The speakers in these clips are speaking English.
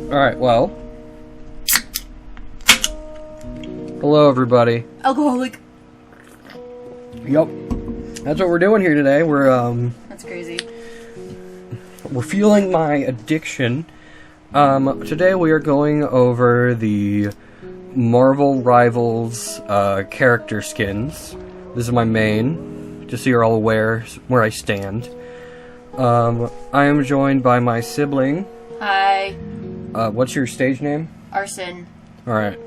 Alright, well. Hello, everybody. Alcoholic. Yup. That's what we're doing here today. That's crazy. We're fueling my addiction. Today we are going over the Marvel Rivals character skins. This is my main, just so you're all aware where I stand. I am joined by my sibling. Hi. What's your stage name? Arson. Alright.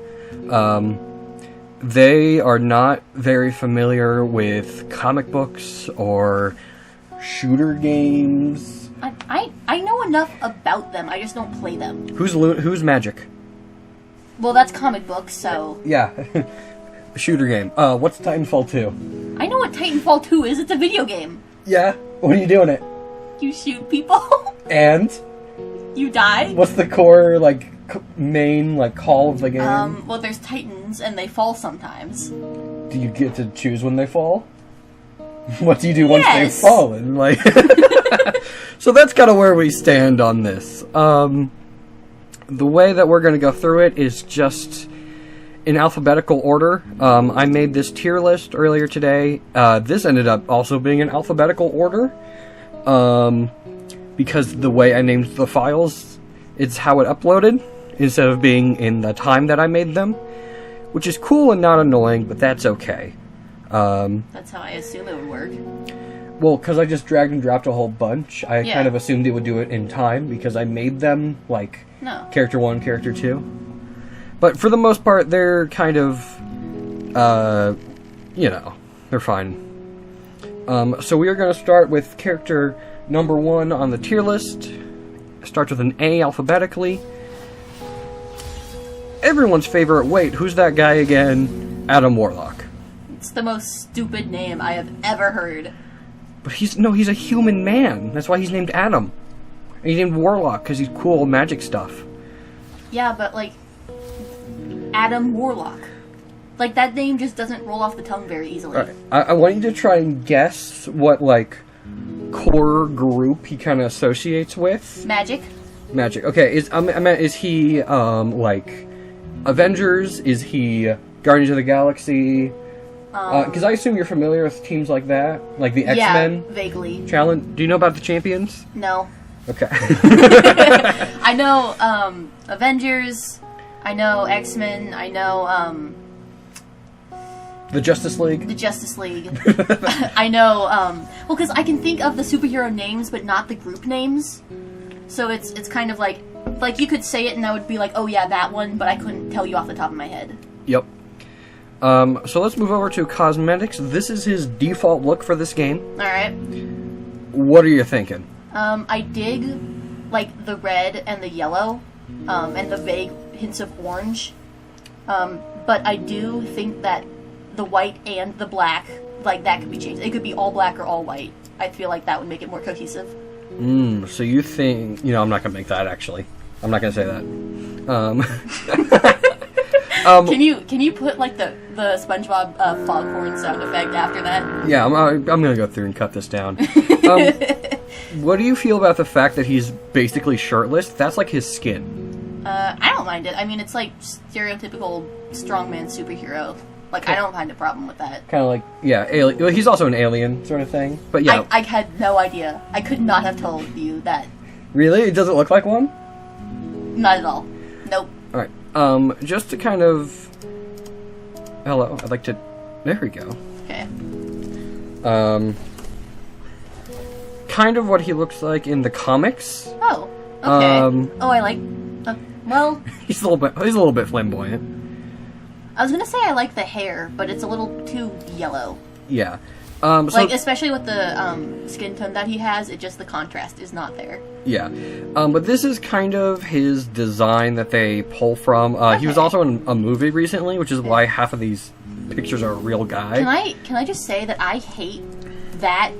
They are not very familiar with comic books or shooter games. I know enough about them, I just don't play them. Who's Magik? Well, that's comic books, so... Yeah. Shooter game. What's Titanfall 2? I know what Titanfall 2 is, it's a video game. Yeah? What are you doing it? You shoot people. And? You die. What's the core, main, call of the game? Well, there's Titans, and they fall sometimes. Do you get to choose when they fall? What do you do once they've fallen? So that's kind of where we stand on this. The way that we're going to go through it is just in alphabetical order. I made this tier list earlier today. This ended up also being in alphabetical order. Because the way I named the files, it's how it uploaded, instead of being in the time that I made them. Which is cool and not annoying, but that's okay. That's how I assume it would work. Well, because I just dragged and dropped a whole bunch, I kind of assumed it would do it in time, because I made them, Character 1, Character 2. But for the most part, they're kind of, they're fine. So we are going to start with character number 1 on the tier list. It starts with an A alphabetically. Everyone's favorite, wait, who's that guy again? Adam Warlock. It's the most stupid name I have ever heard. But he's a human man. That's why he's named Adam. And he's named Warlock, because he's cool magic stuff. Yeah, but, Adam Warlock. That name just doesn't roll off the tongue very easily. Right. I want you to try and guess what, core group he kind of associates with. Magic. Okay, is he, Avengers? Is he Guardians of the Galaxy? Because I assume you're familiar with teams like that, like the X-Men. Yeah, vaguely. Challenge. Do you know about the Champions? No. Okay. I know Avengers. I know X-Men. I know the Justice League. The Justice League. I know. Well, because I can think of the superhero names, but not the group names. So it's kind of like you could say it, and I would be like, oh yeah, that one, but I couldn't tell you off the top of my head. Yep. So let's move over to cosmetics. This is his default look for this game. Alright. What are you thinking? I dig, the red and the yellow, and the vague hints of orange. But I do think that the white and the black, that could be changed. It could be all black or all white. I feel like that would make it more cohesive. So you think... I'm not going to make that, actually. I'm not going to say that. Can you put the SpongeBob foghorn sound effect after that? Yeah, I'm gonna go through and cut this down. What do you feel about the fact that he's basically shirtless? That's his skin. I don't mind it. I mean, it's stereotypical strongman superhero. I don't find a problem with that. Kind of alien. Well, he's also an alien sort of thing. But yeah, I had no idea. I could not have told you that. Really? It doesn't look like one? Not at all. Nope. All right. Just to kind of... Hello, I'd like to... There we go. Okay. Kind of what he looks like in the comics. Oh, okay. I like... well... he's a little bit flamboyant. I was gonna say I like the hair, but it's a little too yellow. Yeah. Especially with the skin tone that he has, the contrast is not there. Yeah. But this is kind of his design that they pull from. He was also in a movie recently, which is why half of these pictures are a real guy. Can I just say that I hate that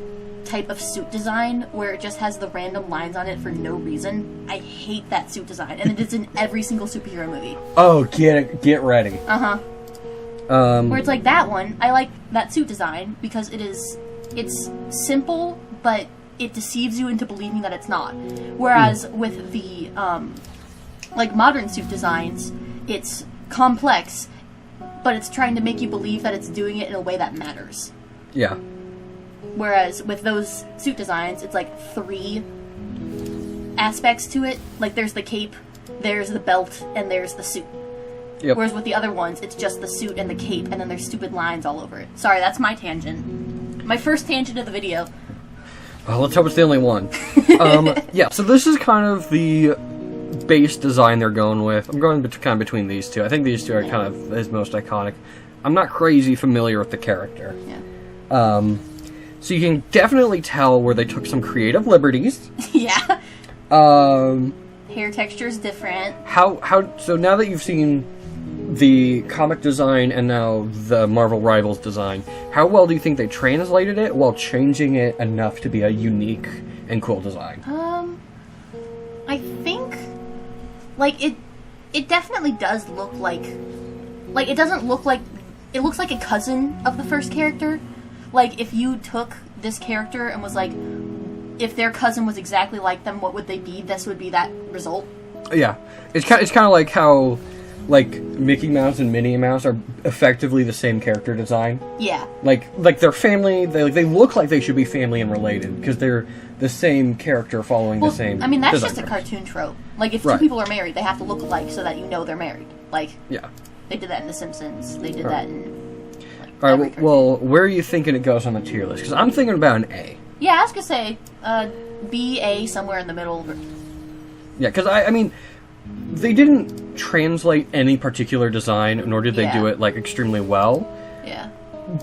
type of suit design where it just has the random lines on it for no reason. I hate that suit design, and it is in every single superhero movie. Oh, get ready. Uh-huh. Where it's that one, I like that suit design because it's simple, but it deceives you into believing that it's not. Whereas with the like modern suit designs, it's complex, but it's trying to make you believe that it's doing it in a way that matters. Yeah. Whereas with those suit designs, it's like 3 aspects to it. Like there's the cape, there's the belt, and there's the suit. Yep. Whereas with the other ones, it's just the suit and the cape, and then there's stupid lines all over it. Sorry, that's my tangent. My first tangent of the video. Well, let's hope it's the only one. Yeah, so this is kind of the base design they're going with. I'm going kind of between these two. I think these two are kind of his most iconic. I'm not crazy familiar with the character. Yeah. So you can definitely tell where they took some creative liberties. Yeah. Hair texture is different. So now that you've seen the comic design and now the Marvel Rivals design, how well do you think they translated it while changing it enough to be a unique and cool design? I think, like, it definitely does look like it doesn't look like, it looks like a cousin of the first character. Like, if you took this character and was like, if their cousin was exactly like them, what would they be? This would be that result. Yeah. It's kind of like how, like, Mickey Mouse and Minnie Mouse are effectively the same character design. Yeah. Like they're family, they look like they should be family and related, because they're the same character following the same I mean, that's just a design. cartoon trope. Like, if two people are married, they have to look alike so that you know they're married. Like, yeah. They did that in The Simpsons. They did that in... Alright, well, where are you thinking it goes on the tier list? Because I'm thinking about an A. Yeah, I was going to say, B, A, somewhere in the middle. Yeah, because, I mean, they didn't translate any particular design, nor did they do it, like, extremely well. Yeah.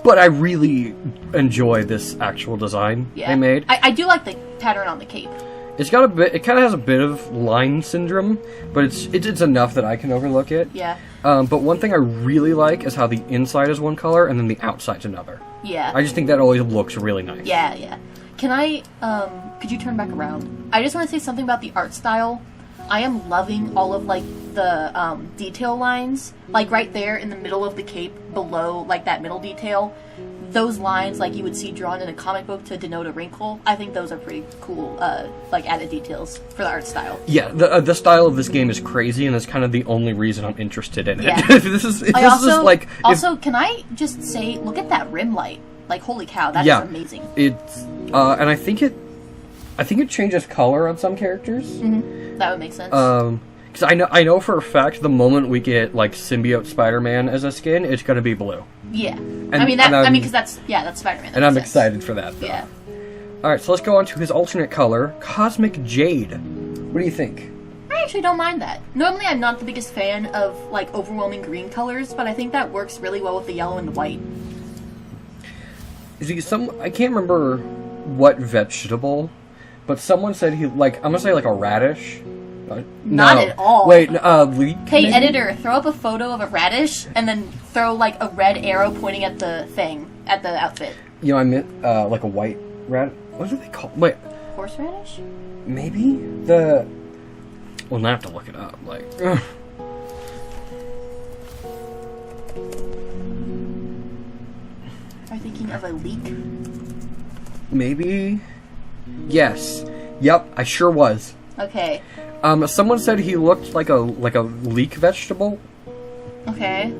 But I really enjoy this actual design they made. I do like the pattern on the cape. It's got a bit, it kind of has a bit of line syndrome, but it's enough that I can overlook it. Yeah. But one thing I really like is how the inside is one color and then the outside's another. Yeah. I just think that always looks really nice. Yeah, yeah. Can I, could you turn back around? I just want to say something about the art style. I am loving all of, like, the, detail lines. Like, right there in the middle of the cape, below, like, that middle detail. Those lines, like, you would see drawn in a comic book to denote a wrinkle. I think those are pretty cool, like, added details for the art style. Yeah, the style of this game is crazy, and that's kind of the only reason I'm interested in it. Yeah. Also, can I just say, look at that rim light. Like, holy cow, that is amazing. It's, and I think it changes color on some characters. Mm-hmm. That would make sense. Because I know for a fact the moment we get, like, symbiote Spider-Man as a skin, it's going to be blue. Yeah. Because that's Spider-Man. And I'm excited for that, though. Yeah. Alright, so let's go on to his alternate color, Cosmic Jade. What do you think? I actually don't mind that. Normally I'm not the biggest fan of, like, overwhelming green colors, but I think that works really well with the yellow and the white. I can't remember what vegetable, but someone said he, like, I'm gonna say, like, a radish. Not at all. Wait, leek? Hey, maybe? editor, throw up a photo of a radish, and then throw, like, a red arrow pointing at the thing, at the outfit. You know, I meant, like a white radish. What are they called? Wait. Horseradish? Maybe? Well, now I have to look it up, like... Ugh. Are you thinking of a leek? Maybe? Yes. Yep, I sure was. Okay. Someone said he looked like a leek vegetable. Okay.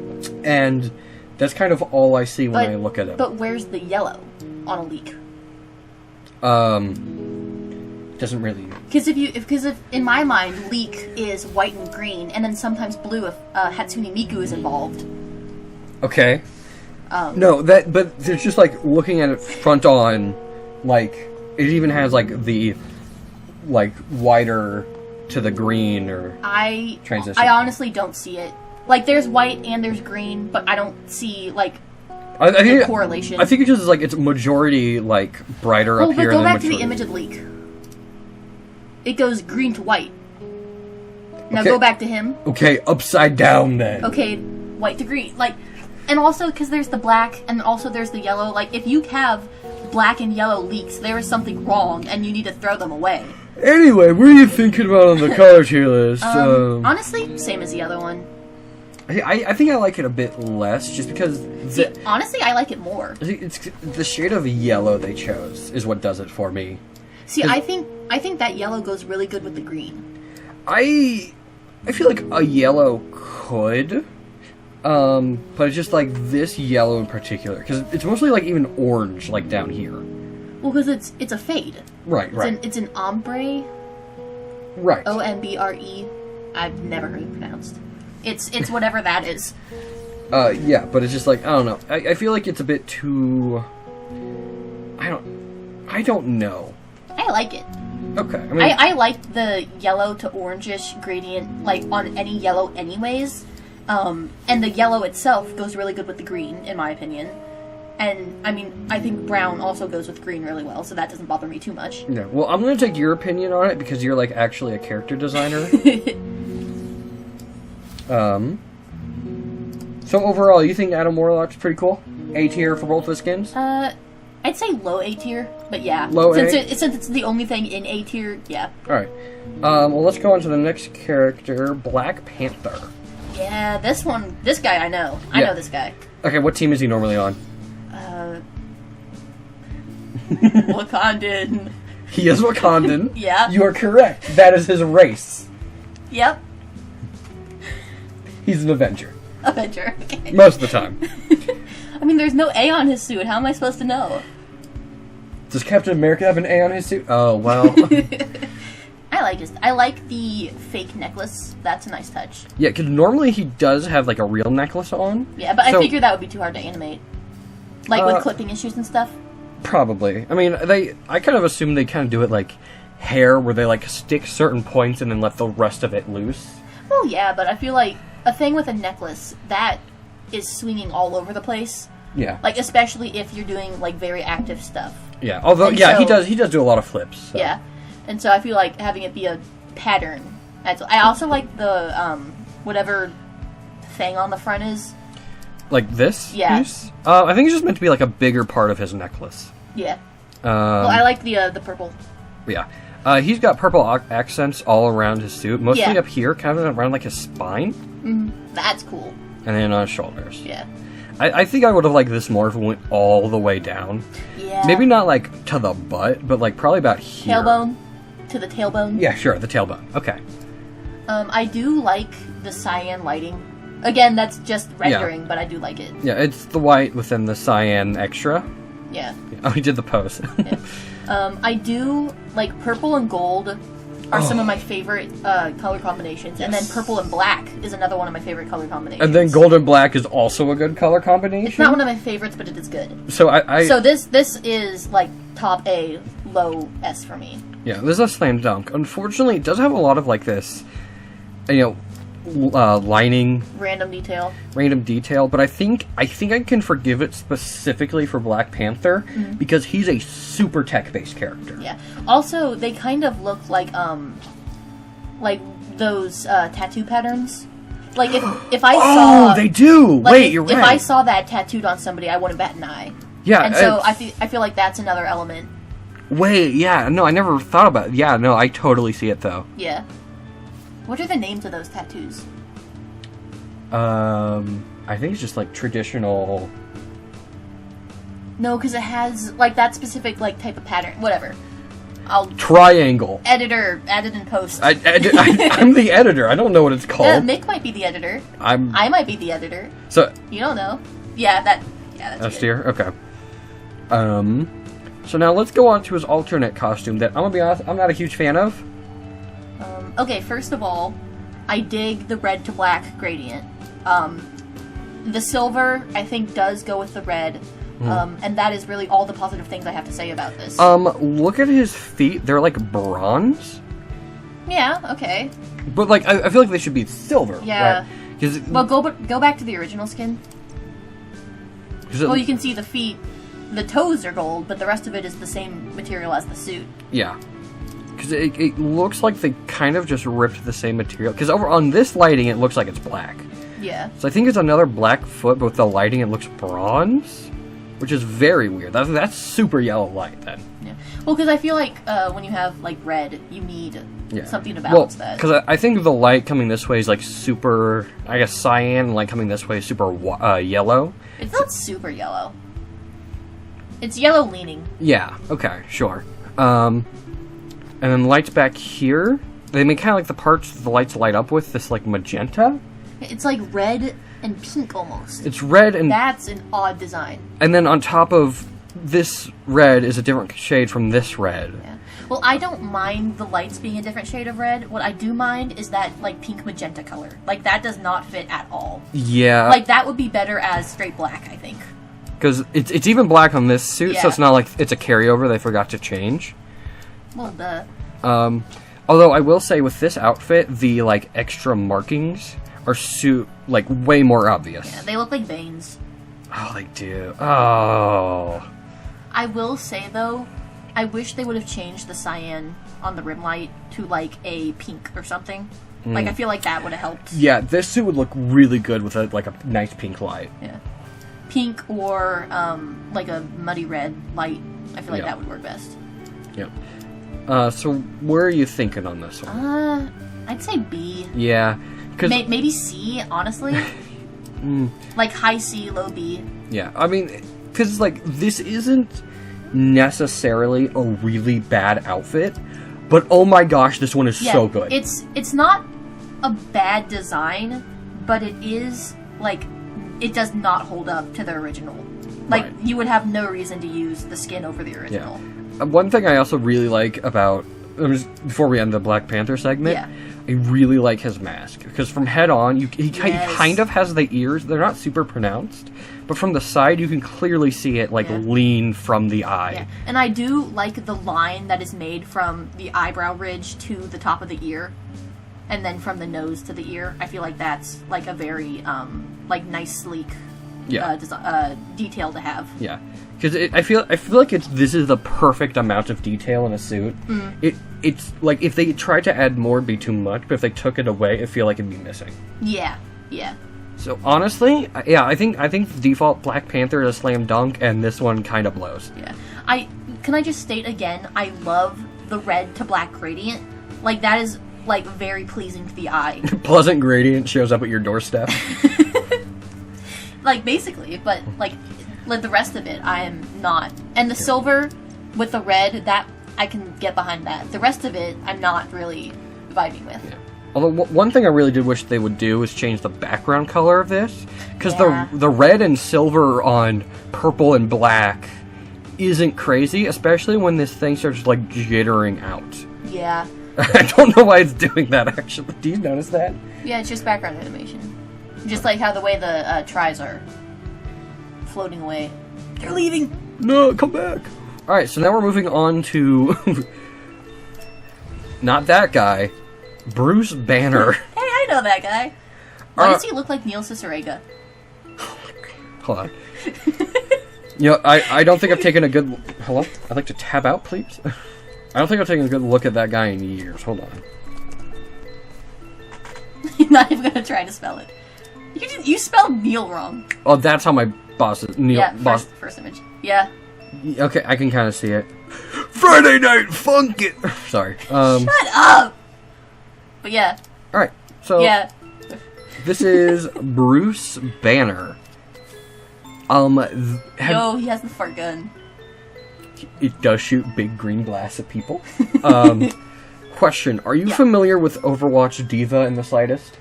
And that's kind of all I see when I look at it. But where's the yellow on a leek? Doesn't really... Because if in my mind, leek is white and green, and then sometimes blue if Hatsune Miku is involved. Okay. No, but there's just, like, looking at it front on, like, it even has, like, the, like, wider to the green or transition. I honestly don't see it. Like, there's white and there's green, but I don't see, like, I think correlation. I think it's just, like, it's majority, like, brighter up here than than go back to the image of leek. It goes green to white. Now go back to him. Okay, upside down then. Okay, white to green. Like, and also, because there's the black, and also there's the yellow. Like, if you have black and yellow leeks, there is something wrong, and you need to throw them away. Anyway, what are you thinking about on the color tier list? Honestly, same as the other one. I think I like it a bit less, just because... honestly, I like it more. It's the shade of yellow they chose is what does it for me. See, I think that yellow goes really good with the green. I feel like a yellow could, but it's just like this yellow in particular, because it's mostly like even orange, like down here. Well, because it's a fade. Right, right. It's an ombre. Right. OMBRE. I've never heard it pronounced. It's whatever that is. Yeah, but it's just like, I don't know. I feel like it's a bit too... I don't know. I like it. Okay. I mean, I like the yellow to orangish gradient, like, on any yellow anyways. And the yellow itself goes really good with the green, in my opinion. And, I mean, I think brown also goes with green really well, so that doesn't bother me too much. yeah, well, I'm going to take your opinion on it, because you're, like, actually a character designer. So overall, you think Adam Warlock's pretty cool? A tier for both the skins? I'd say low A tier, but yeah. Low since A? Since it's the only thing in A tier, yeah. Alright. Well, let's go on to the next character, Black Panther. Yeah, this guy I know. I know this guy. Okay, what team is he normally on? Wakandan. He is Wakandan. Yeah. You are correct. That is his race. Yep. He's an Avenger. Avenger. Okay. Most of the time. I mean, there's no A on his suit. How am I supposed to know? Does Captain America have an A on his suit? Oh, well. I like the fake necklace. That's a nice touch. Yeah, because normally he does have, like, a real necklace on. Yeah, but I figured that would be too hard to animate. Like, with clipping issues and stuff. Probably. I mean, I kind of assume they kind of do it like hair, where they, like, stick certain points and then let the rest of it loose. Well, yeah, but I feel like a thing with a necklace, that is swinging all over the place. Yeah. Like, especially if you're doing, like, very active stuff. Yeah, although, And yeah, so- he does do a lot of flips. So. Yeah. And so I feel like having it be a pattern. I also like the, whatever thing on the front is. Like this Yeah. piece? I think it's just meant to be, like, a bigger part of his necklace. Yeah. Well, I like the purple. Yeah. He's got purple accents all around his suit, mostly Yeah. up here, kind of around, like, his spine. Mm-hmm. That's cool. And then on his shoulders. Yeah. I think I would have liked this more if it went all the way down. Yeah. Maybe not, like, to the butt, but, like, probably about here. Tailbone? To the tailbone? Yeah, sure, the tailbone. Okay. I do like the cyan lighting. Again, that's just rendering, but I do like it. Yeah, it's the white within the cyan extra. Yeah. Oh, he did the pose. Yeah. I do, like, purple and gold are some of my favorite color combinations. Yes. And then purple and black is another one of my favorite color combinations. And then gold and black is also a good color combination? It's not one of my favorites, but it is good. So So this is, like, top A, low S for me. Yeah, this is a slam dunk. Unfortunately, it does have a lot of, like, this, you know, lining. Random detail. But I think I can forgive it specifically for Black Panther, because he's a super tech-based character. Yeah. Also, they kind of look like those tattoo patterns. Like, if I saw... Oh, they do! Like, Wait, you're right. If I saw that tattooed on somebody, I wouldn't bat an eye. Yeah. And so I feel like that's another element. Wait, yeah, no, I never thought about it. Yeah, no, I totally see it, though. Yeah. What are the names of those tattoos? I think it's just, like, traditional... No, because it has, like, that specific, like, type of pattern. Whatever. Triangle. Editor. Added in post. I'm the editor. I don't know what it's called. Mick might be the editor. I might be the editor. So... You don't know. Yeah, that's S tier? Okay. So now let's go on to his alternate costume that, I'm gonna be honest, I'm not a huge fan of. Okay, first of all, I dig the red to black gradient. The silver, I think, does go with the red. And that is really all the positive things I have to say about this. Look at his feet. They're like bronze. Yeah, okay. But, like, I feel like they should be silver. Yeah. Right? Well, go back to the original skin. Well, you can see the feet. The toes are gold, but the rest of it is the same material as the suit. Yeah. Because it looks like they kind of just ripped the same material. Because over on this lighting, it looks like it's black. Yeah. So I think it's another black foot, but with the lighting, it looks bronze. Which is very weird. That's super yellow light, then. Yeah. Well, because I feel like when you have, like, red, you need something to balance that. Because I think the light coming this way is, like, super, I guess, cyan, and light coming this way is super yellow. It's not super yellow. It's yellow leaning. Yeah, okay, sure. And then lights back here, they make kind of like the parts the lights light up with this like magenta. It's like red and pink almost. It's red and... That's an odd design. And then on top of this red is a different shade from this red. Yeah. Well, I don't mind the lights being a different shade of red. What I do mind is that, like, pink magenta color. Like, that does not fit at all. Yeah. Like, that would be better as straight black, I think. Because it's even black on this suit, so it's not like it's a carryover they forgot to change. Well, duh. Although I will say with this outfit, the, like, extra markings are like, way more obvious. Yeah, they look like veins. Oh, they do. Oh. I will say, though, I wish they would have changed the cyan on the rim light to, like, a pink or something. Like, I feel like that would have helped. Yeah, this suit would look really good with, a nice pink light. Yeah. Pink or, like, a muddy red light. I feel like that would work best. Yep. So where are you thinking on this one? I'd say B. Yeah. Maybe C, honestly. Like, high C, low B. Yeah, I mean, because, like, this isn't necessarily a really bad outfit, but oh my gosh, this one is so good. It's not a bad design, but it is, like, it does not hold up to the original. Like, you would have no reason to use the skin over the original. Yeah. One thing I also really like about, before we end the Black Panther segment, I really like his mask, because from head on, he kind of has the ears. They're not super pronounced, but from the side, you can clearly see it, like, lean from the eye. Yeah. And I do like the line that is made from the eyebrow ridge to the top of the ear, and then from the nose to the ear. I feel like that's, like, a very, like, nice, sleek detail to have. Yeah. Because I feel like this is the perfect amount of detail in a suit. It's like if they tried to add more, it'd be too much. But if they took it away, I feel like it'd be missing. Yeah, yeah. So honestly, I think the default Black Panther is a slam dunk, and this one kind of blows. Yeah. Can I just state again? I love the red to black gradient. Like, that is, like, very pleasing to the eye. Pleasant gradient shows up at your doorstep. Like, basically, but like the rest of it, I am not. And the silver with the red, that I can get behind that. The rest of it, I'm not really vibing with. Yeah. Although one thing I really did wish they would do is change the background color of this, because the red and silver on purple and black isn't crazy, especially when this thing starts like jittering out. Yeah. I don't know why it's doing that. Actually, do you notice that? Yeah, it's just background animation. Just like how the way the tries are floating away. They're leaving! No, come back! Alright, so now we're moving on to... not that guy. Bruce Banner. Hey, I know that guy. Why does he look like Neil Cicerega? Hold on. You know, I don't think I've taken a good... Hello? I'd like to tab out, please. I don't think I've taken a good look at that guy in years. Hold on. You're not even gonna try to spell it. You spelled Neil wrong. Oh, that's how my boss is. Neil. Yeah, first image. Yeah. Okay, I can kind of see it. Friday Night Funkin'! Sorry. Shut up! But yeah. Alright, so... Yeah. This is Bruce Banner. Yo, he has the fart gun. It does shoot big green blasts at people. Question, are you familiar with Overwatch Diva in the slightest?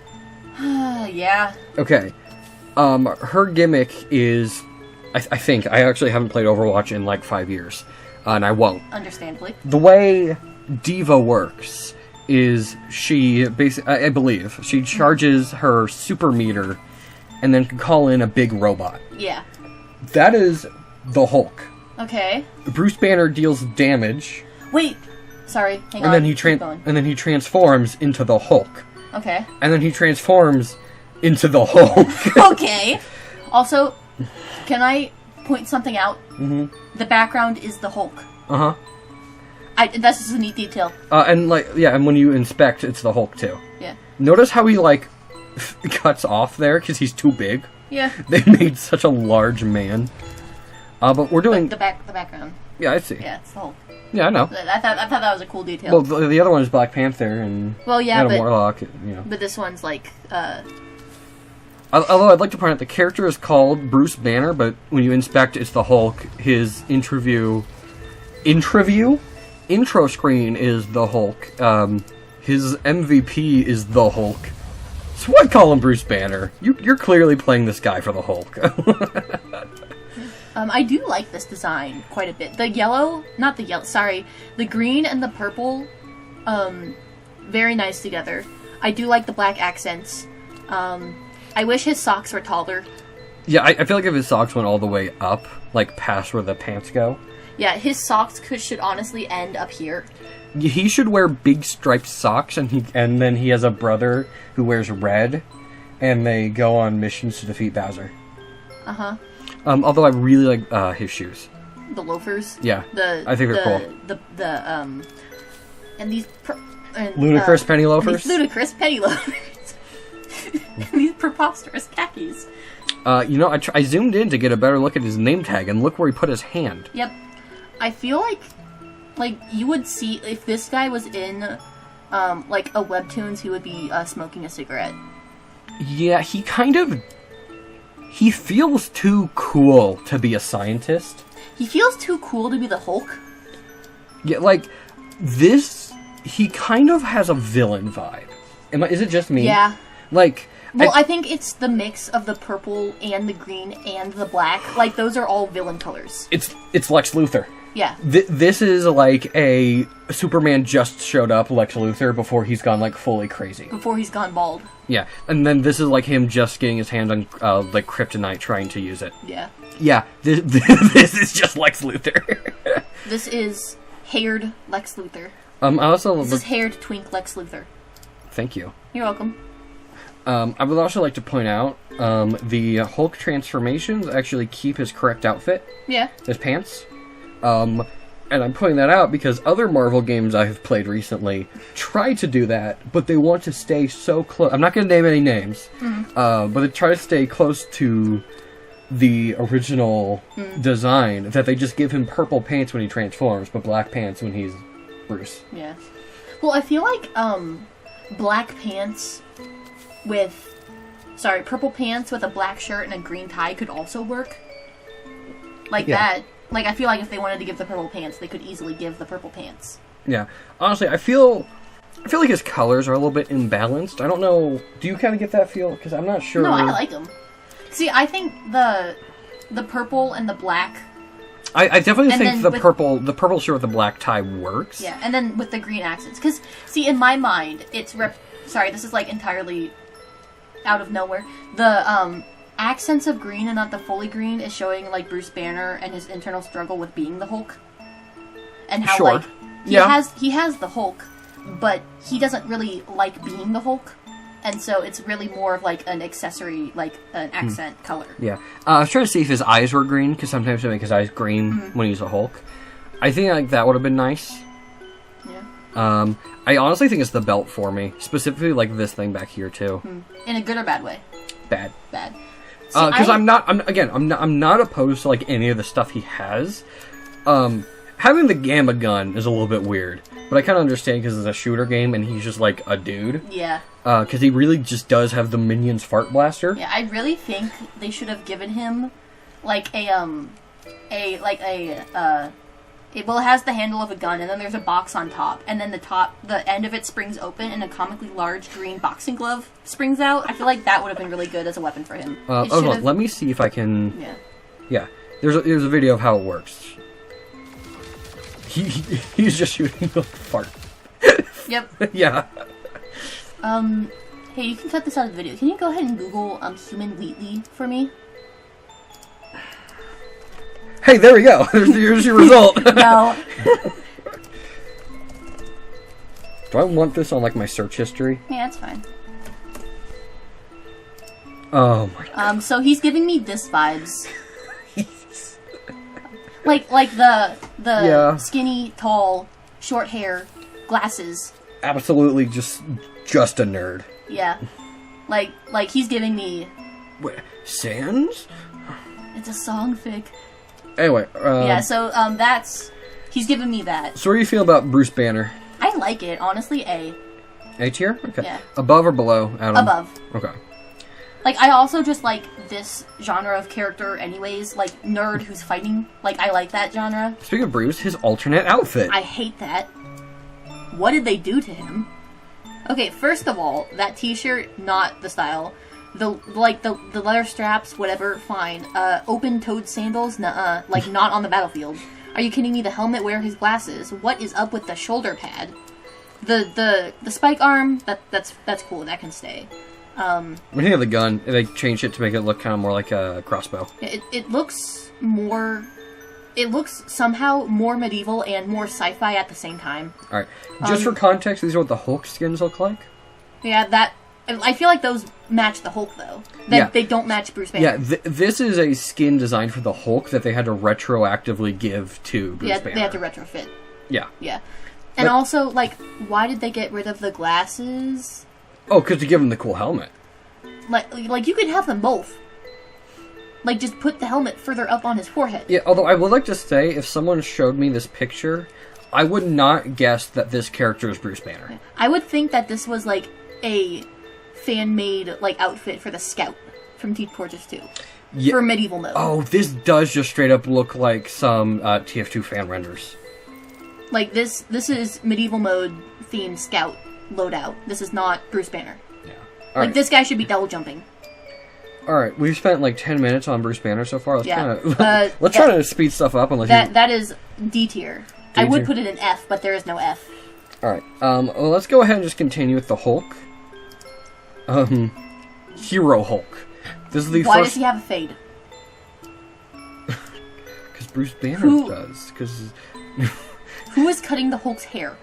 Yeah. Okay. Her gimmick is... I think. I actually haven't played Overwatch in like 5 years. And I won't. Understandably. The way Diva works is she basically... I believe. She charges her super meter and then can call in a big robot. Yeah. That is the Hulk. Okay. Bruce Banner deals damage. Wait. Sorry. Hang on. And then he transforms into the Hulk. Okay. And then he transforms into the Hulk. Okay. Also, can I point something out? Mm-hmm. The background is the Hulk. Uh-huh. That's just a neat detail. And when you inspect, it's the Hulk too. Yeah. Notice how he cuts off there because he's too big. Yeah. They made such a large man. But we're doing the background. Yeah, I see. Yeah, it's the Hulk. Yeah, I know. I thought that was a cool detail. Well, the other one is Black Panther and Warlock. You know. But this one's like. Although I'd like to point out the character is called Bruce Banner, but when you inspect, it's the Hulk. His intro screen is the Hulk. His MVP is the Hulk. So why call him Bruce Banner? You're clearly playing this guy for the Hulk. I do like this design quite a bit. The yellow, not the yellow, sorry, the green and the purple, very nice together. I do like the black accents. I wish his socks were taller. Yeah, I feel like if his socks went all the way up, like past where the pants go. Yeah, his socks should honestly end up here. He should wear big striped socks, and then he has a brother who wears red, and they go on missions to defeat Bowser. Uh-huh. Although I really like his shoes. The loafers? Yeah, I think they're cool. And these... ludicrous penny loafers? These ludicrous penny loafers. These preposterous khakis. I zoomed in to get a better look at his name tag, and look where he put his hand. Yep. I feel like you would see, if this guy was in, like, a Webtoons, he would be smoking a cigarette. Yeah, he feels too cool to be a scientist. He feels too cool to be the Hulk. Yeah, like, this, he kind of has a villain vibe. Is it just me? Yeah. Like... Well, I think it's the mix of the purple and the green and the black. Like, those are all villain colors. It's Lex Luthor. Yeah. This is like a Superman just showed up Lex Luthor before he's gone, like, fully crazy. Before he's gone bald. Yeah, and then this is like him just getting his hand on, like, kryptonite trying to use it. Yeah. Yeah, this is just Lex Luthor. This is haired Lex Luthor. This is haired twink Lex Luthor. Thank you. You're welcome. I would also like to point out, the Hulk transformations actually keep his correct outfit. Yeah. His pants. And I'm pointing that out because other Marvel games I have played recently try to do that, but they want to stay so close. I'm not going to name any names, but they try to stay close to the original design, that they just give him purple pants when he transforms, but black pants when he's Bruce. Yeah. Well, I feel like, black pants with... Sorry, purple pants with a black shirt and a green tie could also work. Like that. Like, I feel like if they wanted to give the purple pants, they could easily give the purple pants. Yeah. Honestly, I feel like his colors are a little bit imbalanced. I don't know. Do you kind of get that feel? Because I'm not sure. No, I like them. See, I think the purple and the black... I definitely think the purple shirt with the black tie works. Yeah, and then with the green accents. Because, see, in my mind, it's... Sorry, this is, like, entirely out of nowhere. The, accents of green and not the fully green is showing, like, Bruce Banner and his internal struggle with being the Hulk. And how, like, he has the Hulk, but he doesn't really like being the Hulk. And so it's really more of, like, an accessory, like, an accent color. Yeah. I was trying to see if his eyes were green, because sometimes they make his eyes green when he's a Hulk. I think, like, that would have been nice. Yeah. I honestly think it's the belt for me. Specifically, like, this thing back here, too. In a good or bad way? Bad. Bad. Because I'm not opposed to, like, any of the stuff he has. Having the gamma gun is a little bit weird, but I kind of understand because it's a shooter game and he's just, like, a dude. Yeah. Because he really just does have the Minions fart blaster. Yeah, I really think they should have given him, like, it has the handle of a gun, and then there's a box on top, and then the end of it springs open, and a comically large green boxing glove springs out. I feel like that would have been really good as a weapon for him. Let me see if I can... Yeah. Yeah. There's a video of how it works. He's just shooting a fart. Yep. Yeah. Hey, you can cut this out of the video. Can you go ahead and Google, human Wheatley for me? Hey, there we go. Here's your result. No. Do I want this on, like, my search history? Yeah, that's fine. Oh my god. So he's giving me this vibes. like the skinny, tall, short hair, glasses. Absolutely just a nerd. Yeah. Like he's giving me... Wait, Sans? It's a song fic. Anyway, yeah, so, he's giving me that. So what do you feel about Bruce Banner? I like it, honestly, A. A tier? Okay. Yeah. Above or below, Adam? Above. Okay. Like, I also just like this genre of character anyways, like, nerd who's fighting. Like, I like that genre. Speaking of Bruce, his alternate outfit. I hate that. What did they do to him? Okay, first of all, that T-shirt, not the style. The leather straps, whatever, fine. Open-toed sandals, nuh-uh. Like, not on the battlefield. Are you kidding me? The helmet, where are his glasses? What is up with the shoulder pad? The spike arm, that's cool. That can stay. When you think of the gun, they changed it to make it look kind of more like a crossbow. It looks more... It looks somehow more medieval and more sci-fi at the same time. Alright. Just for context, these are what the Hulk skins look like? Yeah, that... I feel like those match the Hulk, though. They don't match Bruce Banner. Yeah, this is a skin designed for the Hulk that they had to retroactively give to Bruce Banner. They had to retrofit. Yeah. Yeah. And also, like, why did they get rid of the glasses? Oh, because to give him the cool helmet. Like you could have them both. Like, just put the helmet further up on his forehead. Yeah, although I would like to say, if someone showed me this picture, I would not guess that this character is Bruce Banner. I would think that this was, like, a fan-made, like, outfit for the Scout from Team Fortress 2. Yeah. For medieval mode. Oh, this does just straight up look like some TF2 fan renders. Like, this is medieval mode themed Scout loadout. This is not Bruce Banner. Yeah. Like, this guy should be double jumping. Alright, we've spent like 10 minutes on Bruce Banner so far. Let's let's try to speed stuff up. That is D tier. I would put it in F, but there is no F. Alright, well, let's go ahead and just continue with the Hulk. Hero Hulk. This is the Why first... does he have a fade? Because Bruce Banner does. Because... Who is cutting the Hulk's hair?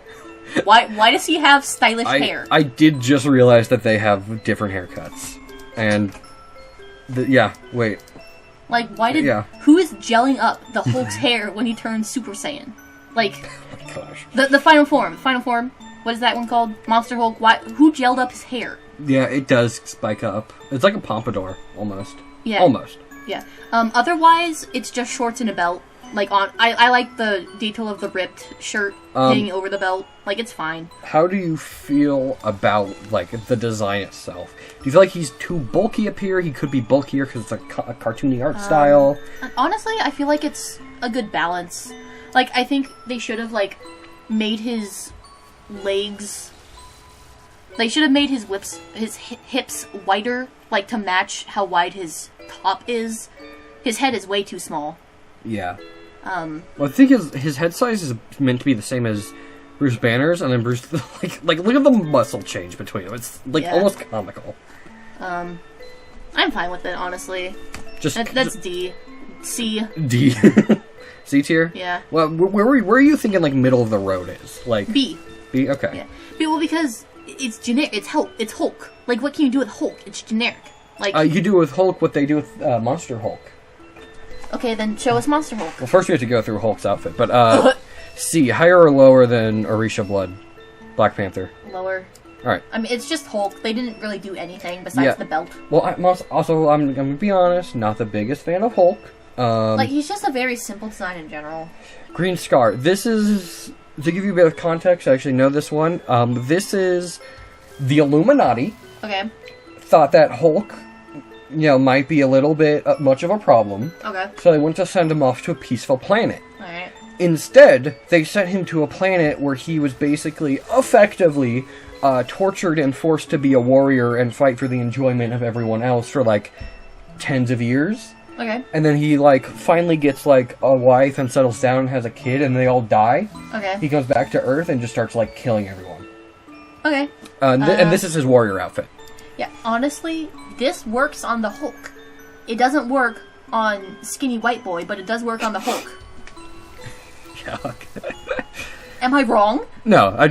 Why does he have stylish hair? I did just realize that they have different haircuts. And... wait. Like, why did... Yeah. Who is gelling up the Hulk's hair when he turns Super Saiyan? Like... Oh my gosh. The final form. Final form. What is that one called? Monster Hulk. Who gelled up his hair? Yeah, it does spike up. It's like a pompadour, almost. Yeah. Almost. Yeah. Otherwise, it's just shorts and a belt. Like, I like the detail of the ripped shirt hanging over the belt. Like, it's fine. How do you feel about, like, the design itself? Do you feel like he's too bulky up here? He could be bulkier because it's a cartoony art style? Honestly, I feel like it's a good balance. Like, I think they should have, like, made his legs... They should have made his hips wider, like, to match how wide his top is. His head is way too small. Yeah. Well, I think his head size is meant to be the same as Bruce Banner's, and then Bruce... Like look at the muscle change between them. It's, almost comical. I'm fine with it, honestly. That's D. C. D. C tier? Yeah. Well, where are you thinking, like, middle of the road is? Like... B. B? Okay. Yeah. Well, because it's generic. It's Hulk. Like, what can you do with Hulk? It's generic. Like... you do with Hulk what they do with Monster Hulk. Okay, then show us Monster Hulk. Well, first we have to go through Hulk's outfit, but, C, higher or lower than Orisha Blood? Black Panther. Lower. Alright. I mean, it's just Hulk. They didn't really do anything besides the belt. Well, I'm going to be honest, not the biggest fan of Hulk. Like, he's just a very simple design in general. Green Scar. This is, to give you a bit of context, I actually know this one. This is the Illuminati. Okay. Thought that Hulk... might be a little bit much of a problem. Okay. So they went to send him off to a peaceful planet. Alright. Instead, they sent him to a planet where he was basically, effectively, tortured and forced to be a warrior and fight for the enjoyment of everyone else for, like, tens of years. Okay. And then he, like, finally gets, like, a wife and settles down and has a kid, and they all die. Okay. He comes back to Earth and just starts, like, killing everyone. Okay. And this is his warrior outfit. Yeah, honestly, this works on the Hulk. It doesn't work on skinny white boy, but it does work on the Hulk. Yuck. Am I wrong? No, that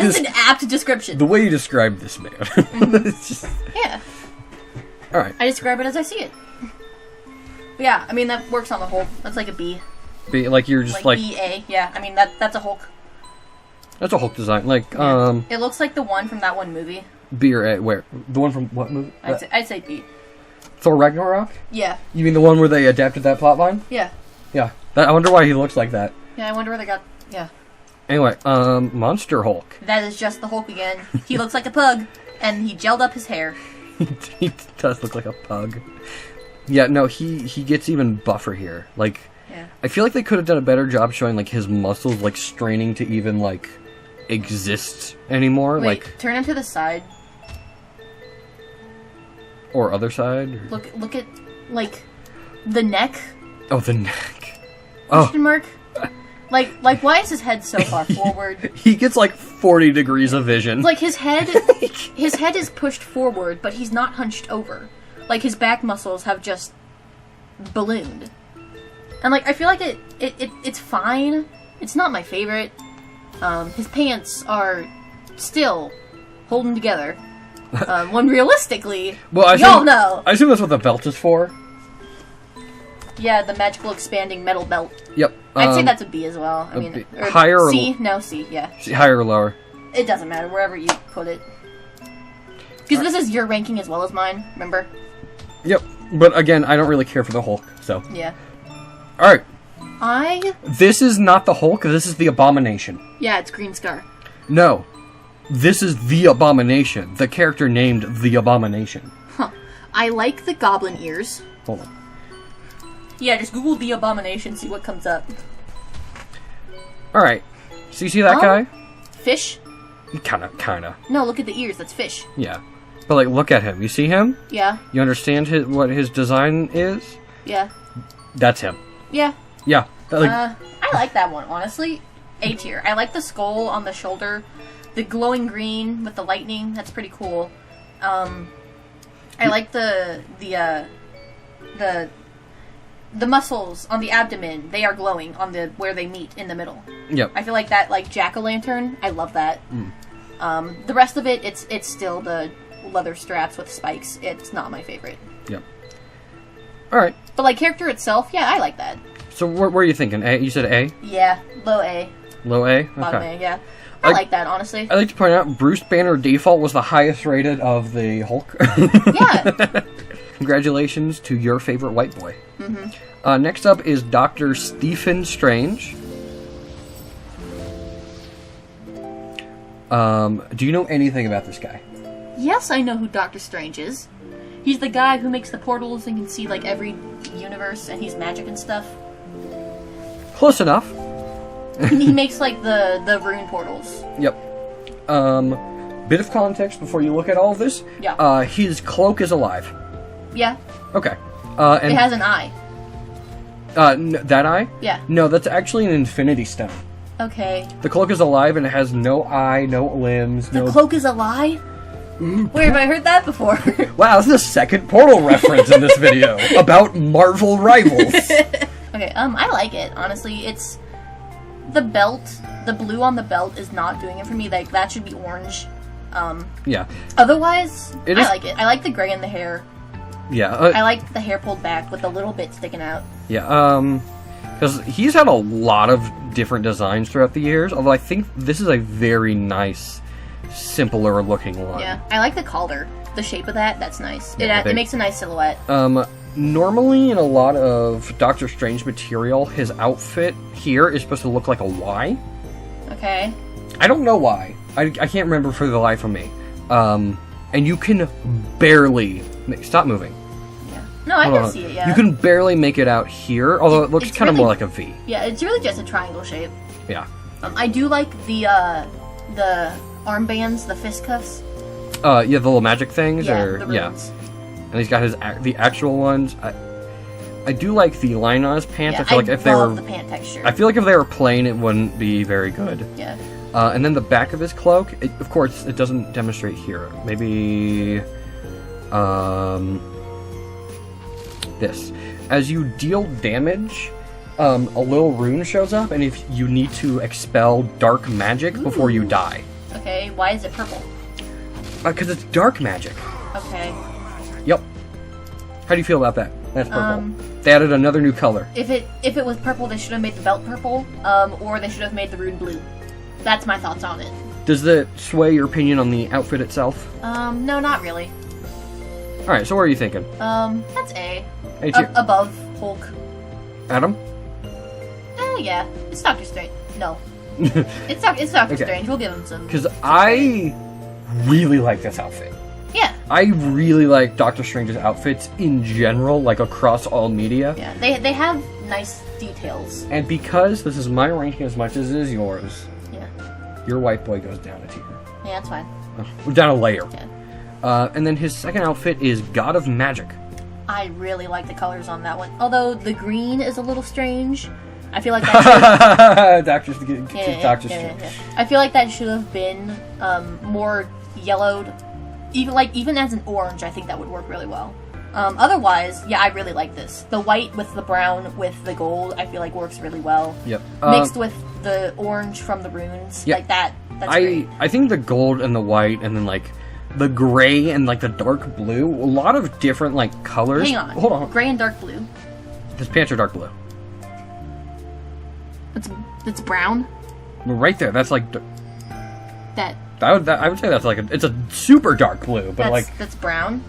is an apt description. The way you describe this man. Mm-hmm. It's just... Yeah. Alright. I describe it as I see it. But yeah, I mean, that works on the Hulk. That's like a B. B, like you're just like... B-A, yeah. I mean, that's a Hulk. That's a Hulk design. Like, yeah. It looks like the one from that one movie. B or A? Where? The one from what movie? I'd say B. Thor Ragnarok? Yeah. You mean the one where they adapted that plotline? Yeah. Yeah. I wonder why he looks like that. Yeah, I wonder where they got... Yeah. Anyway, Monster Hulk. That is just the Hulk again. He looks like a pug, and he gelled up his hair. He does look like a pug. Yeah, no, he gets even buffer here. Like, yeah. I feel like they could have done a better job showing, like, his muscles, like, straining to even, like, exist anymore. Wait, Like, turn it to the side. or other side. Look at, like, the neck. Oh, the neck. Question mark? Like, why is his head so far forward? He gets like 40 degrees of vision. Like, his head is pushed forward, but he's not hunched over. Like, his back muscles have just ballooned. And, like, I feel like it's fine. It's not my favorite. His pants are still holding together. When realistically, y'all know. I assume that's what the belt is for. Yeah, the magical expanding metal belt. Yep. I'd say that's a B as well. I mean, or higher or C? No, C, yeah. Higher or lower? It doesn't matter, wherever you put it. Because this is your ranking as well as mine, remember? Yep. But again, I don't really care for the Hulk, so. Yeah. Alright. This is not the Hulk, this is the Abomination. Yeah, it's Green Scar. No. This is the Abomination. The character named the Abomination. Huh. I like the goblin ears. Hold on. Yeah, just Google the Abomination, see what comes up. Alright. So you see that guy? Fish? Kinda. No, look at the ears, that's fish. Yeah. But like, look at him. You see him? Yeah. You understand what his design is? Yeah. That's him. Yeah. Yeah. I like that one, honestly. A tier. I like the skull on the shoulder. The glowing green with the lightning, that's pretty cool. I like the muscles on the abdomen, they are glowing on where they meet in the middle. Yep. I feel like that, like, jack-o'-lantern, I love that. The rest of it, it's still the leather straps with spikes. It's not my favorite. Yep. Alright. But, like, character itself, yeah, I like that. So what were you thinking? A? You said A? Yeah, low A. Low A? Bottom Okay. A, yeah. I like that, honestly. I'd like to point out, Bruce Banner Default was the highest rated of the Hulk. Yeah. Congratulations to your favorite white boy. Next up is Dr. Stephen Strange. Do you know anything about this guy? Yes, I know who Doctor Strange is. He's the guy who makes the portals and can see, like, every universe, and he's magic and stuff. Close enough. He makes, like, the rune portals. Yep. Bit of context before you look at all of this. Yeah. His cloak is alive. Yeah. Okay. And it has an eye. that eye? Yeah. No, that's actually an Infinity Stone. Okay. The cloak is alive and it has no eye, no limbs, The cloak is a lie? Where have I heard that before? Wow, this is the second Portal reference in this video about Marvel rivals. Okay, I like it, honestly. It's the belt, the blue on the belt is not doing it for me. Like, that should be orange. Yeah. Otherwise, I like it. I like the gray in the hair. Yeah. I like the hair pulled back with the little bit sticking out. Yeah, because he's had a lot of different designs throughout the years, although I think this is a very nice, simpler looking one. Yeah, I like the collar. The shape of that's nice. Yeah, it makes a nice silhouette. Normally in a lot of Doctor Strange material, his outfit here is supposed to look like a Y. Okay. I don't know why. I can't remember for the life of me. And you can barely... Stop moving. Yeah. No, I can see it, yeah. You can barely make it out here, although it looks kind of more like a V. Yeah, it's really just a triangle shape. Yeah. I do like the armbands, the fist cuffs. Yeah, the little magic things? Yeah, or the runes. And he's got the actual ones. I do like the line on his pants. Yeah, I feel like if they were the pant texture. I feel like if they were plain, it wouldn't be very good. Yeah. And then the back of his cloak, of course, it doesn't demonstrate here. Maybe, this. As you deal damage, a little rune shows up, and if you need to expel dark magic before you die. Okay, why is it purple? Because it's dark magic. Okay. Yep. How do you feel about that? That's purple. They added another new color. If it was purple, they should have made the belt purple, or they should have made the rune blue. That's my thoughts on it. Does that sway your opinion on the outfit itself? No, not really. Alright, so what are you thinking? That's A. A tier. Above Hulk. Adam? Yeah. It's Doctor Strange. No. It's Doctor Okay. Strange. We'll give him some. Because I really like this outfit. Yeah. I really like Doctor Strange's outfits in general, like across all media. Yeah, they have nice details. And because this is my ranking as much as it is yours, Yeah. Your white boy goes down a tier. Yeah, that's fine. Down a layer. Yeah. And then his second outfit is God of Magic. I really like the colors on that one. Although the green is a little strange. I feel like that Doctor Strange. I feel like that should have been more yellowed. Even as an orange, I think that would work really well. Otherwise, yeah, I really like this. The white with the brown with the gold, I feel like works really well. Yep. Mixed with the orange from the runes, yep. like that. That's great. I think the gold and the white, and then like the gray and like the dark blue, a lot of different like colors. Hang on. Hold on. Gray and dark blue. This Panther dark blue. It's brown. Right there. That's like. That. I would say that's like it's a super dark blue, but that's brown.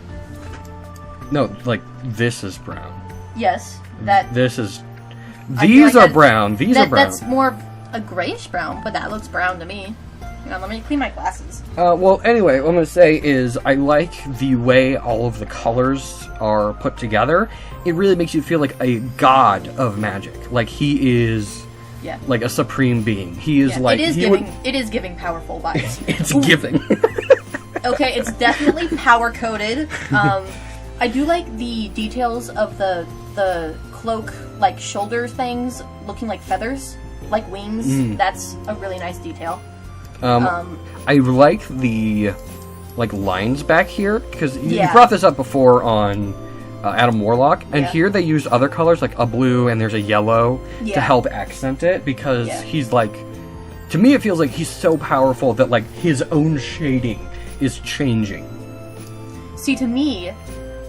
No, like this is brown. Yes, that. This is. These are brown. These are brown. That's more a grayish brown, but that looks brown to me. Hang on, let me clean my glasses. Well, anyway, what I'm going to say is I like the way all of the colors are put together. It really makes you feel like a god of magic. Like he is. Yeah. Like a supreme being. He is like. It is giving powerful vibes. It's giving. Okay, it's definitely power coded. I do like the details of the cloak, like shoulder things, looking like feathers, like wings. That's a really nice detail. I like the like lines back here because you Yeah. brought this up before on Adam Warlock, and Yeah. here they use other colors like a blue and there's a yellow to Yeah. help accent it because Yeah. he's like, to me it feels like he's so powerful that like his own shading is changing. See, to me,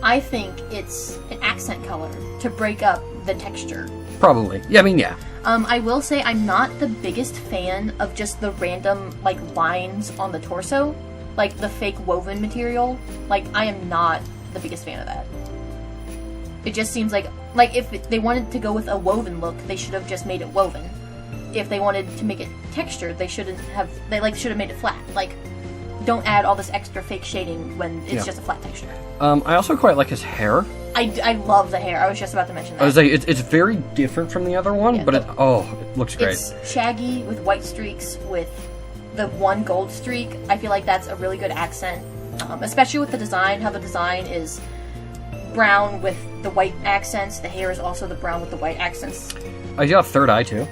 I think it's an accent color to break up the texture. Probably. Yeah, I mean, yeah. I will say I'm not the biggest fan of just the random, like, lines on the torso. Like, the fake woven material. Like, I am not the biggest fan of that. It just seems like if they wanted to go with a woven look, they should have just made it woven. If they wanted to make it textured, they should have made it flat. Like, don't add all this extra fake shading when it's just a flat texture. I also quite like his hair. I love the hair. I was just about to mention that. I was like, it's very different from the other one, Yeah, but it looks great. It's shaggy with white streaks with the one gold streak. I feel like that's a really good accent, especially with the design. How the design is brown with the white accents. The hair is also the brown with the white accents. I got a third eye too.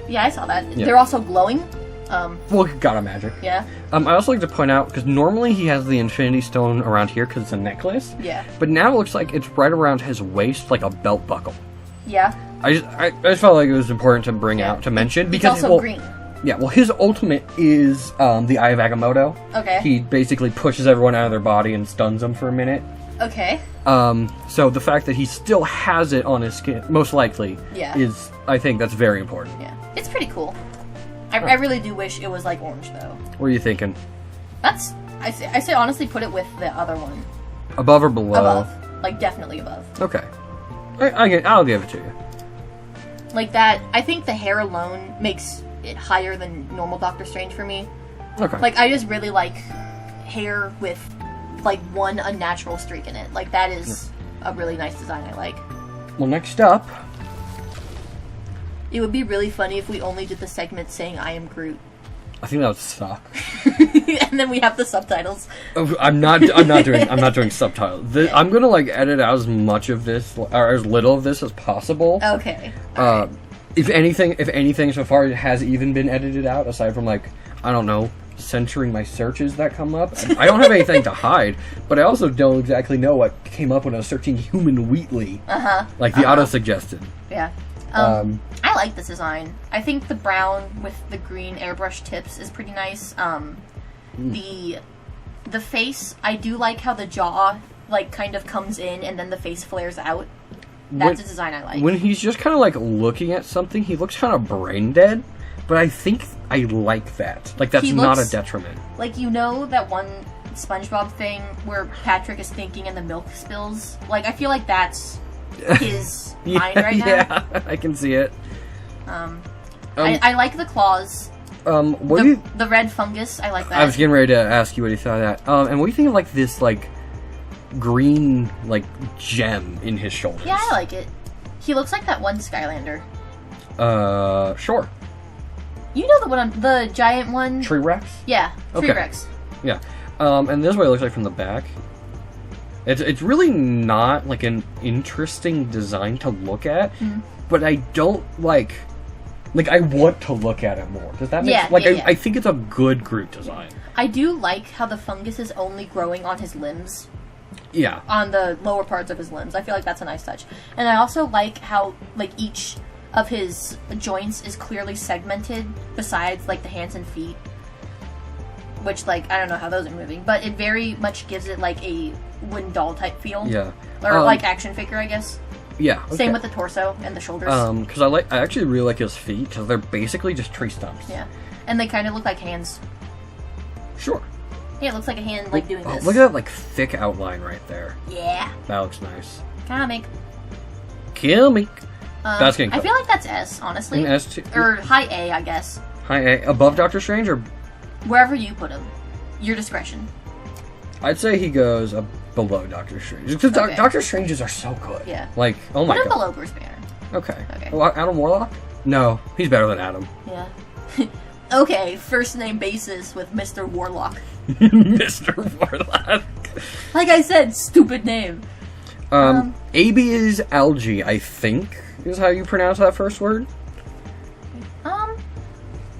Yeah, I saw that. Yeah. They're also glowing. Well, God of Magic. Yeah. I also like to point out, because normally he has the Infinity Stone around here because it's a necklace. Yeah. But now it looks like it's right around his waist, like a belt buckle. Yeah. I just felt like it was important to bring out, to mention. Because, it's also green. Yeah, well, his ultimate is the Eye of Agamotto. Okay. He basically pushes everyone out of their body and stuns them for a minute. Okay. So the fact that he still has it on his skin, most likely, is, I think that's very important. Yeah. It's pretty cool. I really do wish it was like orange though. What are you thinking? I say honestly put it with the other one. Above or below? Above. Like definitely above. Okay. I'll give it to you. Like that, I think the hair alone makes it higher than normal Doctor Strange for me. Okay. Like I just really like hair with like one unnatural streak in it. Like that is a really nice design I like. Well, next up... It would be really funny if we only did the segment saying I am Groot. I think that would suck. And then we have the subtitles. I'm not doing subtitles. I'm gonna like edit out as much of this or as little of this as possible. Okay. If anything so far has even been edited out, aside from like, I don't know, censoring my searches that come up. I don't have anything to hide, but I also don't exactly know what came up when I was searching human Wheatley. Like the auto-suggested. Yeah. I like this design. I think the brown with the green airbrush tips is pretty nice. The face, I do like how the jaw like kind of comes in and then the face flares out. That's a design I like. When he's just kind of like looking at something, he looks kind of brain dead. But I think I like that. Like that's not a detriment. Like you know that one SpongeBob thing where Patrick is thinking and the milk spills. Like I feel like that's his mind right now. Yeah, I can see it. I like the claws. The red fungus, I like that. I was getting ready to ask you what you thought of that. And what do you think of like this like green like gem in his shoulders? Yeah, I like it. He looks like that one Skylander. Sure. You know the one, the giant one? Tree Rex? Yeah, Tree Okay. Rex. Yeah. And this is what it looks like from the back. It's really not, like, an interesting design to look at, but I don't, like, I want to look at it more. Does that make sense? Like, I think it's a good Groot design. I do like how the fungus is only growing on his limbs. Yeah. On the lower parts of his limbs. I feel like that's a nice touch. And I also like how, like, each of his joints is clearly segmented besides, like, the hands and feet. Which, like, I don't know how those are moving, but it very much gives it, like, a wooden doll type feel. Yeah. Or, like, action figure, I guess. Yeah. Okay. Same with the torso and the shoulders. Because I actually really like his feet, because they're basically just tree stumps. Yeah. And they kind of look like hands. Sure. Yeah, it looks like a hand, like, doing this. Look at that, like, thick outline right there. Yeah. That looks nice. Comic. Kill me. That's getting cut. I feel like that's S, honestly. An S too. Or high A, I guess. High A. Above Doctor Strange, or... Wherever you put him. Your discretion. I'd say he goes below Doctor Strange. Because Doctor Strange's are so good. Yeah. Like, oh my god. Put him below Bruce Banner. Okay. Okay. Well, Adam Warlock? No, he's better than Adam. Yeah. Okay, first name basis with Mr. Warlock. Mr. Warlock. Like I said, stupid name. AB is algae, I think, is how you pronounce that first word.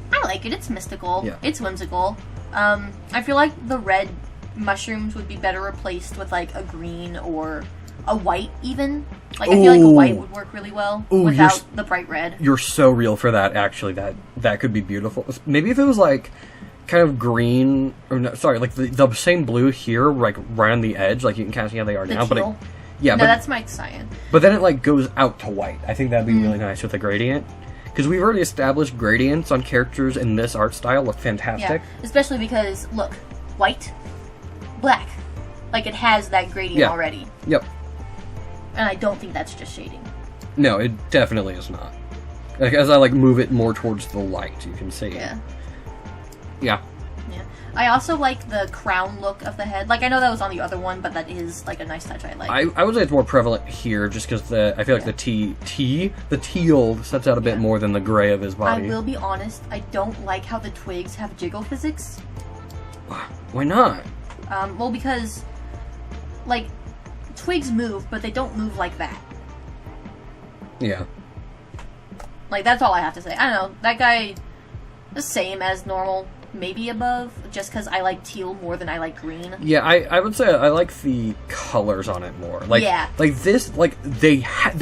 I like it. It's mystical. Yeah. It's whimsical. I feel like the red mushrooms would be better replaced with, like, a green or a white, even. Like, I feel like a white would work really well without the bright red. You're so real for that, actually. That could be beautiful. Maybe if it was, like, kind of green, or no, sorry, like, the same blue here, like, right on the edge, like, you can kind of see how they are now. Teal? But that's my cyan. But then it, like, goes out to white. I think that'd be really nice with a gradient. Because we've already established gradients on characters in this art style look fantastic. Yeah, especially because, look, white, black. Like, it has that gradient already. Yep. And I don't think that's just shading. No, it definitely is not. Like, as I, like, move it more towards the light, you can see. Yeah. Yeah. Yeah. I also like the crown look of the head. Like, I know that was on the other one, but that is, like, a nice touch I like. I would say it's more prevalent here, just because I feel like the teal sets out a bit more than the gray of his body. I will be honest, I don't like how the twigs have jiggle physics. Why not? Well, because, like, twigs move, but they don't move like that. Yeah. Like, that's all I have to say. I don't know, that guy, the same as normal. Maybe above, just because I like teal more than I like green. Yeah, I would say I like the colors on it more. Like, like this, like they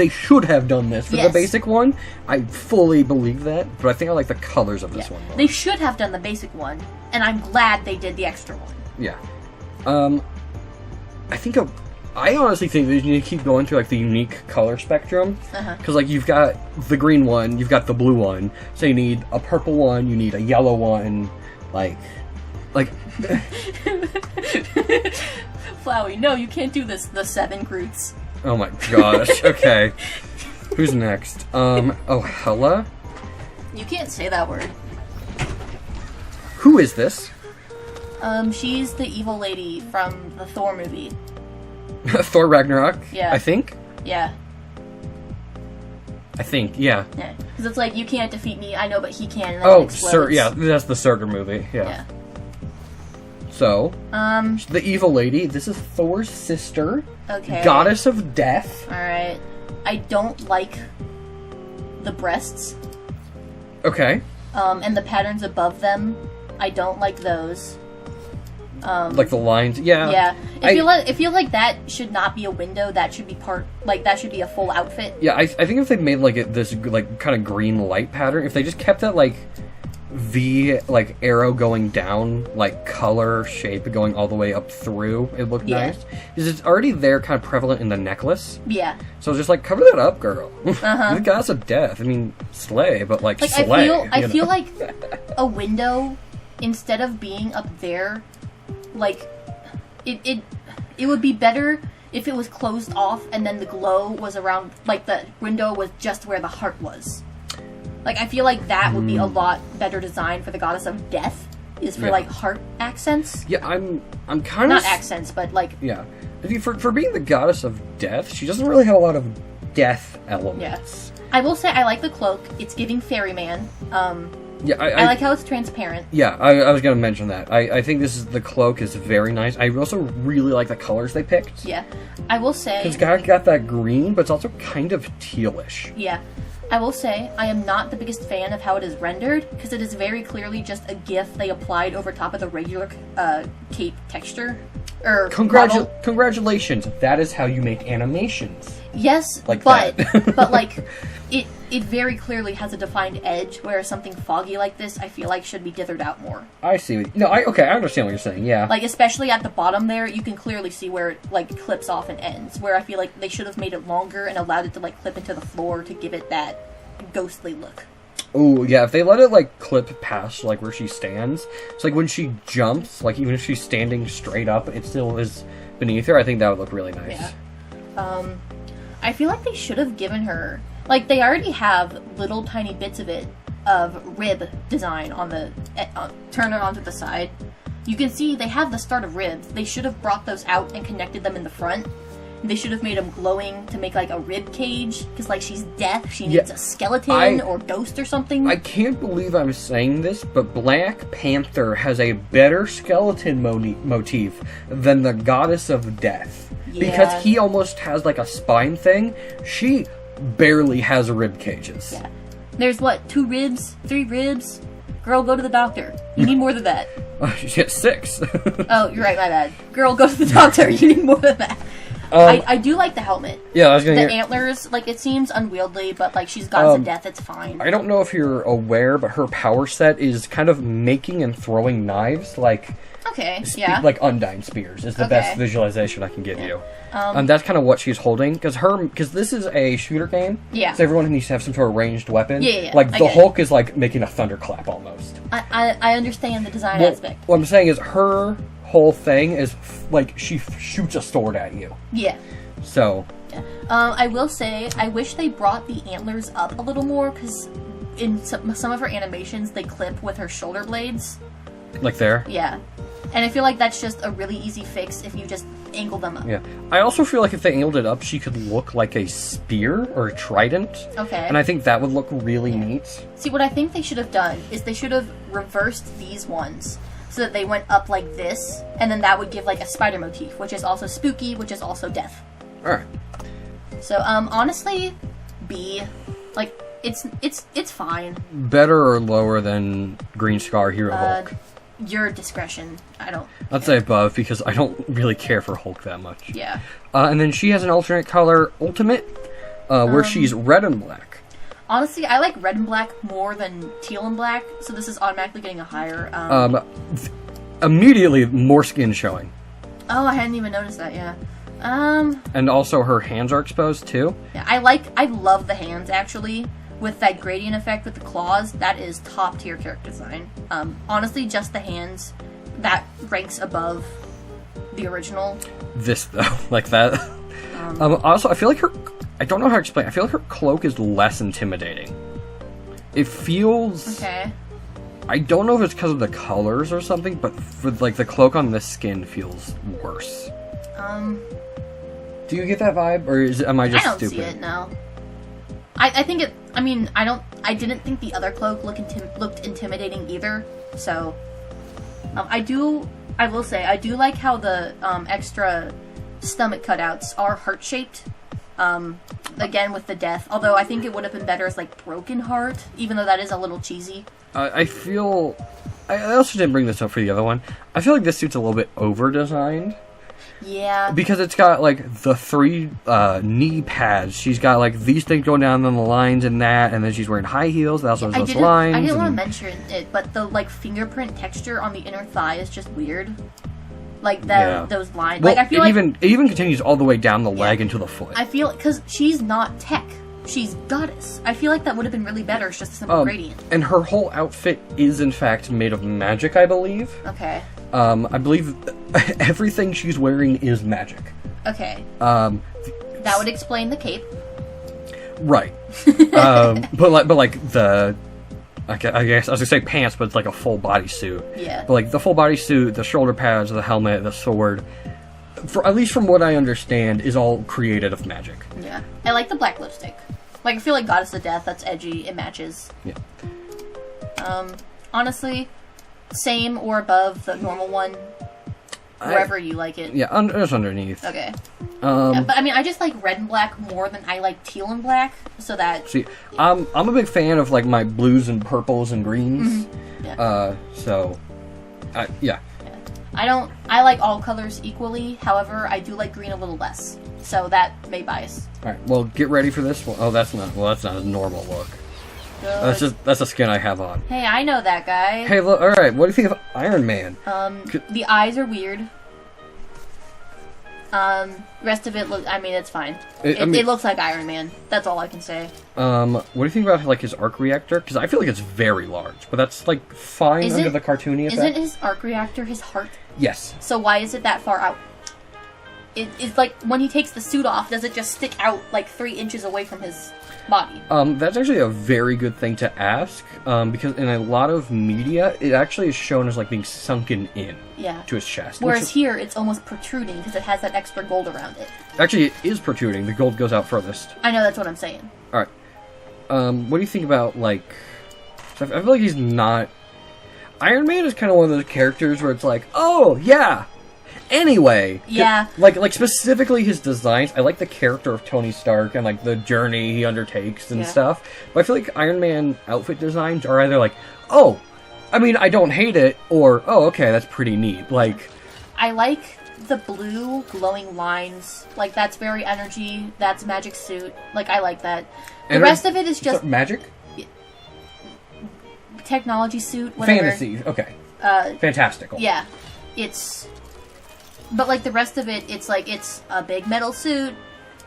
should have done this for the basic one. I fully believe that, but I think I like the colors of this one more. They should have done the basic one, and I'm glad they did the extra one. Yeah, I honestly think that you need to keep going through, like, the unique color spectrum. Because, like, you've got the green one, you've got the blue one, so you need a purple one, you need a yellow one. Like, Flowey, no, you can't do this. The 7 Groots. Oh my gosh. Okay. Who's next? Oh, Hela? You can't say that word. Who is this? She's the evil lady from the Thor movie. Thor Ragnarok? Yeah. I think? Yeah. Yeah. Yeah. Because it's like, you can't defeat me, I know, but he can, and then Oh, that's the Surtur movie. Yeah. So, the evil lady, this is Thor's sister. Okay. Goddess of death. Alright. I don't like the breasts. Okay. And the patterns above them, I don't like those. Like the lines, yeah. Yeah. It feels like that should not be a window, that should be that should be a full outfit. Yeah, I think if they made, like, this, like, kind of green light pattern, if they just kept that, like, V, like, arrow going down, like, color shape going all the way up through, it looked nice. Because it's already there, kind of prevalent in the necklace. Yeah. So just, like, cover that up, girl. The goddess of death. I mean, slay, but, like slay. I feel like a window, instead of being up there, like, it would be better if it was closed off and then the glow was around, like, the window was just where the heart was. Like, I feel like that would be a lot better design for the goddess of death, is for, like, heart accents. Yeah, I'm kind of... Not accents, but, like... Yeah. For being the goddess of death, she doesn't really have a lot of death elements. Yeah. I will say I like the cloak. It's giving Ferryman. Yeah, I like how it's transparent. Yeah, I was going to mention that. I think the cloak is very nice. I also really like the colors they picked. Yeah. I will say... It's got that green, but it's also kind of tealish. Yeah. I will say, I am not the biggest fan of how it is rendered, because it is very clearly just a GIF they applied over top of the regular cape texture. Congratulations, that is how you make animations. Yes, like but that. but like it very clearly has a defined edge, whereas something foggy like this, I feel like should be dithered out more. I see. I understand what you're saying. Yeah. Like especially at the bottom there, you can clearly see where it like clips off and ends. Where I feel like they should have made it longer and allowed it to like clip into the floor to give it that ghostly look. Oh yeah, if they let it like clip past like where she stands, it's like when she jumps, like even if she's standing straight up, it still is beneath her. I think that would look really nice. Yeah. I feel like they should have given her, like they already have little tiny bits of it, of rib design on the, turn it onto the side. You can see they have the start of ribs. They should have brought those out and connected them in the front. They should have made them glowing to make like a rib cage, because like she's death, she needs a skeleton or ghost or something. I can't believe I'm saying this, but Black Panther has a better skeleton motif than the Goddess of Death. Yeah. Because he almost has like a spine thing. She barely has rib cages. Yeah. There's what, 2 ribs? 3 ribs? Girl, go to the doctor. You need more than that. She has 6. Oh, you're right, my bad. Girl, go to the doctor. You need more than that. I do like the helmet. Yeah, I was gonna. The antlers, like it seems unwieldy, but like she's Goddess of Death, it's fine. I don't know if you're aware, but her power set is kind of making and throwing knives, like like Undyne spears is the best visualization I can give you. And that's kind of what she's holding, because this is a shooter game. Yeah. So everyone needs to have some sort of ranged weapon. Yeah. Like the Hulk is like making a thunderclap almost. I understand the design aspect. What I'm saying is her whole thing is like she shoots a sword at you. Yeah. So. Yeah. I will say I wish they brought the antlers up a little more, because in some of her animations they clip with her shoulder blades. Like there? Yeah. And I feel like that's just a really easy fix if you just angle them up. Yeah. I also feel like if they angled it up, she could look like a spear or a trident. Okay. And I think that would look really neat. See, what I think they should have done is they should have reversed these ones so that they went up like this, and then that would give like a spider motif, which is also spooky, which is also death. Alright. So, honestly, B. Like, it's fine. Better or lower than Green Scar Hero Hulk? Your discretion. I'd say above, because I don't really care for Hulk that much. Yeah. And then she has an alternate color ultimate, where she's red and black. Honestly, I like red and black more than teal and black, so this is automatically getting a higher, immediately more skin showing. Oh, I hadn't even noticed that, yeah. And also her hands are exposed, too. Yeah, I love the hands, actually. With that gradient effect with the claws, that is top tier character design. Honestly, just the hands, that ranks above the original. This, though, like that. Also, I feel like I don't know how to explain. I feel like her cloak is less intimidating. It feels... Okay. I don't know if it's because of the colors or something, but for like the cloak on the skin feels worse. Do you get that vibe, or am I just stupid? I don't see it, no. I think it... I mean, I didn't think the other cloak looked intimidating either, so... I will say, I do like how the extra stomach cutouts are heart-shaped. Again, with the death. Although I think it would have been better as, like, broken heart, even though that is a little cheesy. I feel... I also didn't bring this up for the other one. I feel like this suit's a little bit over-designed. Yeah. Because it's got, like, the 3 knee pads. She's got, like, these things going down on the lines and that, and then she's wearing high heels. That also has those lines. I didn't want to mention it, but the, like, fingerprint texture on the inner thigh is just weird. Like, those lines. Well, like, I feel it even continues all the way down the leg into the foot. I feel... Because she's not tech. She's goddess. I feel like that would have been really better. It's just a simple gradient. And her whole outfit is, in fact, made of magic, I believe. Okay. I believe everything she's wearing is magic. Okay. That would explain the cape. Right. But like the... I guess I was gonna say pants, but it's like a full body suit. Yeah. But like the full body suit, the shoulder pads, the helmet, the sword, at least from what I understand, is all created of magic. Yeah. I like the black lipstick. Like, I feel like Goddess of Death, that's edgy, it matches. Yeah. Honestly, same or above the normal one. Wherever you like it. Yeah, just underneath. Okay. Yeah, but I mean, I just like red and black more than I like teal and black, so that... See, I'm a big fan of, like, my blues and purples and greens. Mm-hmm. Yeah. Yeah. I like all colors equally, however, I do like green a little less, so that may bias. Alright, well, get ready for this one. Oh, that's not a normal look. That's a skin I have on. Hey, I know that guy. Hey, look, alright, what do you think of Iron Man? The eyes are weird. Rest of it, it's fine. It looks like Iron Man. That's all I can say. What do you think about, like, his arc reactor? Because I feel like it's very large, but that's, like, fine under the cartoony effect. Isn't his arc reactor his heart? Yes. So why is it that far out? It's like, when he takes the suit off, does it just stick out, like, 3 inches away from his body? That's actually a very good thing to ask, because in a lot of media, it actually is shown as, like, being sunken in to his chest. Whereas here, it's almost protruding, because it has that extra gold around it. Actually, it is protruding. The gold goes out furthest. I know, that's what I'm saying. Alright. What do you think about, like... I feel like he's not... Iron Man is kind of one of those characters where it's like, oh, yeah! Anyway, yeah, like specifically his designs. I like the character of Tony Stark and like the journey he undertakes and stuff. But I feel like Iron Man outfit designs are either like, oh, I mean, I don't hate it, or oh, okay, that's pretty neat. Like, I like the blue glowing lines. Like that's very energy. That's magic suit. Like I like that. The rest of it is just magic, technology suit, whatever. Fantasy. Okay. Fantastical. Yeah, it's. But, like, the rest of it, it's, like, it's a big metal suit,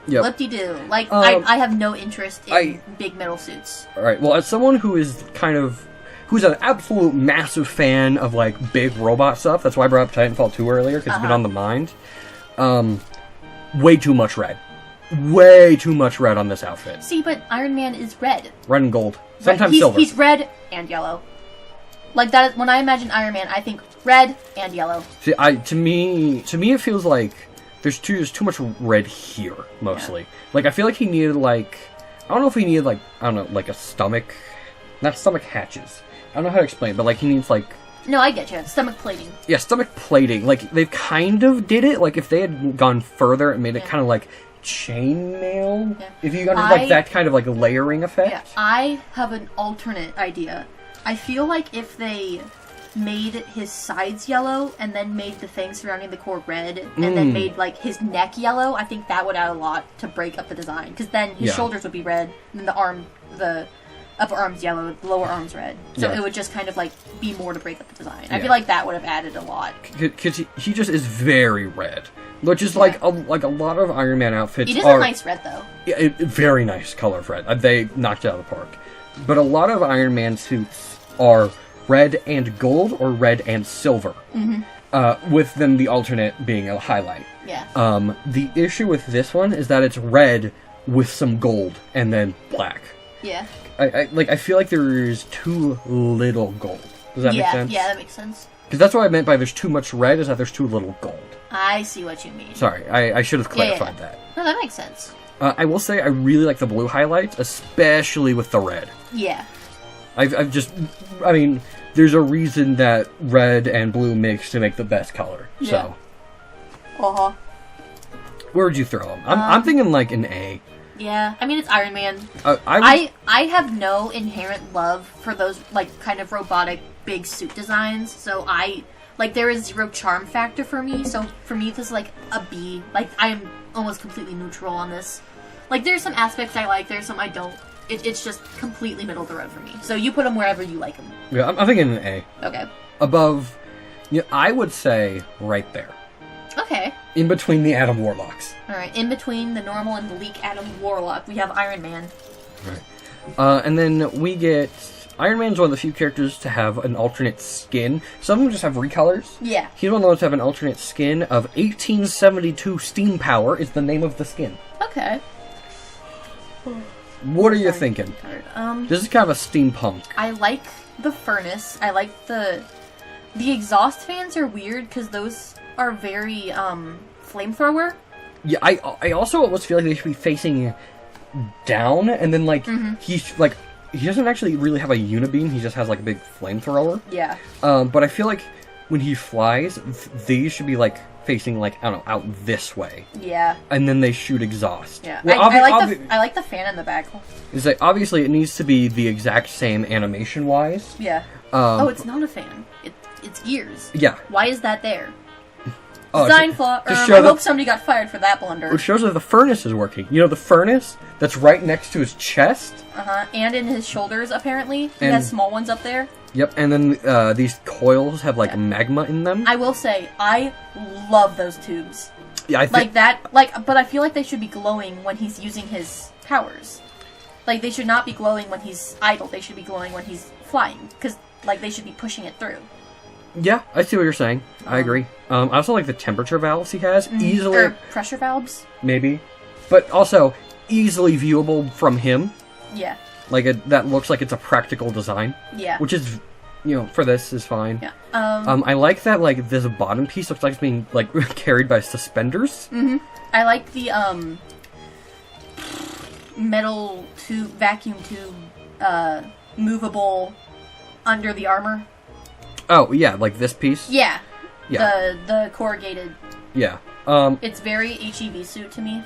lip-de-doo. Like, I have no interest in big metal suits. Alright, well, as someone who is who's an absolute massive fan of, like, big robot stuff, that's why I brought up Titanfall 2 earlier, because it's been on the mind, way too much red. Way too much red on this outfit. See, but Iron Man is red. Red and gold. Sometimes silver. He's red and yellow. Like, that is, when I imagine Iron Man, I think red and yellow. See, to me, it feels like there's too much red here, mostly. Yeah. Like, I feel like he needed, like, I don't know if he needed, like, I don't know, like a stomach, not stomach hatches. I don't know how to explain it, but, like, he needs, like... No, I get you. Stomach plating. Yeah, stomach plating. Like, they've kind of did it. Like, if they had gone further and made it kind of, like, chainmail. Yeah. If you got, like, that kind of, like, layering effect. Yeah, I have an alternate idea. I feel like if they made his sides yellow and then made the thing surrounding the core red and then made like his neck yellow, I think that would add a lot to break up the design. Because then his shoulders would be red and then the upper arm's yellow, the lower arm's red. So it would just kind of like be more to break up the design. I feel like that would have added a lot. Because he just is very red. Which is like a lot of Iron Man outfits. It is a nice red though. Yeah, very nice color of red. They knocked it out of the park. But a lot of Iron Man suits are red and gold or red and silver, with then the alternate being a highlight. Yeah. The issue with this one is that it's red with some gold and then black. Yeah. I feel like there is too little gold. Does that make sense? Yeah, that makes sense. Because that's what I meant by there's too much red, is that there's too little gold. I see what you mean. Sorry, I should have clarified that. No, that makes sense. I will say I really like the blue highlights, especially with the red. Yeah. I mean, there's a reason that red and blue mix to make the best color. Yeah. So. Where would you throw them? I'm thinking like an A. Yeah, I mean it's Iron Man. I have no inherent love for those like kind of robotic big suit designs. So there is zero charm factor for me. So for me this is like a B. Like I am almost completely neutral on this. Like there's some aspects I like, there's some I don't. It's just completely middle of the road for me. So you put them wherever you like them. Yeah, I'm thinking an A. Okay. Above, I would say right there. Okay. In between the Atom Warlocks. Alright, in between the normal and the Leak Atom Warlock, we have Iron Man. Right. And then we get... Iron Man's one of the few characters to have an alternate skin. Some of them just have recolors. Yeah. He's one of those to have an alternate skin of 1872 Steam Power is the name of the skin. Okay. What are you thinking? This is kind of a steampunk. I like the furnace. I like the exhaust fans are weird because those are very flamethrower. Yeah, I also almost feel like they should be facing down, and then like he's like he doesn't actually really have a unibeam. He just has like a big flamethrower. Yeah. But I feel like when he flies, these should be like facing like, I don't know, out this way. Yeah. And then they shoot exhaust. Yeah. Well, I like the fan in the back. Is like obviously it needs to be the exact same animation wise. Yeah. Oh, it's not a fan. It's gears. Yeah. Why is that there? Oh, Design flaw. I hope somebody got fired for that blunder. It shows that the furnace is working. You know, the furnace that's right next to his chest? And in his shoulders, apparently. He has small ones up there. Yep, and then these coils have, like, magma in them. I will say, I love those tubes. Yeah, I think... but I feel like they should be glowing when he's using his powers. Like, they should not be glowing when he's idle. They should be glowing when he's flying. Because, like, they should be pushing it through. Yeah, I see what you're saying. I agree. I also like the temperature valves he has. Easily... Or pressure valves? Maybe. But also, easily viewable from him. Yeah. Like, that looks like it's a practical design. Yeah. Which is, you know, for this is fine. Yeah. I like that, like, this bottom piece looks like it's being, like, carried by suspenders. Mm-hmm. I like the, metal tube, vacuum tube, movable under the armor. Oh, yeah, like this piece? Yeah. Yeah. The corrugated. Yeah. It's very HEV suit to me.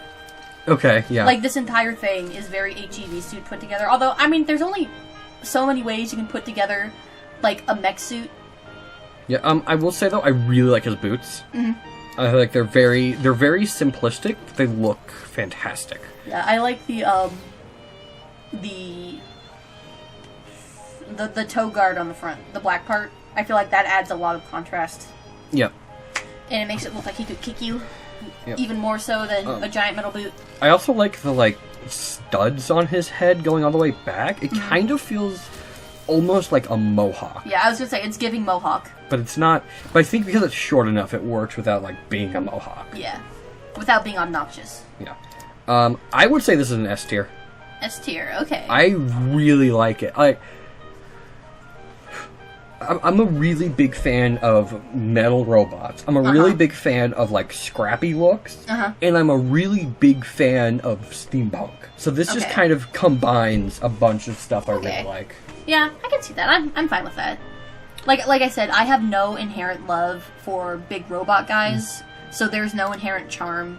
Okay, yeah. Like, this entire thing is very HEV suit put together. Although, I mean, there's only so many ways you can put together, like, a mech suit. Yeah, I will say, though, I really like his boots. Mm-hmm. I like they're very simplistic. They look fantastic. Yeah, I like the toe guard on the front, the black part. I feel like that adds a lot of contrast. Yep. And it makes it look like he could kick you, yep. Even more so than a giant metal boot. I also like the, like, studs on his head going all the way back. It kind of feels almost like a mohawk. Yeah, I was gonna say, it's giving mohawk. But it's not... But I think because it's short enough, it works without, like, being a mohawk. Yeah. Without being obnoxious. Yeah. I would say this is an S tier. S tier, okay. I really like it. I'm a really big fan of metal robots. I'm a really big fan of, like, scrappy looks. And I'm a really big fan of steampunk. So this just kind of combines a bunch of stuff I really like. Yeah, I can see that. I'm fine with that. Like I said, I have no inherent love for big robot guys, so there's no inherent charm.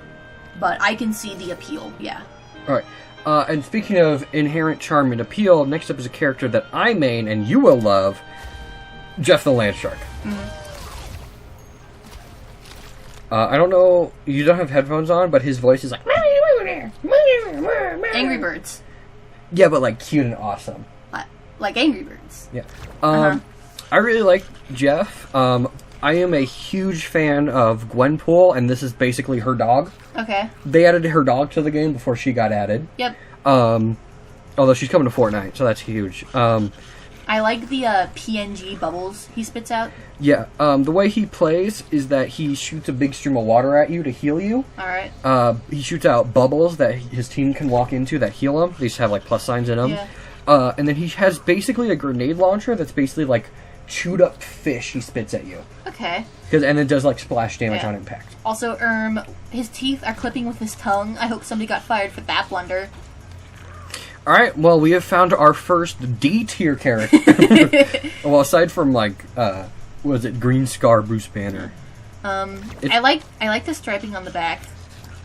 But I can see the appeal, yeah. Alright. And speaking of inherent charm and appeal, next up is a character that I main and you will love, Jeff the Land Shark. I don't know, you don't have headphones on, but his voice is like... Angry Birds. Yeah, but like cute and awesome. Like Angry Birds. Yeah. I really like Jeff. I am a huge fan of Gwenpool, and this is basically her dog. Okay. They added her dog to the game before she got added. Yep. Although she's coming to Fortnite, so that's huge. I like the PNG bubbles he spits out. Yeah, the way he plays is that he shoots a big stream of water at you to heal you. Alright. He shoots out bubbles that his team can walk into that heal him. These have, like, plus signs in them. Yeah. And then he has basically a grenade launcher that's basically, like, chewed up fish he spits at you. Okay. And it does, like, splash damage on impact. Also, his teeth are clipping with his tongue. I hope somebody got fired for that blunder. Alright, well, we have found our first D-tier character. Well, aside from, like, was it Green Scar Bruce Banner? I like the striping on the back.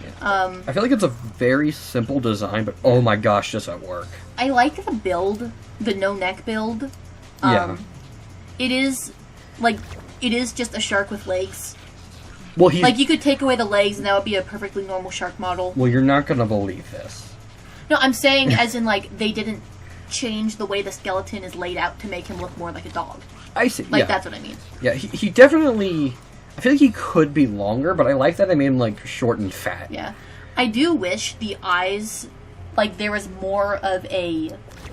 Yeah. I feel like it's a very simple design, but oh my gosh, does that work. I like the build, the no-neck build. Yeah. It is just a shark with legs. Well, you could take away the legs and that would be a perfectly normal shark model. Well, you're not gonna believe this. No, I'm saying as in, like, they didn't change the way the skeleton is laid out to make him look more like a dog. I see, Like, that's what I mean. Yeah, he definitely... I feel like he could be longer, but I like that they made him, like, short and fat. Yeah. I do wish the eyes, like, there was more of a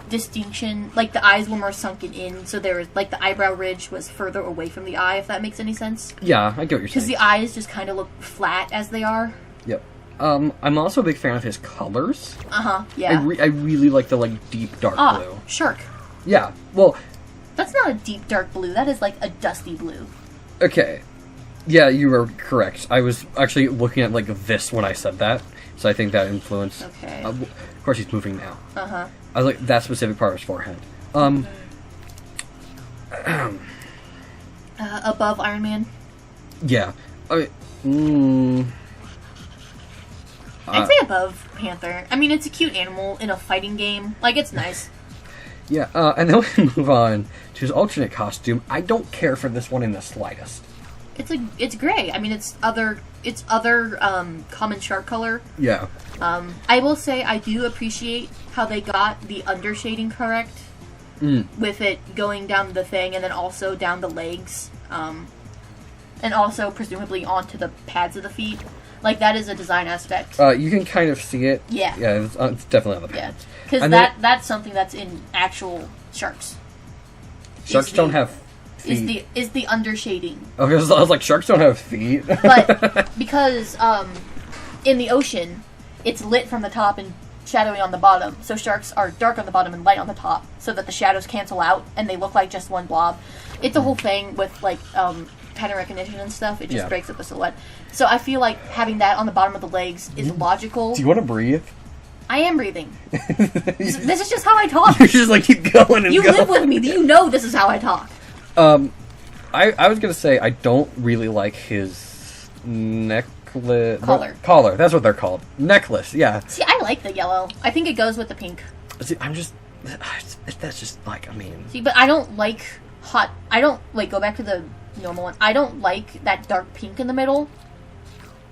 distinction. Like, the eyes were more sunken in, so there was, like, the eyebrow ridge was further away from the eye, if that makes any sense. Yeah, I get what you're saying. Because the eyes just kind of look flat as they are. Yep. I'm also a big fan of his colors. Yeah. I really like the, like, deep dark blue. Shark. Yeah, well... That's not a deep dark blue, that is, like, a dusty blue. Okay. Yeah, you were correct. I was actually looking at, like, this when I said that. So I think that influenced. Okay. Of course, he's moving now. Uh-huh. I was like that specific part of his forehead. Above Iron Man? Yeah. I mean, I'd say above Panther. I mean, it's a cute animal in a fighting game. Like, it's nice. Yeah, and then we move on to his alternate costume. I don't care for this one in the slightest. It's gray. I mean, it's other common shark color. Yeah. I will say I do appreciate how they got the undershading correct. With it going down the thing and then also down the legs. And also presumably onto the pads of the feet. Like, that is a design aspect. You can kind of see it. Yeah. Yeah, it's definitely on the pads. Because that's something that's in actual sharks. Sharks don't have feet. Is the undershading. Okay, I was like, sharks don't have feet. But because in the ocean, it's lit from the top and shadowy on the bottom. So sharks are dark on the bottom and light on the top, so that the shadows cancel out and they look like just one blob. It's a whole thing with like pattern recognition and stuff. It just breaks up the silhouette. So I feel like having that on the bottom of the legs is logical. Do you want to breathe? I am breathing. This is just how I talk. You just like keep going and you going. live with me. You know this is how I talk. I was gonna say I don't really like his necklace collar. That's what they're called. Necklace. Yeah. See, I like the yellow. I think it goes with the pink. See, that's just like, I mean. See, but I don't like I don't like go back to the normal one. I don't like that dark pink in the middle.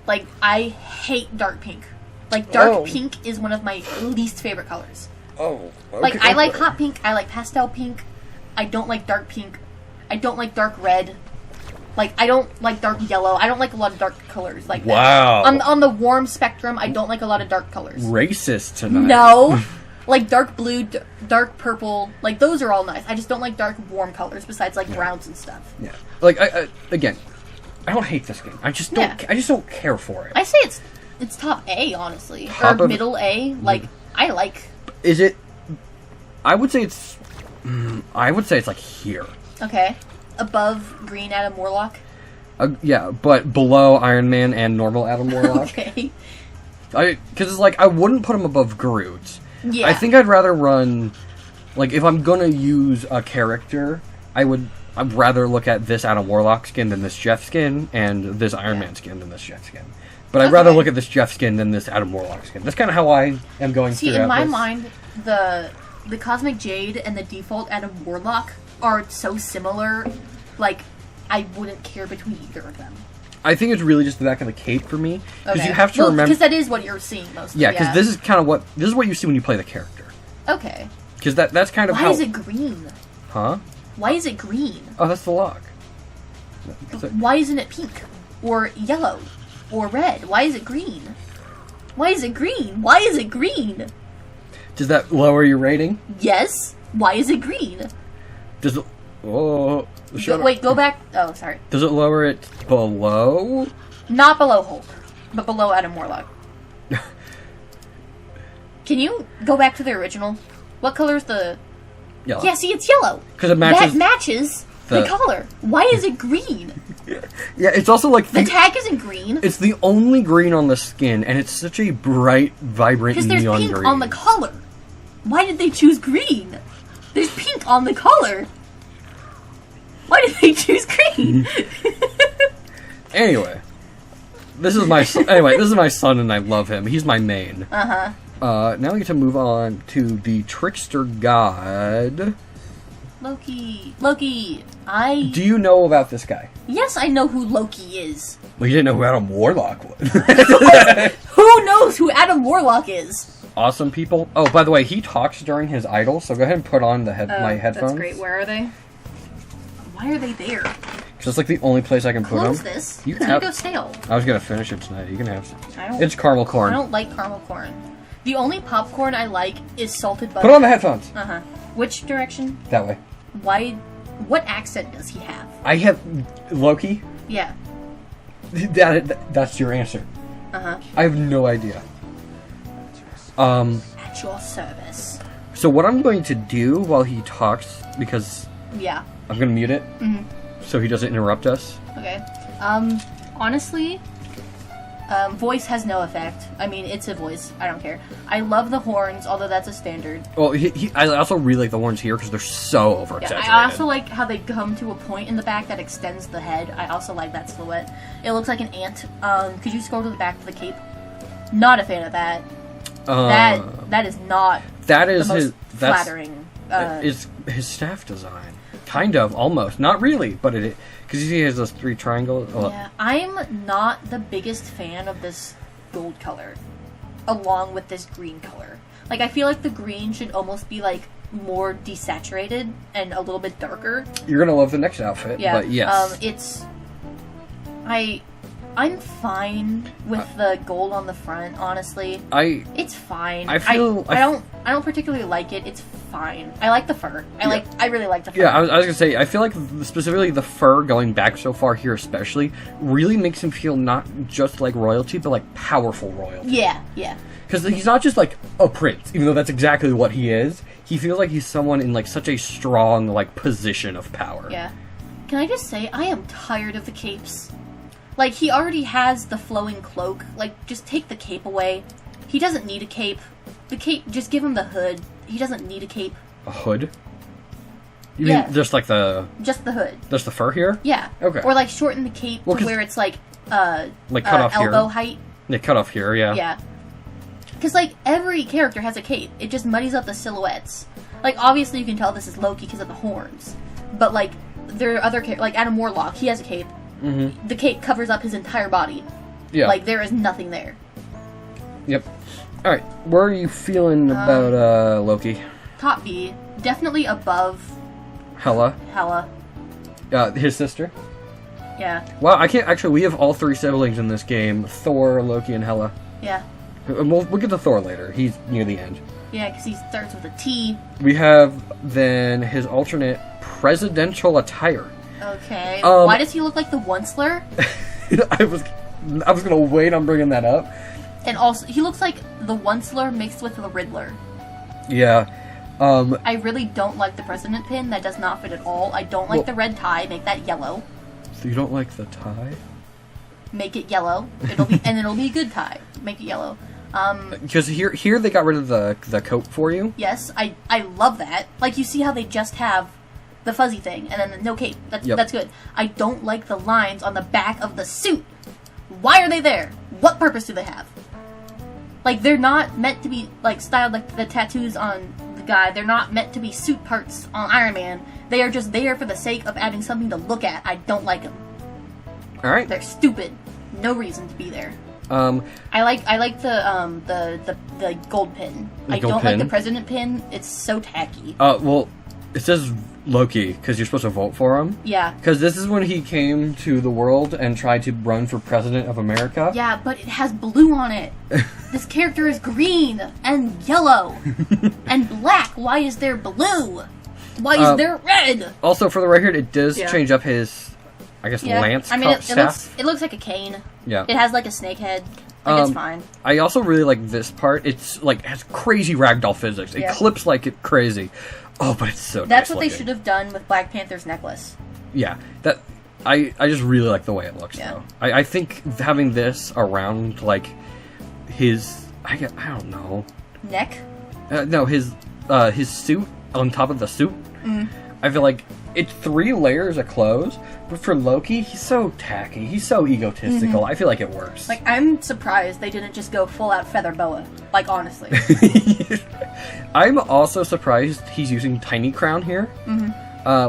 Like, I hate dark pink. Like, dark pink is one of my least favorite colors. Oh. Okay. Like, I like hot pink. I like pastel pink. I don't like dark pink. I don't like dark red. Like, I don't like dark yellow. I don't like a lot of dark colors like that. Wow. On the warm spectrum, I don't like a lot of dark colors. Racist tonight. No. Like, dark blue, dark purple. Like, those are all nice. I just don't like dark warm colors besides, like, browns and stuff. Yeah. Like, again, I don't hate this game. I just don't care for it. I say it's top A, honestly. Or middle A. Like, I like. Is it... I would say it's like here. Okay. Above Green Adam Warlock? Yeah, but below Iron Man and normal Adam Warlock. Okay. Because it's like, I wouldn't put him above Groot. Yeah. I think I'd rather run... Like, if I'm gonna use a character, I'd rather look at this Adam Warlock skin than this Jeff skin, and this Iron Man skin than this Jeff skin. But I'd rather look at this Jeff skin than this Adam Warlock skin. That's kind of how I am going through. See, in my mind, the Cosmic Jade and the default Adam Warlock are so similar, like, I wouldn't care between either of them. I think it's really just the back of the cape for me. Because you have to remember... Because that is what you're seeing mostly. Yeah, because this is kind of what... This is what you see when you play the character. Okay. Because that's kind of Why is it green? Huh? Why is it green? Oh, that's the lock. Why isn't it pink? Or yellow? Or red? Why is it green? Why is it green? Why is it green? Does that lower your rating? Yes. Why is it green? Does it... Oh... Wait, go back... Oh, sorry. Does it lower it below? Not below Hulk, but below Adam Warlock. Can you go back to the original? What color is the... Yellow. Yeah, see, it's yellow. Because it matches... That matches the color. Why is it green? Yeah, it's also like... The tag isn't green. It's the only green on the skin, and it's such a bright, vibrant neon green. Because there's pink on the collar. Why did they choose green? There's pink on the collar. Why did they choose green? Anyway, this is my son, and I love him. He's my main. Now we get to move on to the trickster god. Loki. Do you know about this guy? Yes, I know who Loki is. Well, you didn't know who Adam Warlock was. Who knows who Adam Warlock is? Awesome people. Oh, by the way, he talks during his idol, so go ahead and put on my headphones. That's great. Where are they? Why are they there? Because it's like the only place I can put them. Close this. It's gonna go stale. I was gonna finish it tonight. You can have some. It's caramel corn. I don't like caramel corn. The only popcorn I like is salted butter. Put on the headphones. Which direction? That way. Why? What accent does he have? I have Loki. Yeah. That's your answer. I have no idea. At your service. So what I'm going to do while he talks, because I'm going to mute it, so he doesn't interrupt us. Okay. Honestly, Voice has no effect. I mean, it's a voice. I don't care. I love the horns, although that's a standard. Well, I also really like the horns here because they're so over-exaggerated. Yeah, I also like how they come to a point in the back that extends the head. I also like that silhouette. It looks like an ant. Could you scroll to the back of the cape? Not a fan of that. That is not that is the most his flattering. Is his staff design. Kind of, almost. Not really, but it... Because you see he has those 3 triangles. Yeah, I'm not the biggest fan of this gold color, along with this green color. Like, I feel like the green should almost be, like, more desaturated and a little bit darker. You're gonna love the next outfit, yeah, but yes. I'm fine with the gold on the front, honestly. It's fine. I don't particularly like it. It's fine. I like the fur. I really like the fur. Yeah, I was gonna say, I feel like specifically the fur going back so far here especially really makes him feel not just like royalty, but like powerful royalty. Yeah. Because he's not just like a prince, even though that's exactly what he is. He feels like he's someone in like such a strong like position of power. Yeah. Can I just say, I am tired of the capes. Like, he already has the flowing cloak. Like, just take the cape away. He doesn't need a cape. The cape, just give him the hood. He doesn't need a cape. A hood? You mean just like the... Just the hood. Just the fur here? Yeah. Okay. Or, like, shorten the cape to where it's, like cut off elbow here. height. Yeah, cut off here, yeah. Yeah. Because, like, every character has a cape. It just muddies up the silhouettes. Like, obviously you can tell this is Loki because of the horns. But, like, there are other characters... Like, Adam Warlock, he has a cape. Mm-hmm. The cape covers up his entire body. Yeah. Like, there is nothing there. Yep. Alright, where are you feeling about Loki? Top B. Definitely above... Hela. His sister? Yeah. Wow, I can't... Actually, we have all 3 siblings in this game. Thor, Loki, and Hela. Yeah. We'll get to Thor later. He's near the end. Yeah, because he starts with a T. We have, then, his alternate presidential attire. Okay. Why does he look like the Onceler? I was gonna wait on bringing that up. And also, he looks like the Onceler mixed with the Riddler. Yeah. I really don't like the president pin. That does not fit at all. I don't like the red tie. Make that yellow. So you don't like the tie? Make it yellow. It'll be a good tie. Make it yellow. Because here they got rid of the coat for you. Yes, I love that. Like, you see how they just have the fuzzy thing, and then no cape. That's good. I don't like the lines on the back of the suit. Why are they there? What purpose do they have? Like, they're not meant to be, like, styled like the tattoos on the guy. They're not meant to be suit parts on Iron Man. They are just there for the sake of adding something to look at. I don't like them. Alright. They're stupid. No reason to be there. I like the gold pin. I don't like the president pin. It's so tacky. Well, it says Loki, because you're supposed to vote for him. Yeah. Because this is when he came to the world and tried to run for president of America. Yeah, but it has blue on it. This character is green and yellow and black. Why is there blue? Why is there red? Also, for the record, it does change up his, I guess, lance staff. It looks like a cane. Yeah. It has, like, a snake head. Like, it's fine. I also really like this part. It's, like, has crazy ragdoll physics. It clips like it crazy. Oh, but it's so That's nice what they should have done with Black Panther's necklace. Yeah. I just really like the way it looks, though. I think having this around, like, his... I don't know. Neck? No, his suit, on top of the suit. Mm. I feel like it's 3 layers of clothes, but for Loki, he's so tacky. He's so egotistical. Mm-hmm. I feel like it works. Like, I'm surprised they didn't just go full-out feather boa. Like, honestly. I'm also surprised he's using tiny crown here,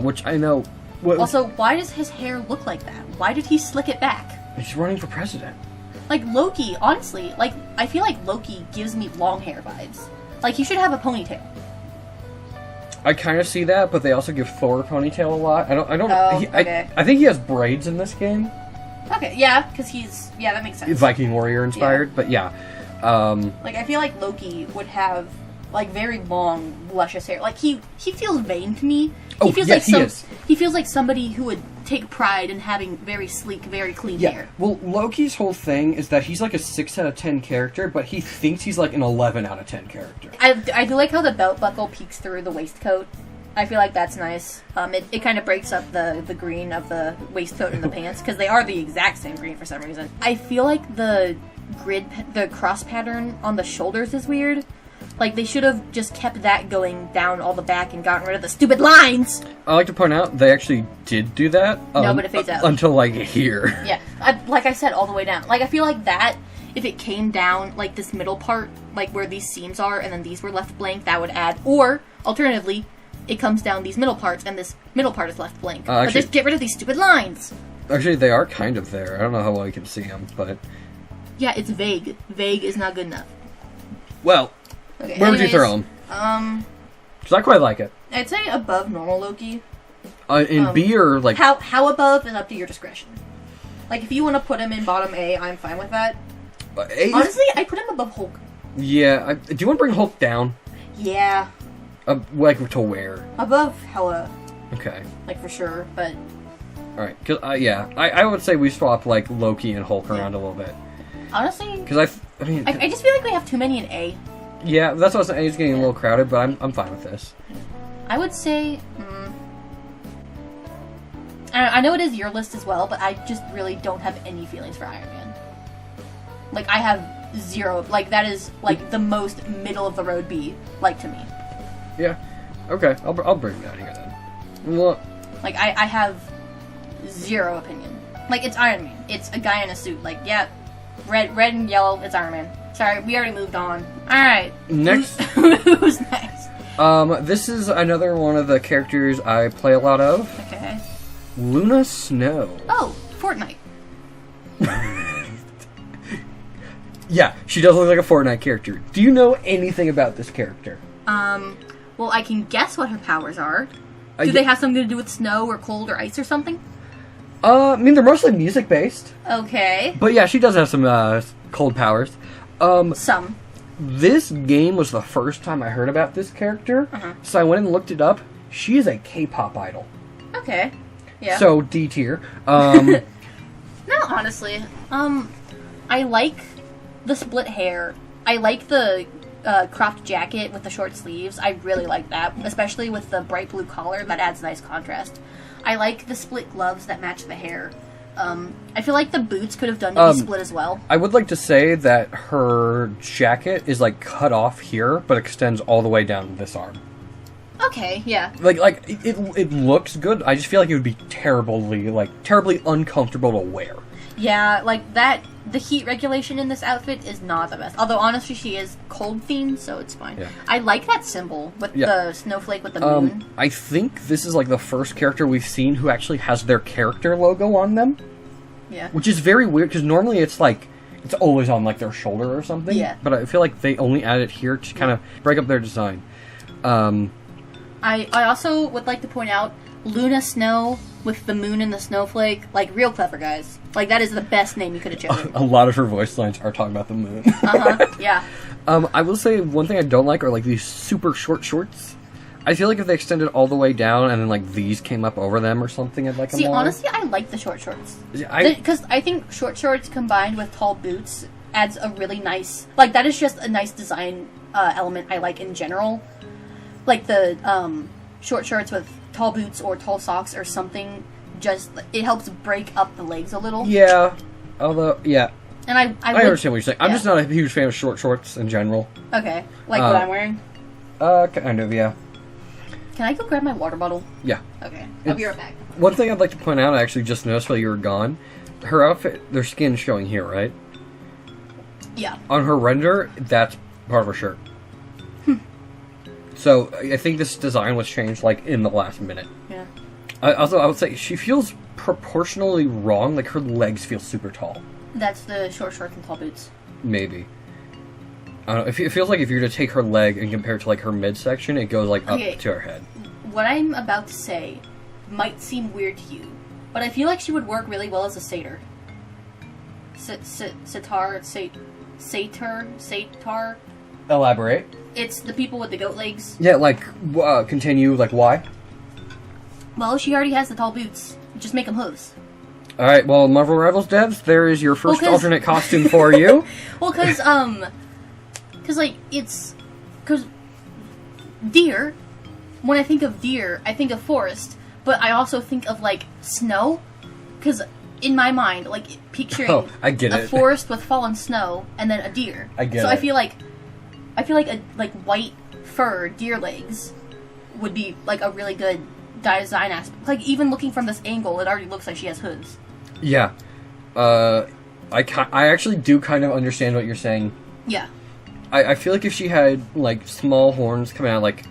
which I know... Also, why does his hair look like that? Why did he slick it back? He's running for president. Like, Loki, honestly, like, I feel like Loki gives me long hair vibes. Like, he should have a ponytail. I kind of see that, but they also give Thor a ponytail a lot. I don't. Okay. I think he has braids in this game. Okay, yeah, because that makes sense. Viking warrior inspired, but yeah. Like, I feel like Loki would have, like, very long, luscious hair. Like, he feels vain to me. He feels like somebody who would take pride in having very sleek, very clean hair. Well, Loki's whole thing is that he's like a 6 out of 10 character, but he thinks he's like an 11 out of 10 character. I do like how the belt buckle peeks through the waistcoat. I feel like that's nice. It kind of breaks up the green of the waistcoat and the pants, because they are the exact same green for some reason. I feel like the cross pattern on the shoulders is weird. Like, they should have just kept that going down all the back and gotten rid of the stupid lines! I like to point out, they actually did do that. No, but it fades out. Until, like, here. Yeah. Like I said, all the way down. Like, I feel like that, if it came down, like, this middle part, like, where these seams are, and then these were left blank, that would add. Or, alternatively, it comes down these middle parts, and this middle part is left blank. But just get rid of these stupid lines! Actually, they are kind of there. I don't know how well you can see them, but... Yeah, it's vague. Vague is not good enough. Well... Okay, where would you throw him? Because I quite like it. I'd say above normal Loki. In B or like... How above is up to your discretion. Like, if you want to put him in bottom A, I'm fine with that. Honestly, I put him above Hulk. Yeah. Do you want to bring Hulk down? Yeah. Like, to where? Above Hela. Okay. Like, for sure, but... Alright, because, yeah. I would say we swap, like, Loki and Hulk around a little bit. Honestly... Because I just feel like we have too many in A. Yeah, that's what I was saying. It's getting a little crowded, but I'm fine with this. I would say... I know it is your list as well, but I just really don't have any feelings for Iron Man. Like, I have zero. Like, that is, like, the most middle-of-the-road B, like, to me. Yeah. Okay, I'll bring that here, then. Well, like, I have zero opinion. Like, it's Iron Man. It's a guy in a suit. Like, yeah, red and yellow, it's Iron Man. Sorry, we already moved on. Alright. Next. Who's next? This is another one of the characters I play a lot of. Okay. Luna Snow. Oh, Fortnite. Yeah, she does look like a Fortnite character. Do you know anything about this character? Well, I can guess what her powers are. Do they have something to do with snow or cold or ice or something? I mean, they're mostly music-based. Okay. But yeah, she does have some, cold powers. Some. This game was the first time I heard about this character, so I went and looked it up. She is a K-pop idol. Okay. Yeah. So, D tier. No, honestly. I like the split hair. I like the cropped jacket with the short sleeves. I really like that, especially with the bright blue collar. That adds nice contrast. I like the split gloves that match the hair. I feel like the boots could have done to be split as well. I would like to say that her jacket is, like, cut off here, but extends all the way down to this arm. Okay, yeah. Like it looks good. I just feel like it would be terribly uncomfortable to wear. Yeah, like that. The heat regulation in this outfit is not the best. Although honestly, she is cold themed, so it's fine. Yeah. I like that symbol with the snowflake with the moon. I think this is like the first character we've seen who actually has their character logo on them. Yeah. Which is very weird because normally it's like it's always on like their shoulder or something. Yeah. But I feel like they only add it here to kind of break up their design. I also would like to point out Luna Snow with the moon and the snowflake. Like, real clever, guys. Like, that is the best name you could have chosen. A lot of her voice lines are talking about the moon. Yeah. I will say one thing I don't like are, like, these super short shorts. I feel like if they extended all the way down and then, like, these came up over them or something, I'd like them more. Honestly, I like the short shorts. Because I think short shorts combined with tall boots adds a really nice... Like, that is just a nice design element I like in general. Like, the short shorts with tall boots or tall socks or something, just it helps break up the legs a little. Yeah, although and I understand what you're saying. I'm just not a huge fan of short shorts in general. Okay, like what I'm wearing. Kind of, yeah. Can I go grab my water bottle? Yeah. Okay, I'll be right back. One thing I'd like to point out, I actually just noticed while you were gone, her outfit, their skin's showing here, right? Yeah. On her render, that's part of her shirt. So, I think this design was changed, like, in the last minute. Yeah. Also, I would say she feels proportionally wrong. Like, her legs feel super tall. That's the short shorts and tall boots. Maybe. I don't know. It feels like if you were to take her leg and compare it to, like, her midsection, it goes, like, up to her head. What I'm about to say might seem weird to you, but I feel like she would work really well as a satyr. Satyr? Elaborate. It's the people with the goat legs. Yeah, like, continue, like, why? Well, she already has the tall boots. Just make them hooves. Alright, well, Marvel Rivals devs, there is your first alternate costume for you. Well, because like, it's... Because deer when I think of deer, I think of forest, but I also think of, like, snow, because in my mind, like, picturing I get a it. forest with fallen snow, and then a deer. I get so it. I feel like white fur deer legs would be, like, a really good design aspect. Like, even looking from this angle, it already looks like she has hooves. Yeah. I actually do kind of understand what you're saying. Yeah. I feel like if she had, like, small horns coming out, like,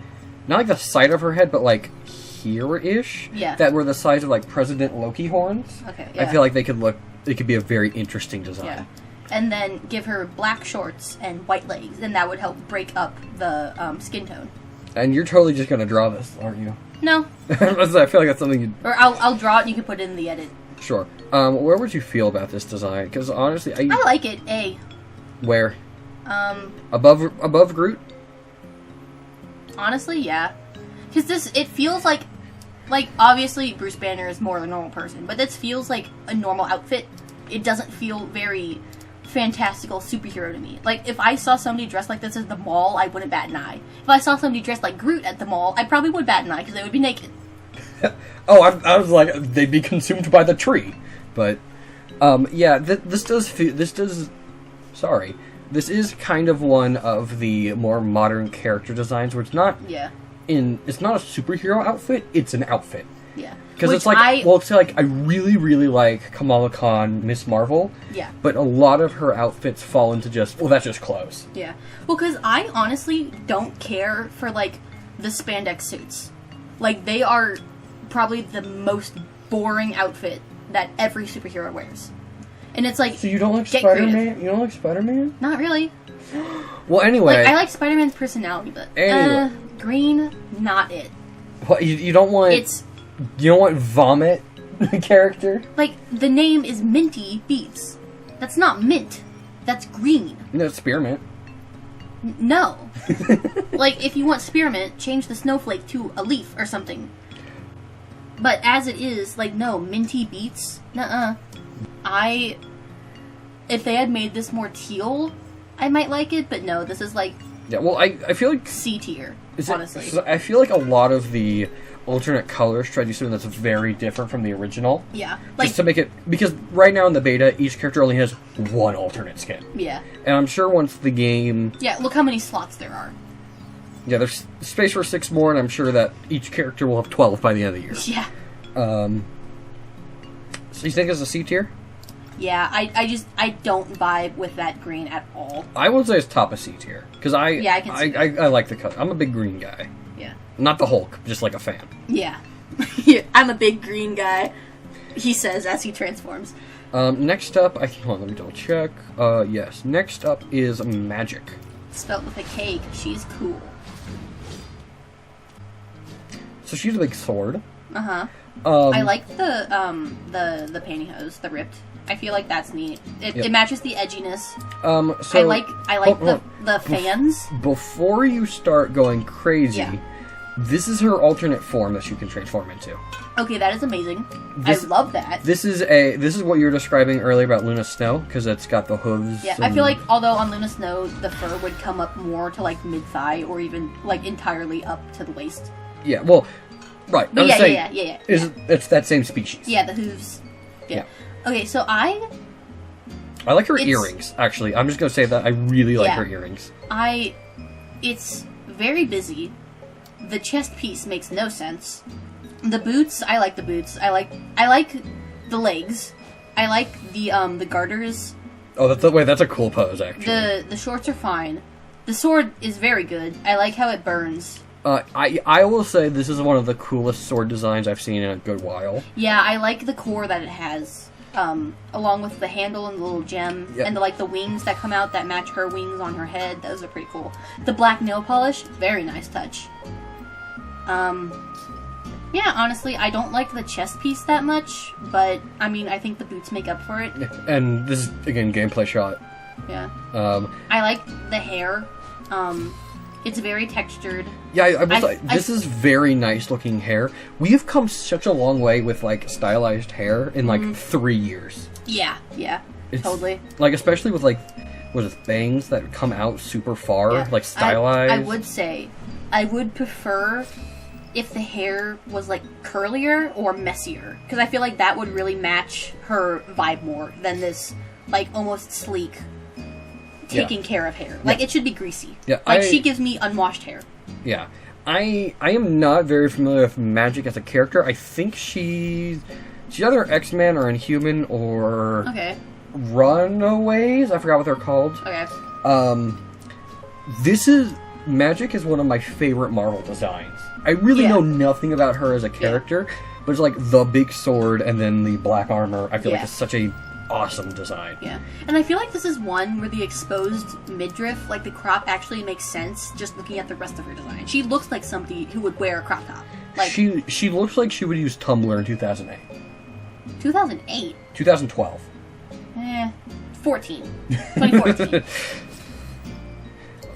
not like the side of her head, but, like, here-ish. Yeah. That were the size of, like, President Loki horns. Okay, yeah. I feel like it could be a very interesting design. Yeah. And then give her black shorts and white legs, and that would help break up the skin tone. And you're totally just gonna draw this, aren't you? No. I feel like that's something you... Or I'll draw it and you can put it in the edit. Sure. Where would you feel about this design? Because honestly, I like it, A. Where? Above Groot? Honestly, yeah. Because it feels like, obviously Bruce Banner is more of a normal person, but this feels like a normal outfit. It doesn't feel very fantastical superhero to me. Like, if I saw somebody dressed like this at the mall, I wouldn't bat an eye. If I saw somebody dressed like Groot at the mall, I probably would bat an eye, because they would be naked. Oh, I was like, they'd be consumed by the tree. But, yeah, this is kind of one of the more modern character designs where it's not it's not a superhero outfit, it's an outfit. Yeah. Because it's like, I really, really like Kamala Khan, Miss Marvel. Yeah. But a lot of her outfits fall into that's just clothes. Yeah. Well, because I honestly don't care for, like, the spandex suits. Like, they are probably the most boring outfit that every superhero wears. And it's like, so you don't like get Spider-Man? creative. You don't like Spider-Man? Not really. Well, anyway. Like, I like Spider-Man's personality, but green, not it. What, you don't want... You don't want vomit character? Like, the name is Minty Beats. That's not mint. That's green. No, it's spearmint. No. Like, if you want spearmint, change the snowflake to a leaf or something. But as it is, like, no, Minty Beats? Nuh-uh. If they had made this more teal, I might like it, but no, this is like... Yeah, well, I feel like... C tier, honestly. I feel like a lot of the alternate colors try to do something that's very different from the original. Yeah. Like, just to make it... Because right now in the beta, each character only has one alternate skin. Yeah. And I'm sure once the game... Yeah, look how many slots there are. Yeah, there's space for 6 more, and I'm sure that each character will have 12 by the end of the year. Yeah. So you think it's a C tier? Yeah, I don't vibe with that green at all. I would say it's top of C tier. Because I can see that. I like the color. I'm a big green guy. Yeah. Not the Hulk, just like a fan. Yeah. Yeah, I'm a big green guy, he says as he transforms. Next up, hold on, let me double check. Yes. Next up is Magik. Spelled with a K, 'cause she's cool. So she's a big sword. Uh-huh. I like the pantyhose, the ripped. I feel like that's neat. It matches the edginess. So I like the fans. Before you start going crazy, this is her alternate form that she can transform into. Okay, that is amazing. I love that. This is what you were describing earlier about Luna Snow, because it's got the hooves. Yeah, I feel like although on Luna Snow the fur would come up more to like mid thigh or even like entirely up to the waist. Yeah, well, right. But yeah. It's that same species. Yeah, the hooves. Yeah. Okay, so I like her earrings, actually. I'm just going to say that I really like her earrings. It's very busy. The chest piece makes no sense. The boots, I like the boots. I like the legs. I like the garters. Oh, that's a cool pose, actually. The shorts are fine. The sword is very good. I like how it burns. I will say this is one of the coolest sword designs I've seen in a good while. Yeah, I like the core that it has. Along with the handle and the little gem, and the wings that come out that match her wings on her head. Those are pretty cool. The black nail polish, very nice touch. Yeah, honestly, I don't like the chest piece that much, but, I mean, I think the boots make up for it. And this is, again, gameplay shot. Yeah. I like the hair. It's very textured. Yeah, I will say, this is very nice looking hair. We have come such a long way with, like, stylized hair in, 3 years. Yeah, totally. Like, especially with, like, bangs that come out super far, like, stylized. I would say, I would prefer if the hair was like curlier or messier, because I feel like that would really match her vibe more than this like almost sleek taking care of hair. Like it should be greasy. Yeah, like she gives me unwashed hair. Yeah, I am not very familiar with Magik as a character. I think she's either X-Men or Inhuman or Runaways. I forgot what they're called. Okay. Magik is one of my favorite Marvel designs. I really know nothing about her as a character, but it's like the big sword and then the black armor. I feel like it's such a awesome design. Yeah, and I feel like this is one where the exposed midriff, like the crop, actually makes sense. Just looking at the rest of her design, she looks like somebody who would wear a crop top. Like she looks like she would use Tumblr in 2008. 2008. 2012. 2014.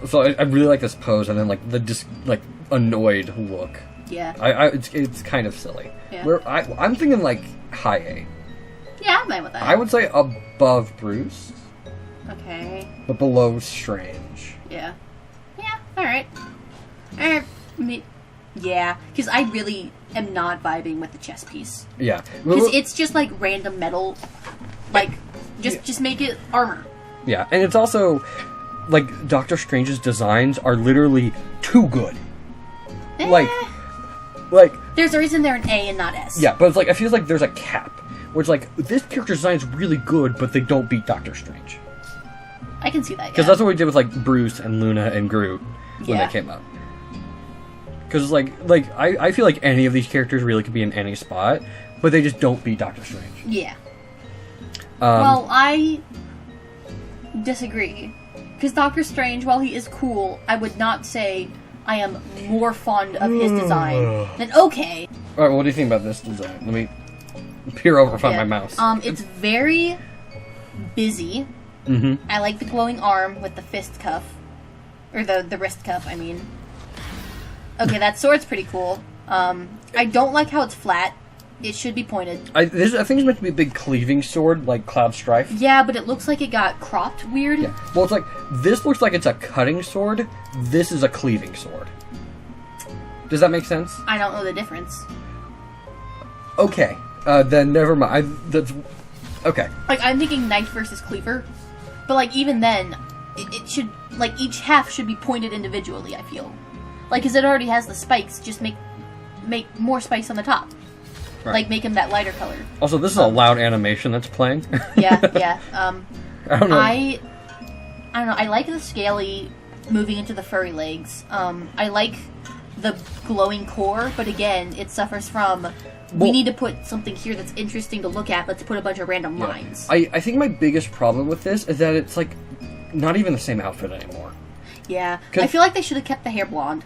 So I really like this pose, and then like the annoyed look. Yeah. It's kind of silly. Yeah. I'm thinking like high A. Yeah, I'm fine with that. I would say above Bruce. Okay. But below Strange. Yeah. Yeah. All right. Yeah, because I really am not vibing with the chest piece. Yeah. Because it's just like random metal. Like, just make it armor. Yeah, and it's also like Doctor Strange's designs are literally too good. Like there's a reason they're an A and not S. Yeah, but it's like I feel like there's a cap, where it's like this character design is really good, but they don't beat Doctor Strange. I can see that. Because that's what we did with like Bruce and Luna and Groot when they came out. Because like I feel like any of these characters really could be in any spot, but they just don't beat Doctor Strange. Yeah. Well, I disagree. Because Doctor Strange, while he is cool, I would not say I am more fond of his design than okay. Alright, what do you think about this design? Let me peer over and find my mouse. It's very busy. Mm-hmm. I like the glowing arm with the fist cuff. Or the wrist cuff, I mean. Okay, that sword's pretty cool. I don't like how it's flat. It should be pointed. I think it's meant to be a big cleaving sword, like Cloud Strife. Yeah, but it looks like it got cropped weird. Yeah. Well, it's like, this looks like it's a cutting sword. This is a cleaving sword. Does that make sense? I don't know the difference. Okay. Then never mind. That's... Okay. Like, I'm thinking knife versus cleaver. But, like, even then, it should... Like, each half should be pointed individually, I feel. Like, because it already has the spikes, just make more spikes on the top. Right. Like, make him that lighter color. Also, this is a loud animation that's playing. Yeah. I don't know. I don't know. I like the scaly moving into the furry legs. I like the glowing core, but again, it suffers from... we need to put something here that's interesting to look at. Let's put a bunch of random lines. I think my biggest problem with this is that it's, like, not even the same outfit anymore. Yeah. I feel like they should have kept the hair blonde.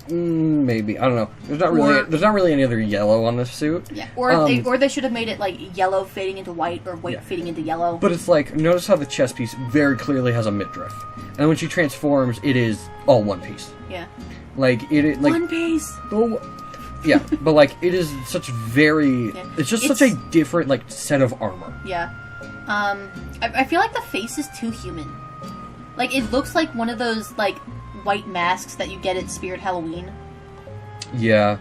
Maybe. I don't know. There's not really any other yellow on this suit. Yeah. Or they should have made it like yellow fading into white or white fading into yellow. But it's like, notice how the chest piece very clearly has a midriff. And when she transforms, it is all one piece. Yeah. Like one piece. Yeah, but like it is such very it's such a different like set of armor. Yeah. I feel like the face is too human. Like it looks like one of those like white masks that you get at Spirit Halloween. Yeah.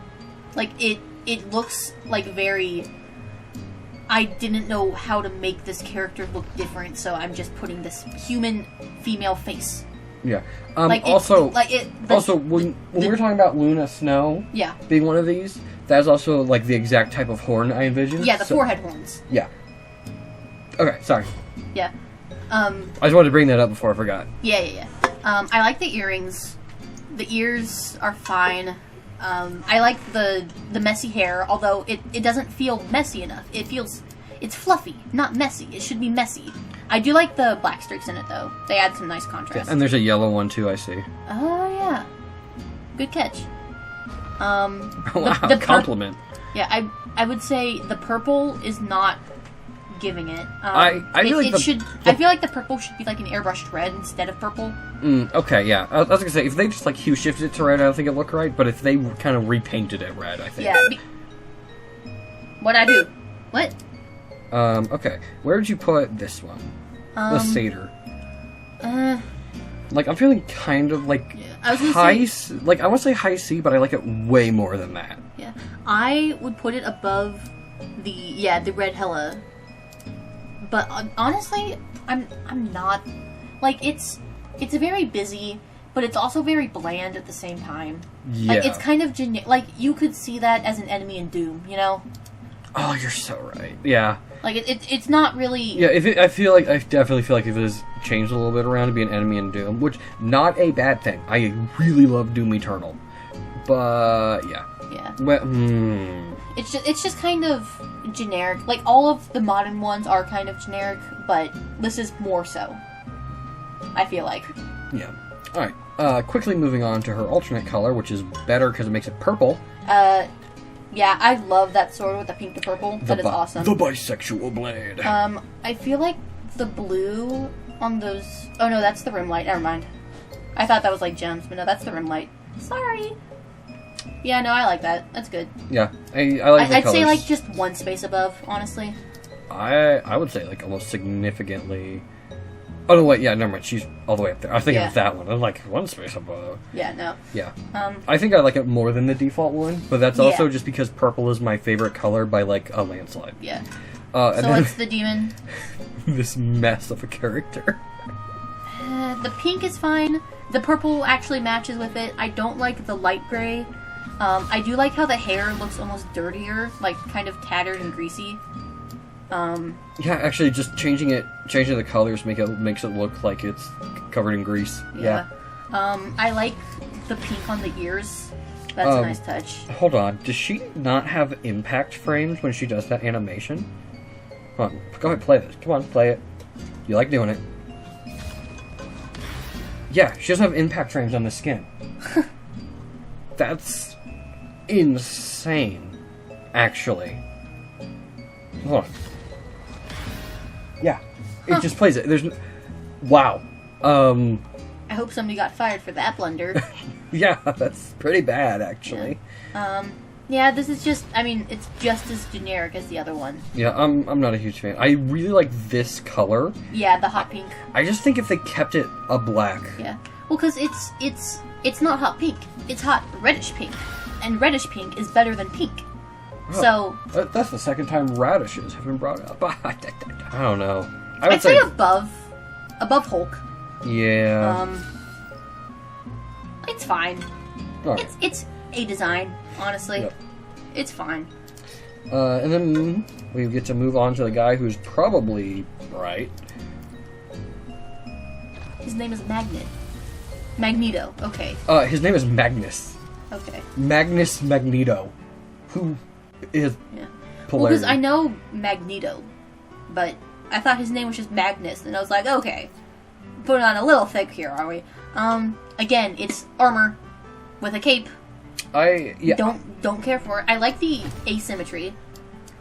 Like, it looks, like, very... I didn't know how to make this character look different, so I'm just putting this human female face. Yeah. When we were talking about Luna Snow being one of these, that's also, like, the exact type of horn I envisioned. Yeah, the forehead horns. Yeah. Okay, sorry. Yeah. I just wanted to bring that up before I forgot. Yeah. I like the earrings. The ears are fine. I like the messy hair, although it doesn't feel messy enough. It's fluffy, not messy. It should be messy. I do like the black streaks in it, though. They add some nice contrast. Yeah, and there's a yellow one, too, I see. Oh, yeah. Good catch. Wow, compliment. Yeah, I would say the purple is not giving it. I feel like the purple should be like an airbrushed red instead of purple. Okay, yeah. I was gonna say, if they just like hue shifted it to red, I don't think it'd look right, but if they kind of repainted it red, I think. Yeah. What'd I do? What? Okay. Where did you put this one? The satyr. Like, I'm feeling kind of, like, I was gonna high... say, like, I want to say high C, but I like it way more than that. Yeah. I would put it above the red Hela. But honestly, I'm not... Like, it's very busy, but it's also very bland at the same time. Yeah. Like, it's kind of like, you could see that as an enemy in Doom, you know? Oh, you're so right. Yeah. Like, it's not really... Yeah, I definitely feel like if it was changed a little bit around to be an enemy in Doom, which, not a bad thing. I really love Doom Eternal. But, yeah. Yeah. Well, It's just kind of generic. Like, all of the modern ones are kind of generic, but this is more so. I feel like. Yeah. Alright, quickly moving on to her alternate color, which is better because it makes it purple. Yeah, I love that sword with the pink to purple. That is awesome. The bisexual blade. I feel like the blue on those... Oh, no, that's the rim light. Never mind. I thought that was, like, gems, but no, that's the rim light. Sorry. Yeah, no, I like that. That's good. Yeah, I like the I'd colors. say, like, just one space above, honestly. I would say, like, almost significantly... Oh, no, wait, yeah, never mind. She's all the way up there. I was thinking of that one. I'm like, one space above. Yeah, no. Yeah. I think I like it more than the default one, but that's also just because purple is my favorite color by, like, a landslide. Yeah. And so then it's the demon. this mess of a character. The pink is fine. The purple actually matches with it. I don't like the light gray. I do like how the hair looks almost dirtier, like kind of tattered and greasy. Yeah, actually, just changing the colors makes it look like it's covered in grease. Yeah. I like the pink on the ears. That's a nice touch. Hold on, does she not have impact frames when she does that animation? Come on, go ahead, play this. Come on, play it. You like doing it. Yeah, she doesn't have impact frames on the skin. That's insane, actually. Hold on. Yeah, it just plays it. Wow. I hope somebody got fired for that blunder. Yeah, that's pretty bad, actually. Yeah, this is just, I mean, it's just as generic as the other one. Yeah, I'm not a huge fan. I really like this color. Yeah, the hot pink. I just think if they kept it a black. Yeah. Well, because it's not hot pink. It's hot reddish pink. And reddish pink is better than pink. Oh, so... That's the second time radishes have been brought up. I don't know. I'd say above Hulk. Yeah. It's fine. Right. It's a design, honestly. Yep. It's fine. And then we get to move on to the guy who's probably right. His name is Magneto. Okay. His name is Magnus. Okay. Magnus Magneto. Who is Well, polarity. because I know Magneto, but I thought his name was just Magnus, and I was like, okay, put it on a little thick here, are we? Again, it's armor with a cape. Don't care for it. I like the asymmetry.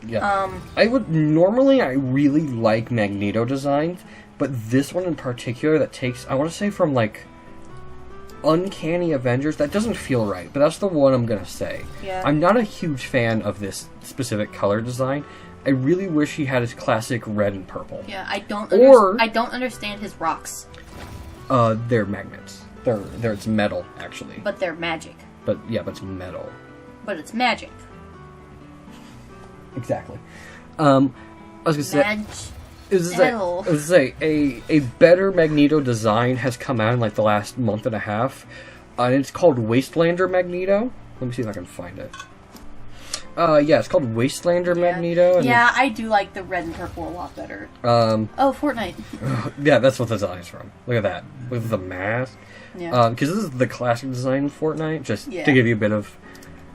Yeah. I really like Magneto designs, but this one in particular that takes, I want to say from like Uncanny Avengers, that doesn't feel right, but that's the one I'm gonna say. Yeah. I'm not a huge fan of this specific color design. I really wish he had his classic red and purple. Yeah, I don't understand his rocks. They're magnets. It's metal, actually. But they're magic. But it's metal. But it's magic. Exactly. I was gonna say... I was gonna say, a better Magneto design has come out in like the last month and a half, and it's called Wastelander Magneto. Let me see if I can find it. Yeah, it's called Wastelander Magneto. And yeah, I do like the red and purple a lot better. Fortnite. Yeah, that's what the design's from. Look at that. With the mask. Yeah. Because this is the classic design of Fortnite, just to give you a bit of...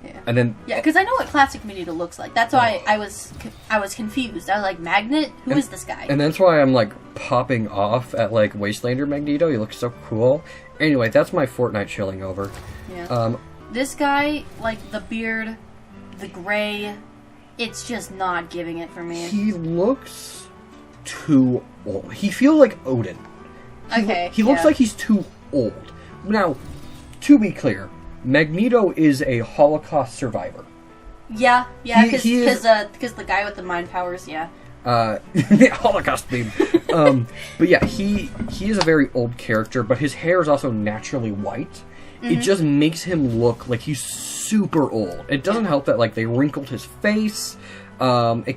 Yeah. And then... Yeah, because I know what classic Magneto looks like. That's why I was confused. I was like, Magnet? Who is this guy? And that's why I'm, like, popping off at, like, Wastelander Magneto. He looks so cool. Anyway, that's my Fortnite chilling over. Yeah. This guy, like, the beard, the gray, it's just not giving it for me. He looks too old. He feels like Odin. He looks like he's too old. Now, to be clear, Magneto is a Holocaust survivor. Yeah, because the guy with the mind powers, yeah. The Holocaust meme. But yeah, he is a very old character, but his hair is also naturally white. It just makes him look like he's super old. It doesn't help that, like, they wrinkled his face. I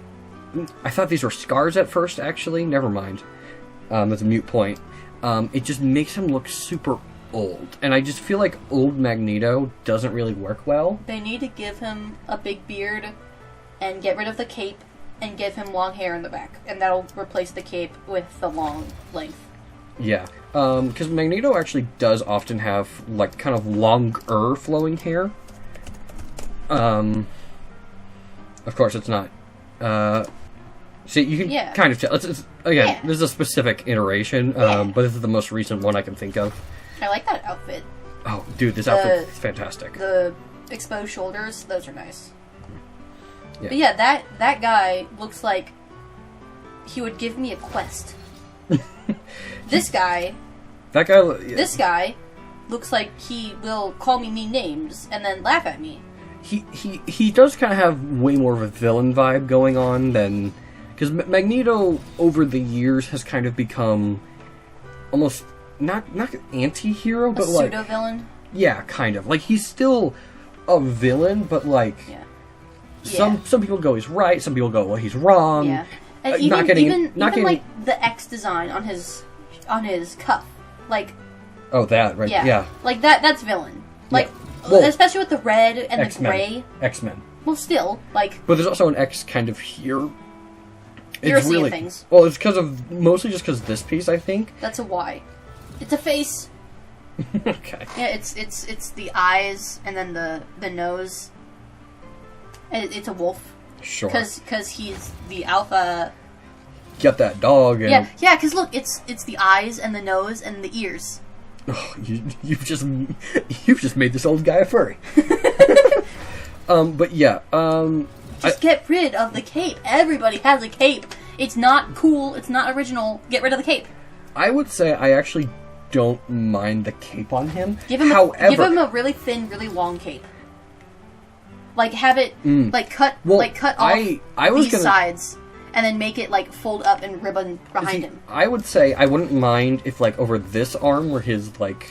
thought these were scars at first, actually. Never mind. That's a moot point. It just makes him look super old. And I just feel like old Magneto doesn't really work well. They need to give him a big beard and get rid of the cape and give him long hair in the back. And that'll replace the cape with the long length. Yeah. Because Magneto actually does often have, like, kind of longer flowing hair. Of course, it's not. See, you can kind of tell. Again, this is a specific iteration, but this is the most recent one I can think of. I like that outfit. Oh, dude, this outfit is fantastic. The exposed shoulders, those are nice. Yeah. But yeah, that guy looks like he would give me a quest. This guy looks like he will call me mean names and then laugh at me. He does kind of have way more of a villain vibe going on than... Because Magneto, over the years, has kind of become almost, not anti-hero, but like... pseudo-villain? Yeah, kind of. Like, he's still a villain, but like... Yeah. Some people go he's right, some people go, well, he's wrong. Yeah. And even like the X design on his cuff, like. Oh, that right? Yeah. Like that's villain. Like, well, especially with the red and X-Men. the gray. X-Men. Well, still like. But there's also an X kind of here. You're seeing things. Well, it's mostly just because this piece, I think. That's a Y. It's a face. Okay. Yeah, it's the eyes and then the nose. And it's a wolf. Sure. Because he's the alpha. Get that dog. And... Yeah. Because look, it's the eyes and the nose and the ears. Oh, you've just made this old guy a furry. But yeah. Just get rid of the cape. Everybody has a cape. It's not cool. It's not original. Get rid of the cape. I would say I actually don't mind the cape on him. Give him a really thin, really long cape. Like have it cut off these sides and then make it like fold up and ribbon behind him. I would say I wouldn't mind if like over this arm where his like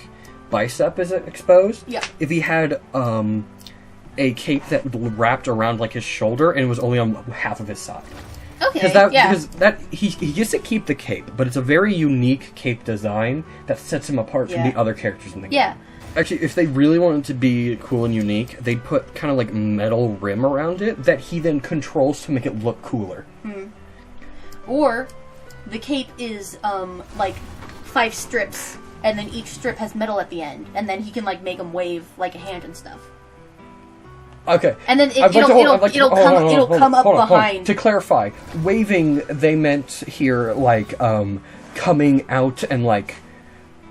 bicep is exposed. Yeah. If he had a cape that wrapped around like his shoulder and it was only on half of his side. Okay. Because he gets to keep the cape, but it's a very unique cape design that sets him apart from the other characters in the game. Yeah. Actually, if they really wanted to be cool and unique, they'd put kind of like metal rim around it that he then controls to make it look cooler. Or the cape is like 5 strips, and then each strip has metal at the end, and then he can like make them wave like a hand and stuff. Okay. And then it'll come up behind. To clarify, waving they meant here like coming out and like.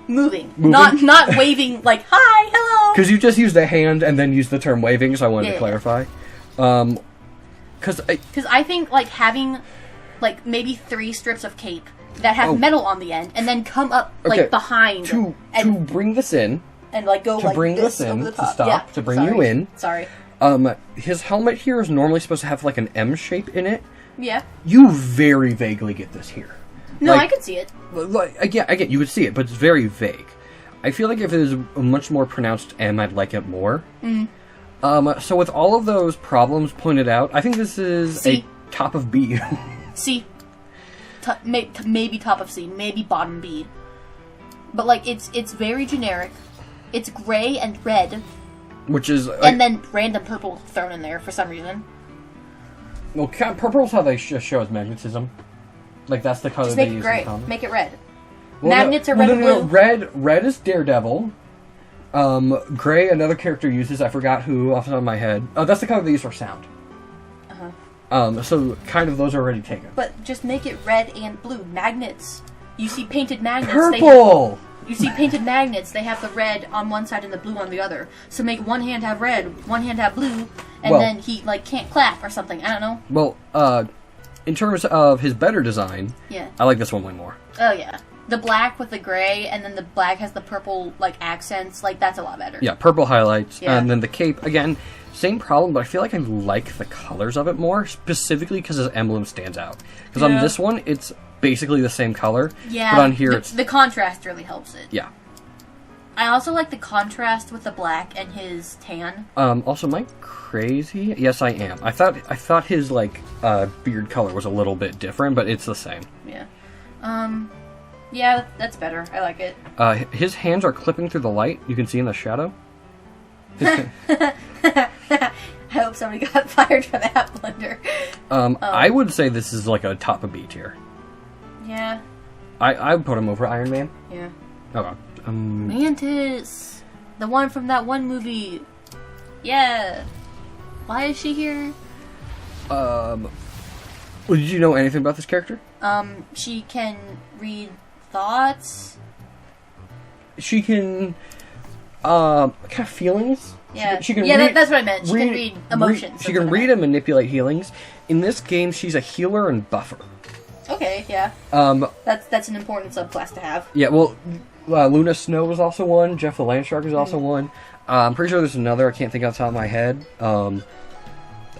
Moving. Not waving like, hi, hello! Because you just used a hand and then used the term waving, so I wanted to clarify. Because I think, like, having, like, maybe 3 strips of cape that have metal on the end, and then come up, like, behind. To bring this in. And, like, go like this over the top. To stop, to bring you in. Sorry. His helmet here is normally supposed to have, like, an M shape in it. Yeah. You very vaguely get this here. No, I could see it. Again, you could see it, but it's very vague. I feel like if it was a much more pronounced M, I'd like it more. So with all of those problems pointed out, I think this is a top of B. C. Maybe top of C. Maybe bottom B. But, like, it's very generic. It's gray and red. Which is... and then random purple thrown in there for some reason. Well, purple's how they show as magnetism. Like, that's the color just they make use it gray. in comics. Make it red. Well, Magnets are red and blue. Red is Daredevil. Gray, another character uses, I forgot who off the top of my head. Oh, that's the color they use for sound. So kind of those are already taken. But just make it red and blue. Magnets. You see painted magnets. Purple! You see painted magnets, they have the red on one side and the blue on the other. So make one hand have red, one hand have blue, and then he, like, can't clap or something. I don't know. Well, in terms of his better design, I like this one way more. Oh, yeah. the black with the gray, and then the black has the purple, like, accents. Like, that's a lot better. Yeah, purple highlights. Yeah. And then the cape, again, same problem, but I feel like I like the colors of it more, specifically because his emblem stands out. Because on this one, it's basically the same color. Yeah. But on here, it's... The contrast really helps it. Yeah. I also like the contrast with the black and his tan. Also, am I crazy? Yes, I am. I thought his, like, beard color was a little bit different, but it's the same. Yeah. Yeah, that's better. I like it. His hands are clipping through the light. You can see in the shadow. I hope somebody got fired for that blunder. I would say this is, like, a top of B tier. Yeah. I would put him over Iron Man. Yeah. Okay. Mantis! The one from that one movie. Yeah. Why is she here? Well, did you know anything about this character? She can read thoughts. She can, kind of feelings. Yeah, she can yeah, read, that's what I meant. She can read emotions. She can read and manipulate healings. In this game, she's a healer and buffer. Okay, yeah. That's an important subclass to have. Yeah, well, Luna Snow was also one. Jeff the Landshark is also one. I'm pretty sure there's another. I can't think off the top of my head.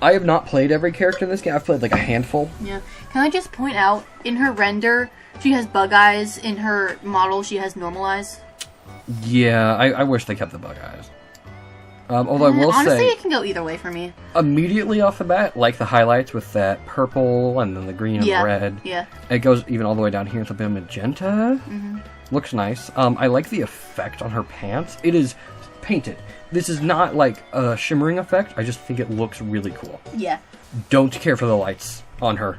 I have not played every character in this game. I've played like a handful. Yeah. Can I just point out, in her render, she has bug eyes. In her model, she has normal eyes. Yeah, I wish they kept the bug eyes. Although I will honestly, say... it can go either way for me. Immediately off the bat, like the highlights with that purple and then the green and red. Yeah. It goes even all the way down here with a bit of magenta. Looks nice. I like the effect on her pants. It is painted. This is not like a shimmering effect. I just think it looks really cool. Yeah. Don't care for the lights on her.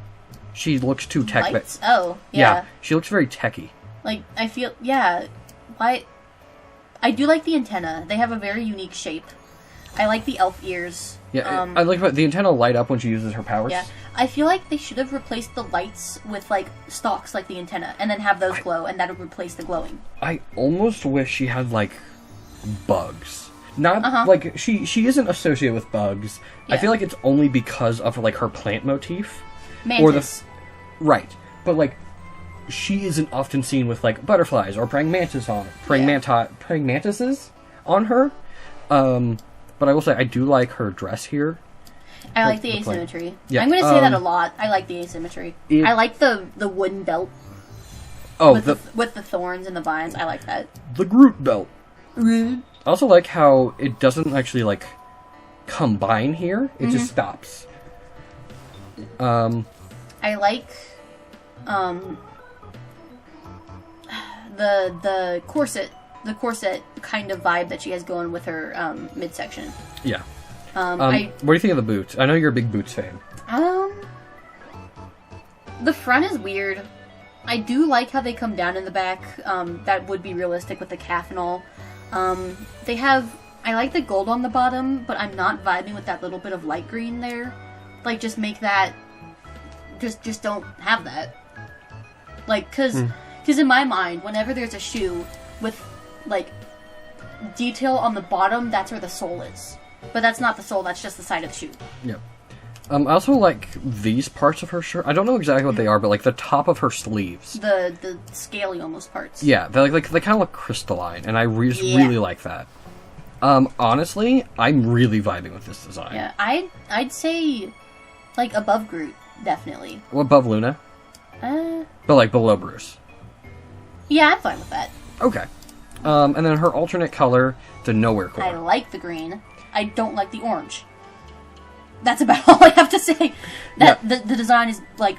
She looks too tech. Lights? Oh, yeah. She looks very techy. Like, I feel... Yeah. Why... I do like the antenna. They have a very unique shape. I like the elf ears. Yeah, I like the antenna light up when she uses her powers. Yeah. I feel like they should have replaced the lights with, like, stalks like the antenna, and then have those glow, and that would replace the glowing. I almost wish she had, like, bugs. Not, like, she isn't associated with bugs. Yeah. I feel like it's only because of, like, her plant motif. Mantis. Right. But, like, she isn't often seen with, like, butterflies or praying mantises on her. But I will say, I do like her dress here. I like the asymmetry. Yeah. I'm going to say that a lot. I like the asymmetry. I like the wooden belt. Oh, with the thorns and the vines. I like that. The Groot belt. I also like how it doesn't actually, like, combine here. It just stops. I like, the corset kind of vibe that she has going with her, midsection. Yeah. What do you think of the boots? I know you're a big boots fan. The front is weird. I do like how they come down in the back. That would be realistic with the calf and all. I like the gold on the bottom, but I'm not vibing with that little bit of light green there. Like, just make that... Just don't have that. Like, cause in my mind, whenever there's a shoe with, like, detail on the bottom, that's where the sole is. But that's not the sole, that's just the side of the shoe. Yeah. I also like these parts of her shirt. I don't know exactly what they are, but, like, the top of her sleeves. The scaly almost parts. Yeah, they kind of look crystalline, and I really like that. Honestly, I'm really vibing with this design. Yeah, I'd say, like, above Groot, definitely. Well, above Luna? But, like, below Bruce. Yeah, I'm fine with that. Okay. And then her alternate color, the Nowhere Core. I like the green. I don't like the orange. That's about all I have to say. The design is, like,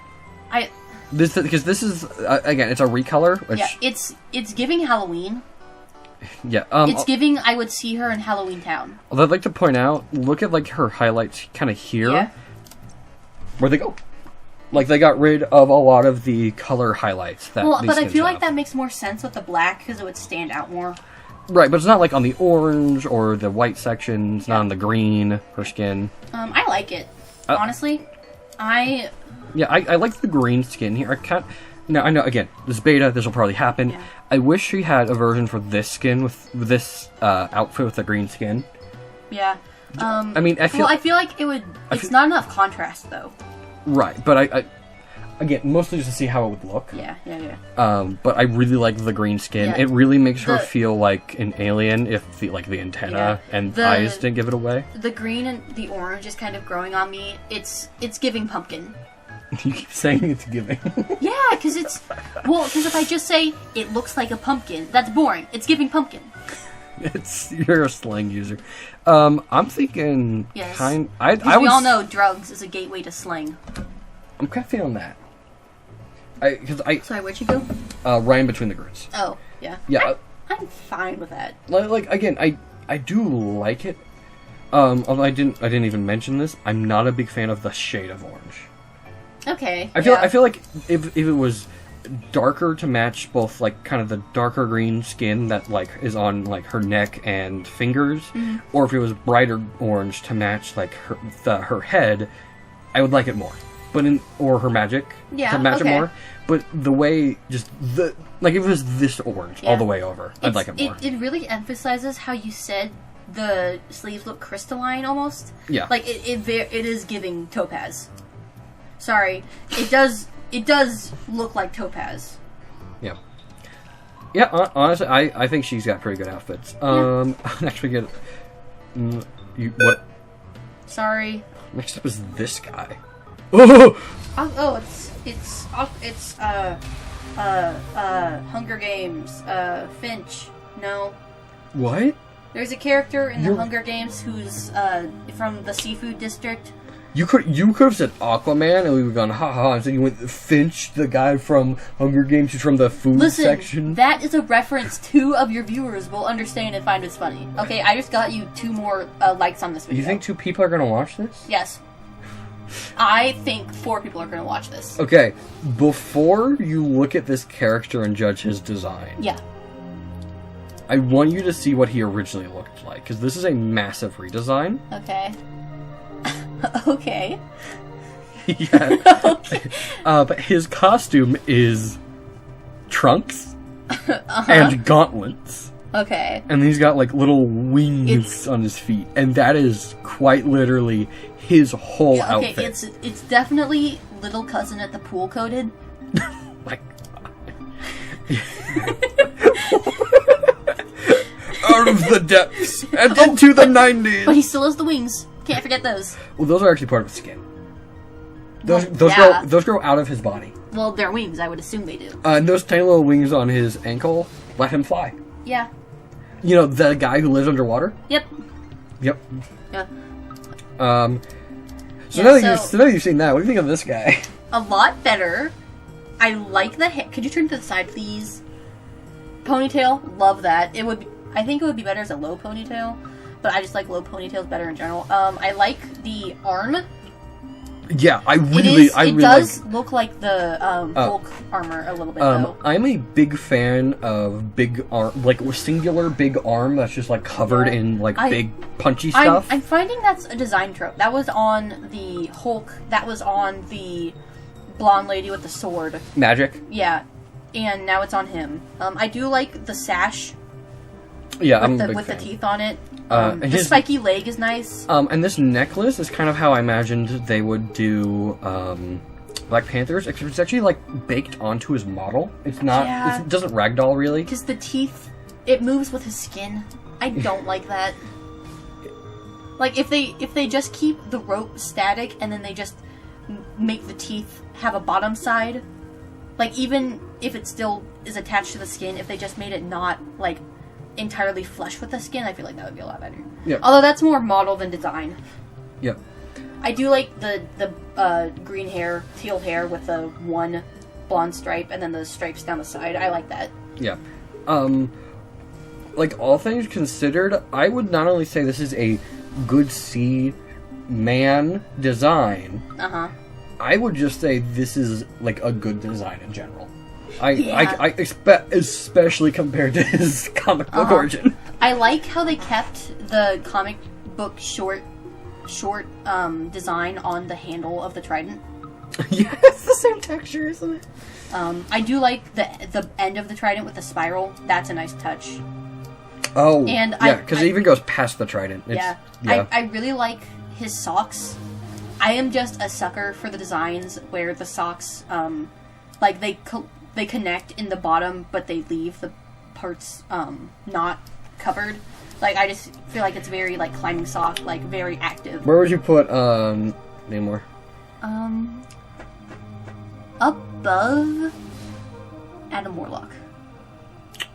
because this is, again, it's a recolor. Which, yeah, it's giving Halloween. Yeah. It's giving, I would see her in Halloween Town. Although I'd like to point out, look at, like, her highlights kind of here. Yeah. Where'd they go? Like, they got rid of a lot of the color highlights. But I feel like that makes more sense with the black, because it would stand out more. Right, but it's not, like, on the orange or the white sections, not on the green, her skin. I like it. Honestly, I like the green skin here. Now, I know, again, this is beta, this will probably happen. Yeah. I wish she had a version for this skin, with this outfit with the green skin. Yeah. I mean, I feel like it would... It's not enough contrast, though. Right, but I again, mostly just to see how it would look. Yeah. But I really like the green skin. Yeah. It really makes her feel like an alien if the antenna and eyes didn't give it away. The green and the orange is kind of growing on me. It's giving pumpkin. You keep saying it's giving. Yeah, because if I just say it looks like a pumpkin, that's boring. It's giving pumpkin. You're a slang user. I'm thinking yes. we all know drugs is a gateway to slang. I'm kind of feeling that. Sorry, where'd you go? Right in between the Groots. Oh, yeah. Yeah. I'm fine with that. Again, I do like it. Although I didn't even mention this. I'm not a big fan of the shade of orange. Okay. I feel like if it was darker to match both kind of the darker green skin that is on her neck and fingers, or if it was brighter orange to match her head, I would like it more. Or her magic to match it more. But the way if it was this orange all the way over, I'd like it more. It really emphasizes how you said the sleeves look crystalline almost. Yeah. It is giving topaz. Sorry, it does look like topaz. Yeah. Yeah, honestly, I think she's got pretty good outfits. Next we get... what? Sorry. Next up is this guy. Oh! It's Hunger Games, Finch. No. What? There's a character in the Hunger Games who's, from the seafood district. You could have said Aquaman, and we would have gone ha, and so you went Finch, the guy from Hunger Games, who's from the food section. That is a reference 2 of your viewers will understand and find this funny. Okay, I just got you 2 more likes on this video. You think 2 people are going to watch this? Yes. I think 4 people are going to watch this. Okay, before you look at this character and judge his design... Yeah. I want you to see what he originally looked like, because this is a massive redesign. Okay. Okay. Yeah. Okay. But his costume is trunks and gauntlets. Okay. And he's got little wings on his feet, and that is quite literally his whole outfit. It's definitely little cousin at the pool coated. My out of the depths and into the 90s. But he still has the wings. Can't forget those. Well, those are actually part of his skin. Those grow out of his body. Well, they're wings. I would assume they do. And those tiny little wings on his ankle let him fly. Yeah. You know, the guy who lives underwater? Yep. Yep. Yeah. Now that you've seen that, what do you think of this guy? A lot better. I like the hair. Could you turn to the side, please? Ponytail. Love that. I think it would be better as a low ponytail. But I just like low ponytails better in general. I like the arm. Yeah, it does look like the Hulk armor a little bit, though. I'm a big fan of big arm, singular big arm that's just covered in big punchy stuff. I'm finding that's a design trope. That was on the Hulk. That was on the blonde lady with the sword. Magik. Yeah, and now it's on him. I do like the sash. Yeah, with the teeth on it. The spiky leg is nice. And this necklace is kind of how I imagined they would do Black Panthers, except it's actually baked onto his model. It's not. Yeah. It doesn't ragdoll really. Because the teeth, it moves with his skin. I don't like that. If they just keep the rope static and then they just make the teeth have a bottom side, even if it still is attached to the skin, if they just made it not entirely flush with the skin, I feel like that would be a lot better. Yeah. Although that's more model than design. Yep. I do like the green hair, teal hair with the one blonde stripe and then the stripes down the side. I like that. Yeah. All things considered, I would not only say this is a good man design. Uh-huh. I would just say this is a good design in general. I expect, especially compared to his comic book origin. I like how they kept the comic book short design on the handle of the trident. Yeah, it's the same texture, isn't it? I do like the end of the trident with the spiral. That's a nice touch. Oh, and because it even goes past the trident. I really like his socks. I am just a sucker for the designs where the socks, like they connect in the bottom, but they leave the parts not covered. Like, I just feel like it's very, like, climbing sock, like, very active. Where would you put, Namor? Above Adam Warlock.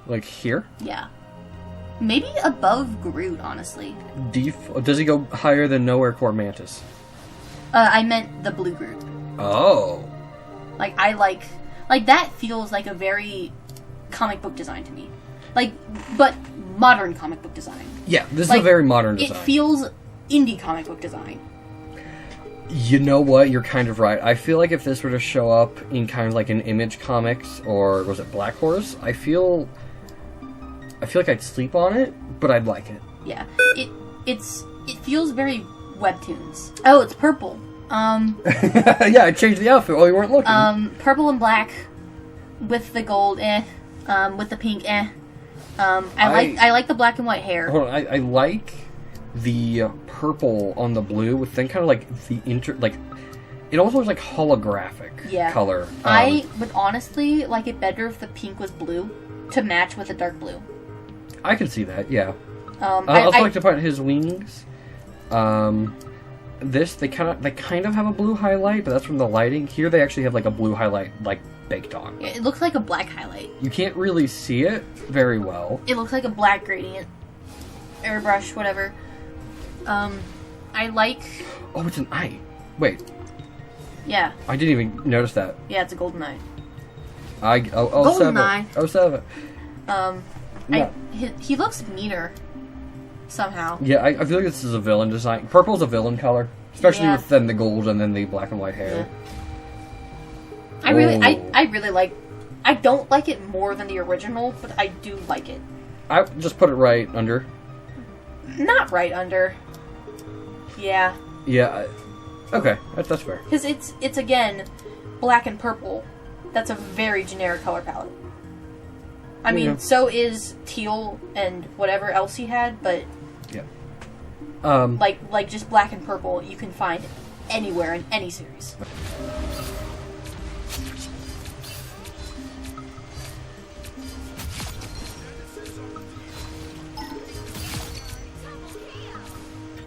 Like here? Yeah. Maybe above Groot, honestly. Does he go higher than Nowhere Core Mantis? I meant the blue Groot. Oh. Like, I like that feels like a very comic book design to me. Like, but modern comic book design. Yeah, this is a very modern design. It feels indie comic book design. You know what? You're kind of right. I feel like if this were to show up in kind of like an Image Comics or was it Black Horse, I feel like I'd sleep on it, but I'd like it. Yeah. It feels very webtoons. Oh, it's purple. Yeah, I changed the outfit while you weren't looking. Purple and black with the gold, with the pink, I like the black and white hair. Hold on, I like the purple on the blue with then kind of like the it almost looks like holographic color. I would honestly like it better if the pink was blue to match with the dark blue. I can see that, yeah. I also like to point his wings. They kind of have a blue highlight, but that's from the lighting. Here they actually have like a blue highlight like baked on. It looks like a black highlight. You can't really see it very well. It looks like a black gradient. Airbrush, whatever. I like... Oh, it's an eye. Wait. Yeah. I didn't even notice that. Yeah, it's a golden eye. Golden eye. 07. Yeah. He looks meaner. Somehow. Yeah, I feel like this is a villain design. Purple's a villain color. Especially with then the gold and then the black and white hair. Yeah. I really like... I don't like it more than the original, but I do like it. I just put it right under. Not right under. Yeah. Yeah. Okay, that's fair. Because it's again, black and purple. That's a very generic color palette. I mean, so is teal and whatever else he had, but... Yeah. Like just black and purple, you can find anywhere in any series.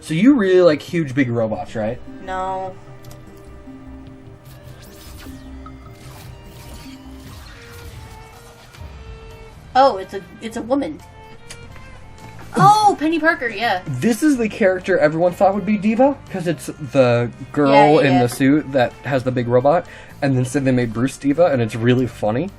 So you really like huge, big robots, right? No. Oh, it's a woman. Oh, Peni Parker, yeah. This is the character everyone thought would be Diva, because it's the girl in the suit that has the big robot, and then said they made Bruce Diva, and it's really funny.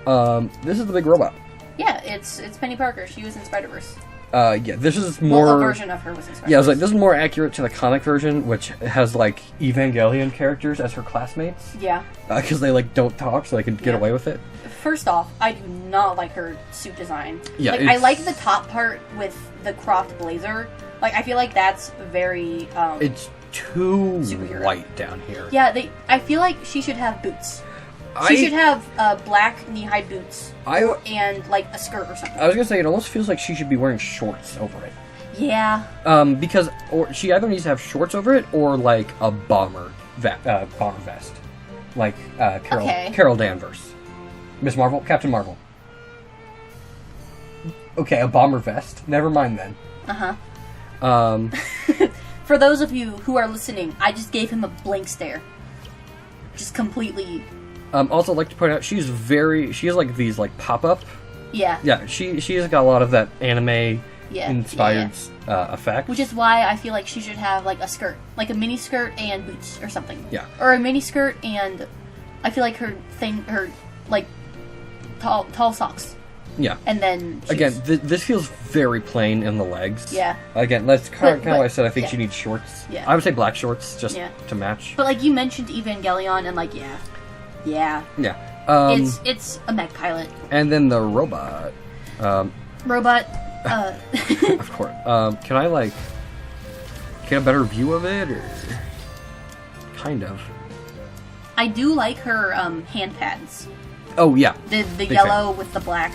This is the big robot. Yeah, it's Peni Parker. She was in Spider-Verse. Yeah, this is more... Well, a version of her was in Spider-Verse. Yeah, I was like, this is more accurate to the comic version, which has, like, Evangelion characters as her classmates. Yeah. Because they, like, don't talk, so they can get away with it. First off, I do not like her suit design. Yeah, like, I like the top part with the cropped blazer. Like, I feel like that's very, It's too superhero. white down here. Yeah, I feel like she should have boots. She should have black knee-high boots and, like, a skirt or something. I was gonna say, it almost feels like she should be wearing shorts over it. Yeah. Because she either needs to have shorts over it or, like, a bomber vest. Like, Carol Danvers. Miss Marvel? Captain Marvel. Okay, a bomber vest. Never mind then. Uh-huh. For those of you who are listening, I just gave him a blank stare. Just completely... Also, I'd like to point out, she has, like, these, like, pop-up. Yeah. Yeah, she's got a lot of that anime-inspired effect. Which is why I feel like she should have, like, a skirt. Like, a mini skirt and boots or something. Yeah. Or a mini skirt and... I feel like her, like, tall socks. Yeah. And then shoes. Again, this feels very plain in the legs. Yeah. Again, that's kind of why I said I think she needs shorts. Yeah. I would say black shorts, just to match. But, like, you mentioned Evangelion, and, like, yeah. Yeah. It's a mech pilot. And then the robot. Robot, Of course. Can I, like, get a better view of it, or... Kind of. I do like her, hand pads. Oh, yeah. The yellow with the black.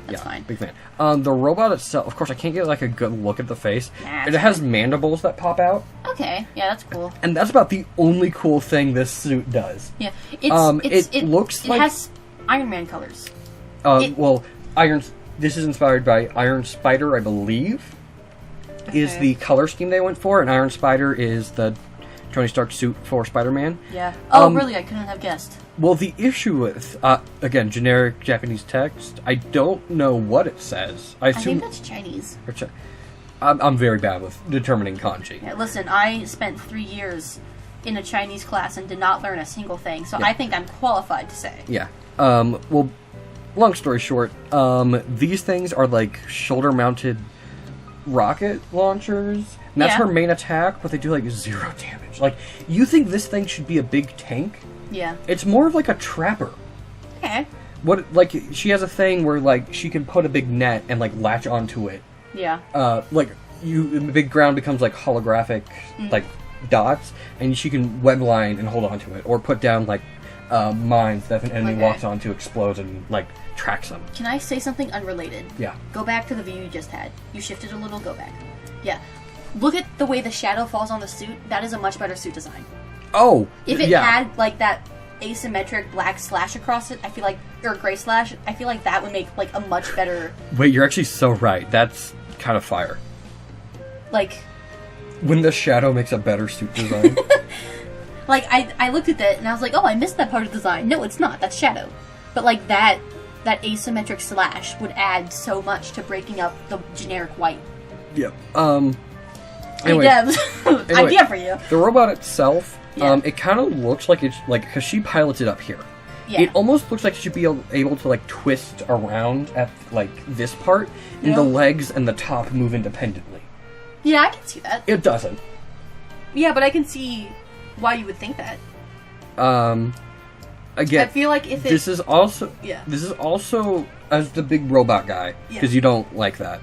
That's fine. Big fan. The robot itself, of course, I can't get, like, a good look at the face. Nah, it has mandibles that pop out. Okay, yeah, that's cool. And that's about the only cool thing this suit does. Yeah, it looks like... It has Iron Man colors. Well, this is inspired by Iron Spider, I believe, is the color scheme they went for, and Iron Spider is the Tony Stark suit for Spider-Man. Yeah. Oh, really? I couldn't have guessed. Well, the issue with, again, generic Japanese text, I don't know what it says. I assume... think that's Chinese. I'm very bad with determining kanji. Yeah, listen, I spent 3 years in a Chinese class and did not learn a single thing, so Yeah. I think I'm qualified to say. Yeah. Well, long story short, these things are like shoulder-mounted rocket launchers. And that's Yeah. her main attack, but they do like 0 damage. Like, you think this thing should be a big tank? Yeah. It's more of like a trapper. Okay. Like, she has a thing where, like, she can put a big net and, like, latch onto it. Yeah. Like, the big ground becomes, like, holographic, like, dots, and she can web line and hold onto it. Or put down, like, mines that if an enemy walks onto, explodes and, like, tracks them. Can I say something unrelated? Yeah. Go back to the view you just had. You shifted a little, go back. Yeah. Look at the way the shadow falls on the suit. That is a much better suit design. Oh! If it had, like, that asymmetric black slash across it, I feel like, or gray slash, I feel like that would make, like, a much better... Wait, you're actually so right. That's kind of fire. Like... When the shadow makes a better suit design. Like, I looked at that and I was like, oh, I missed that part of the design. No, it's not. That's shadow. But, like, that asymmetric slash would add so much to breaking up the generic white. Yep. Anyway, Devs, idea for you. The robot itself, Yeah. it kind of looks like it's, like, because she pilots it up here. Yeah. It almost looks like it should be able to, like, twist around at, like, this part, and the legs and the top move independently. Yeah, I can see that. It doesn't. Yeah, but I can see why you would think that. Again, I feel like if it... this is also... Yeah. This is also, as the big robot guy, because you don't like that,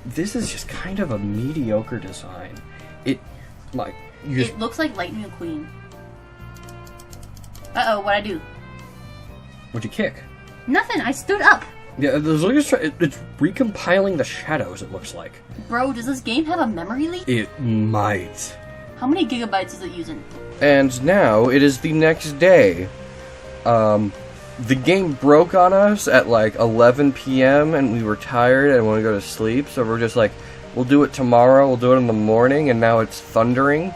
this is just kind of a mediocre design. It, like... It looks like Lightning McQueen. Uh-oh, what'd I do? What'd you kick? Nothing, I stood up. Yeah, it's recompiling the shadows, it looks like. Bro, does this game have a memory leak? It might. How many gigabytes is it using? And now, it is the next day. The game broke on us at like 11 p.m. and we were tired and want to go to sleep, so we're just like, we'll do it tomorrow, we'll do it in the morning, and now it's thundering.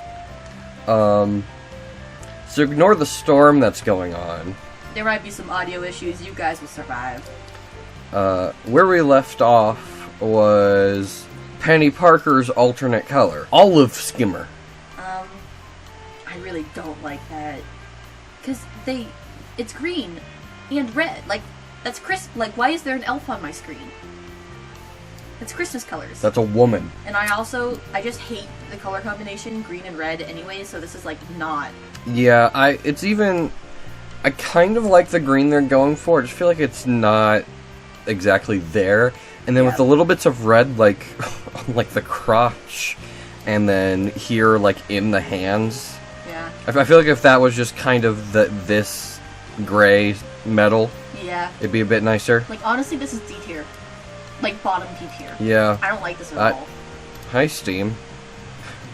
So ignore the storm that's going on. There might be some audio issues, you guys will survive. Where we left off was Peni Parker's alternate color. Olive skimmer. I really don't like that. Because it's green and red. Like, that's crisp. Like, why is there an elf on my screen? It's Christmas colors. That's a woman. And I just hate the color combination, green and red anyway, so this is, like, not. Yeah, I kind of like the green they're going for. I just feel like it's not exactly there. And then with the little bits of red, like, like the crotch, and then here, like, in the hands. Yeah. I feel like if that was just kind of this gray metal, yeah, it'd be a bit nicer. Like, honestly, this is D tier. Like, bottom D tier. Yeah. I don't like this at all. Hi, Steam.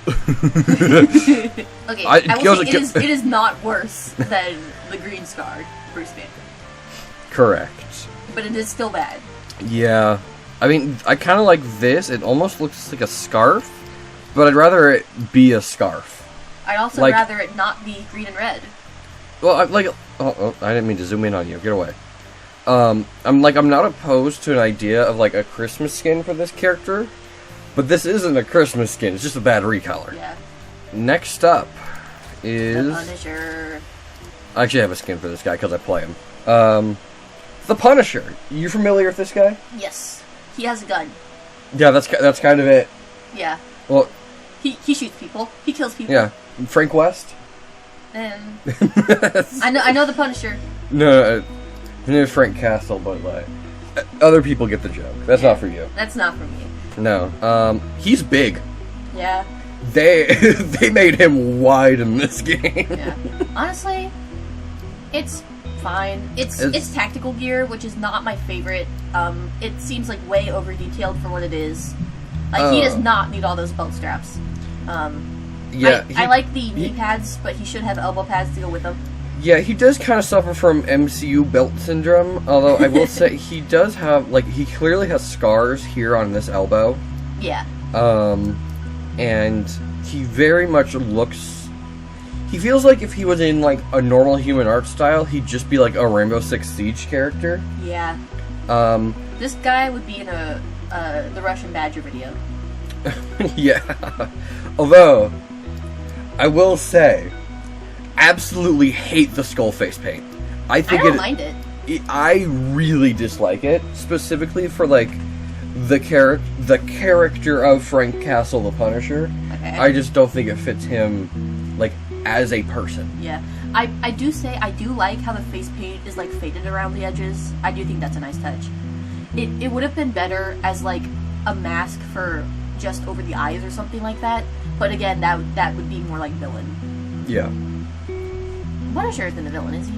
Okay, I will say it is not worse than the green scarred Bruce Banner. Correct. But it is still bad. Yeah. I mean, I kind of like this. It almost looks like a scarf, but I'd rather it be a scarf. I'd also rather it not be green and red. Well, I didn't mean to zoom in on you. Get away. I'm not opposed to an idea of, like, a Christmas skin for this character, but this isn't a Christmas skin. It's just a bad recolor. Yeah. Next up is... The Punisher. I actually have a skin for this guy because I play him. The Punisher. You familiar with this guy? Yes. He has a gun. Yeah, that's kind of it. Yeah. Well... He shoots people. He kills people. Yeah. Frank West? I know the Punisher. No, his name is Frank Castle, but, like, other people get the joke. That's not for you. That's not for me. No. He's big. Yeah. They made him wide in this game. Yeah. Honestly, it's fine. It's tactical gear, which is not my favorite. It seems like way over detailed for what it is. Like, he does not need all those belt straps. Yeah, I like the knee pads, but he should have elbow pads to go with them. Yeah, he does kind of suffer from MCU belt syndrome, although I will say he does have, like, he clearly has scars here on this elbow. Yeah. And he very much looks... He feels like if he was in, like, a normal human art style, he'd just be, like, a Rainbow Six Siege character. Yeah. This guy would be in the Russian Badger video. Yeah. Although, I will say... absolutely hate the skull face paint. I don't mind it. I really dislike it, specifically for like the character of Frank Castle, the Punisher. Okay. I just don't think it fits him like as a person. Yeah, I do say I do like how the face paint is like faded around the edges. I do think that's a nice touch. It would have been better as like a mask for just over the eyes or something like that. But again, that would be more like villain. Yeah. Punisher isn't a villain, is he?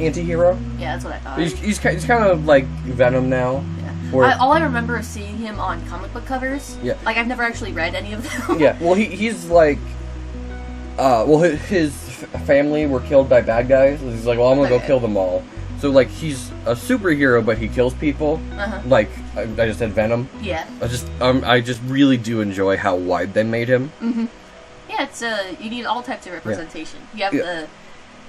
Anti-hero? Yeah, that's what I thought. He's kind of like Venom now. Yeah. All I remember is seeing him on comic book covers. Yeah. Like, I've never actually read any of them. Yeah, well, he's like... his family were killed by bad guys. He's like, well, I'm gonna go kill them all. So, like, he's a superhero, but he kills people. Uh-huh. Like, I just said Venom. Yeah. I just really do enjoy how wide they made him. Mm-hmm. Yeah, it's, you need all types of representation. Yeah. You have the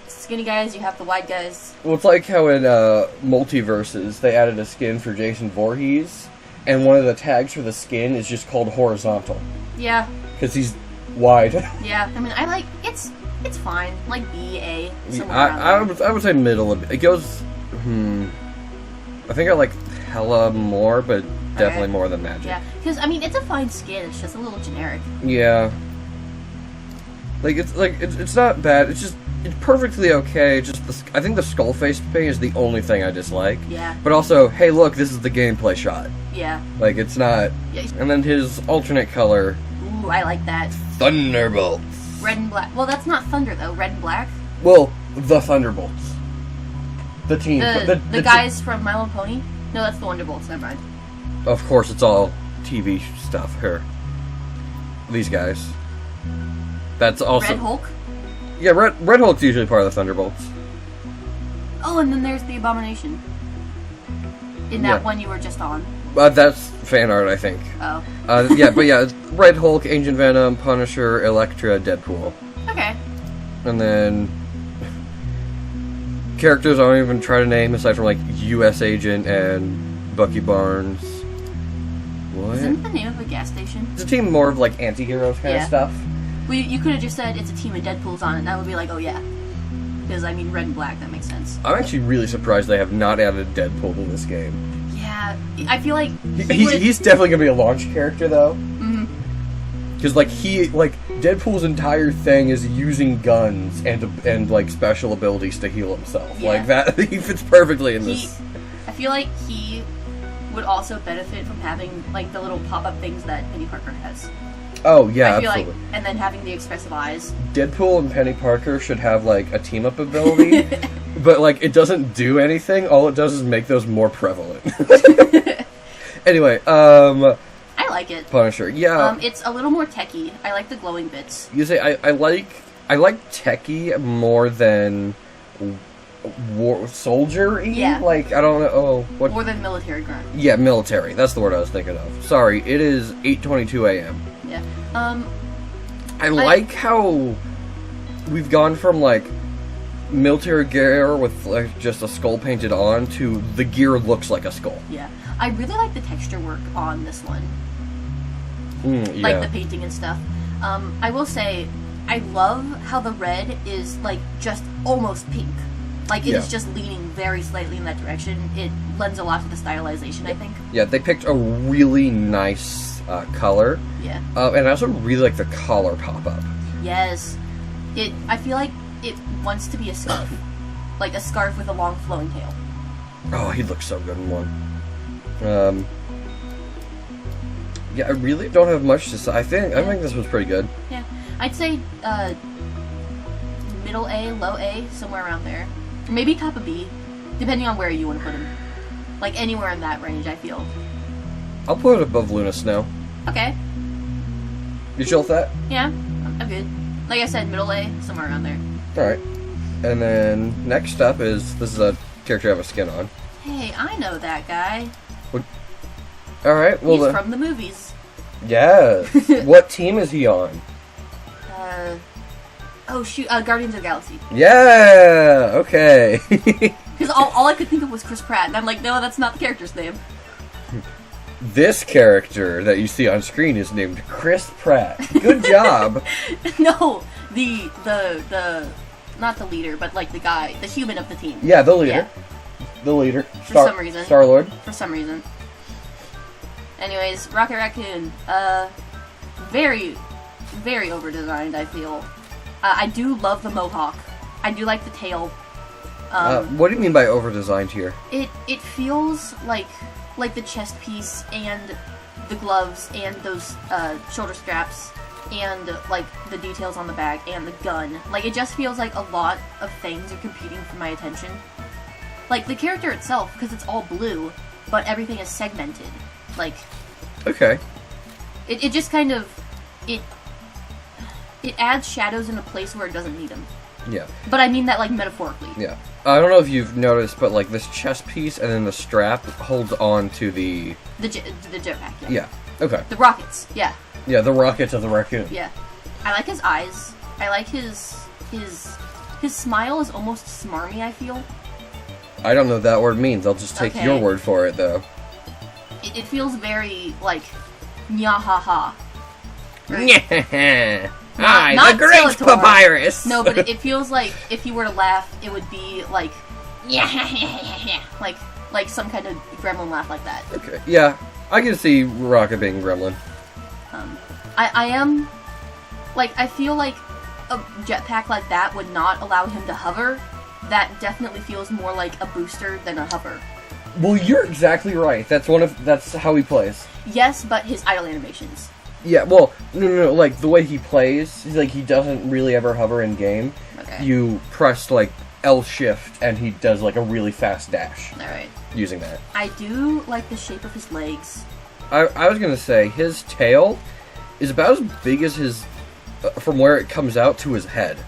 skinny guys, you have the wide guys. Well, it's like how in Multiverses, they added a skin for Jason Voorhees, and one of the tags for the skin is just called horizontal. Yeah. Because he's wide. Yeah, I mean, I like, it's fine. Like B, A, somewhere around there. I would say middle. It goes, I think I like Hela more, but definitely more than Magik. Yeah, because, I mean, it's a fine skin, it's just a little generic. Yeah. It's not bad. It's perfectly okay. I think the skull face paint is the only thing I dislike. Yeah. But also, hey, look, this is the gameplay shot. Yeah. Like, it's not. Yeah. And then his alternate color. Ooh, I like that. Thunderbolts. Red and black. Well, that's not thunder though. Red and black. Well, the Thunderbolts. The team. The guys from My Little Pony. No, that's the Wonderbolts. Never mind. Of course, it's all TV stuff. These guys. That's also Red Hulk? Yeah, Red Hulk's usually part of the Thunderbolts. Oh, and then there's the Abomination. In that one you were just on. That's fan art, I think. Oh. It's Red Hulk, Ancient Venom, Punisher, Elektra, Deadpool. Okay. And then characters I don't even try to name aside from like U.S. Agent and Bucky Barnes. What? Isn't the name of a gas station? It's a team more of like anti-heroes kind of stuff. Well, you could have just said it's a team of Deadpools on it, and that would be like, oh yeah. Because, I mean, red and black, that makes sense. I'm actually really surprised they have not added Deadpool in this game. Yeah, I feel like... He's definitely going to be a launch character, though. Mm-hmm. Because, Deadpool's entire thing is using guns and special abilities to heal himself. Yeah. Like, that, he fits perfectly in this. I feel like he would also benefit from having, the little pop-up things that Peni Parker has. Oh, yeah, I feel absolutely. and then having the expressive eyes. Deadpool and Peni Parker should have, a team-up ability, but, it doesn't do anything. All it does is make those more prevalent. Anyway, I like it. Punisher, yeah. It's a little more techy. I like the glowing bits. You say, I like techie more than soldier-y? Yeah. I don't know, what... More than military grunt. Yeah, military. That's the word I was thinking of. Sorry, it is 8:22 a.m. Yeah. I like how we've gone from military gear with just a skull painted on to the gear looks like a skull. Yeah. I really like the texture work on this one. Yeah. Like the painting and stuff. I will say I love how the red is just almost pink. It is just leaning very slightly in that direction. It lends a lot to the stylization, I think. Yeah, they picked a really nice color. Yeah. And I also really like the collar pop-up. Yes. I feel like it wants to be a scarf. Like a scarf with a long flowing tail. Oh, he looks so good in one. Yeah, I really don't have much to say. I think this was pretty good. Yeah. I'd say middle A, low A, somewhere around there. Maybe top of B, depending on where you want to put him. Anywhere in that range, I feel. I'll put it above Luna Snow. Okay. You chill with that? Yeah, I'm good. Like I said, middle A, somewhere around there. Alright. And then, next up is, this is a character I have a skin on. Hey, I know that guy. Alright, well He's from the movies. Yeah. What team is he on? Oh shoot, Guardians of the Galaxy. Yeah, okay. Because all I could think of was Chris Pratt, and I'm like, no, that's not the character's name. This character that you see on screen is named Chris Pratt. Good job. No, the not the leader, but like the guy, the human of the team. Yeah, the leader. Yeah. The leader. For some reason. Star-Lord. For some reason. Anyways, Rocket Raccoon. Very, very over-designed, I feel. I do love the mohawk. I do like the tail. What do you mean by over-designed here? It feels like the chest piece and the gloves and those shoulder straps and like the details on the back and the gun. Like, it just feels like a lot of things are competing for my attention. Like, the character itself, because it's all blue, but everything is segmented. Like, okay. It just kind of it adds shadows in a place where it doesn't need them. Yeah. But I mean that, like, metaphorically. Yeah. I don't know if you've noticed, but like this chest piece and then the strap holds on to the jetpack. Yeah. Yeah. Okay. The rockets. Yeah. Yeah, the rockets of the raccoon. Yeah. I like his eyes. I like his smile is almost smarmy, I feel. I don't know what that word means. I'll just take your word for it, though. It feels very, like, nya-ha-ha. Right? Not the great Skeletor. papyrus! No, but it feels like if you were to laugh, it would be like, like some kind of gremlin laugh like that. Okay, yeah. I can see Rocket being gremlin. I am, like, I feel like a jetpack like that would not allow him to hover. That definitely feels more like a booster than a hover. Well, you're exactly right. That's how he plays. Yes, but his idle animations. Yeah, well, no, like, the way he plays, like, he doesn't really ever hover in game. Okay. You press, like, L shift, and he does, like, a really fast dash. Alright. Using that. I do like the shape of his legs. I was gonna say, his tail is about as big as his, from where it comes out to his head.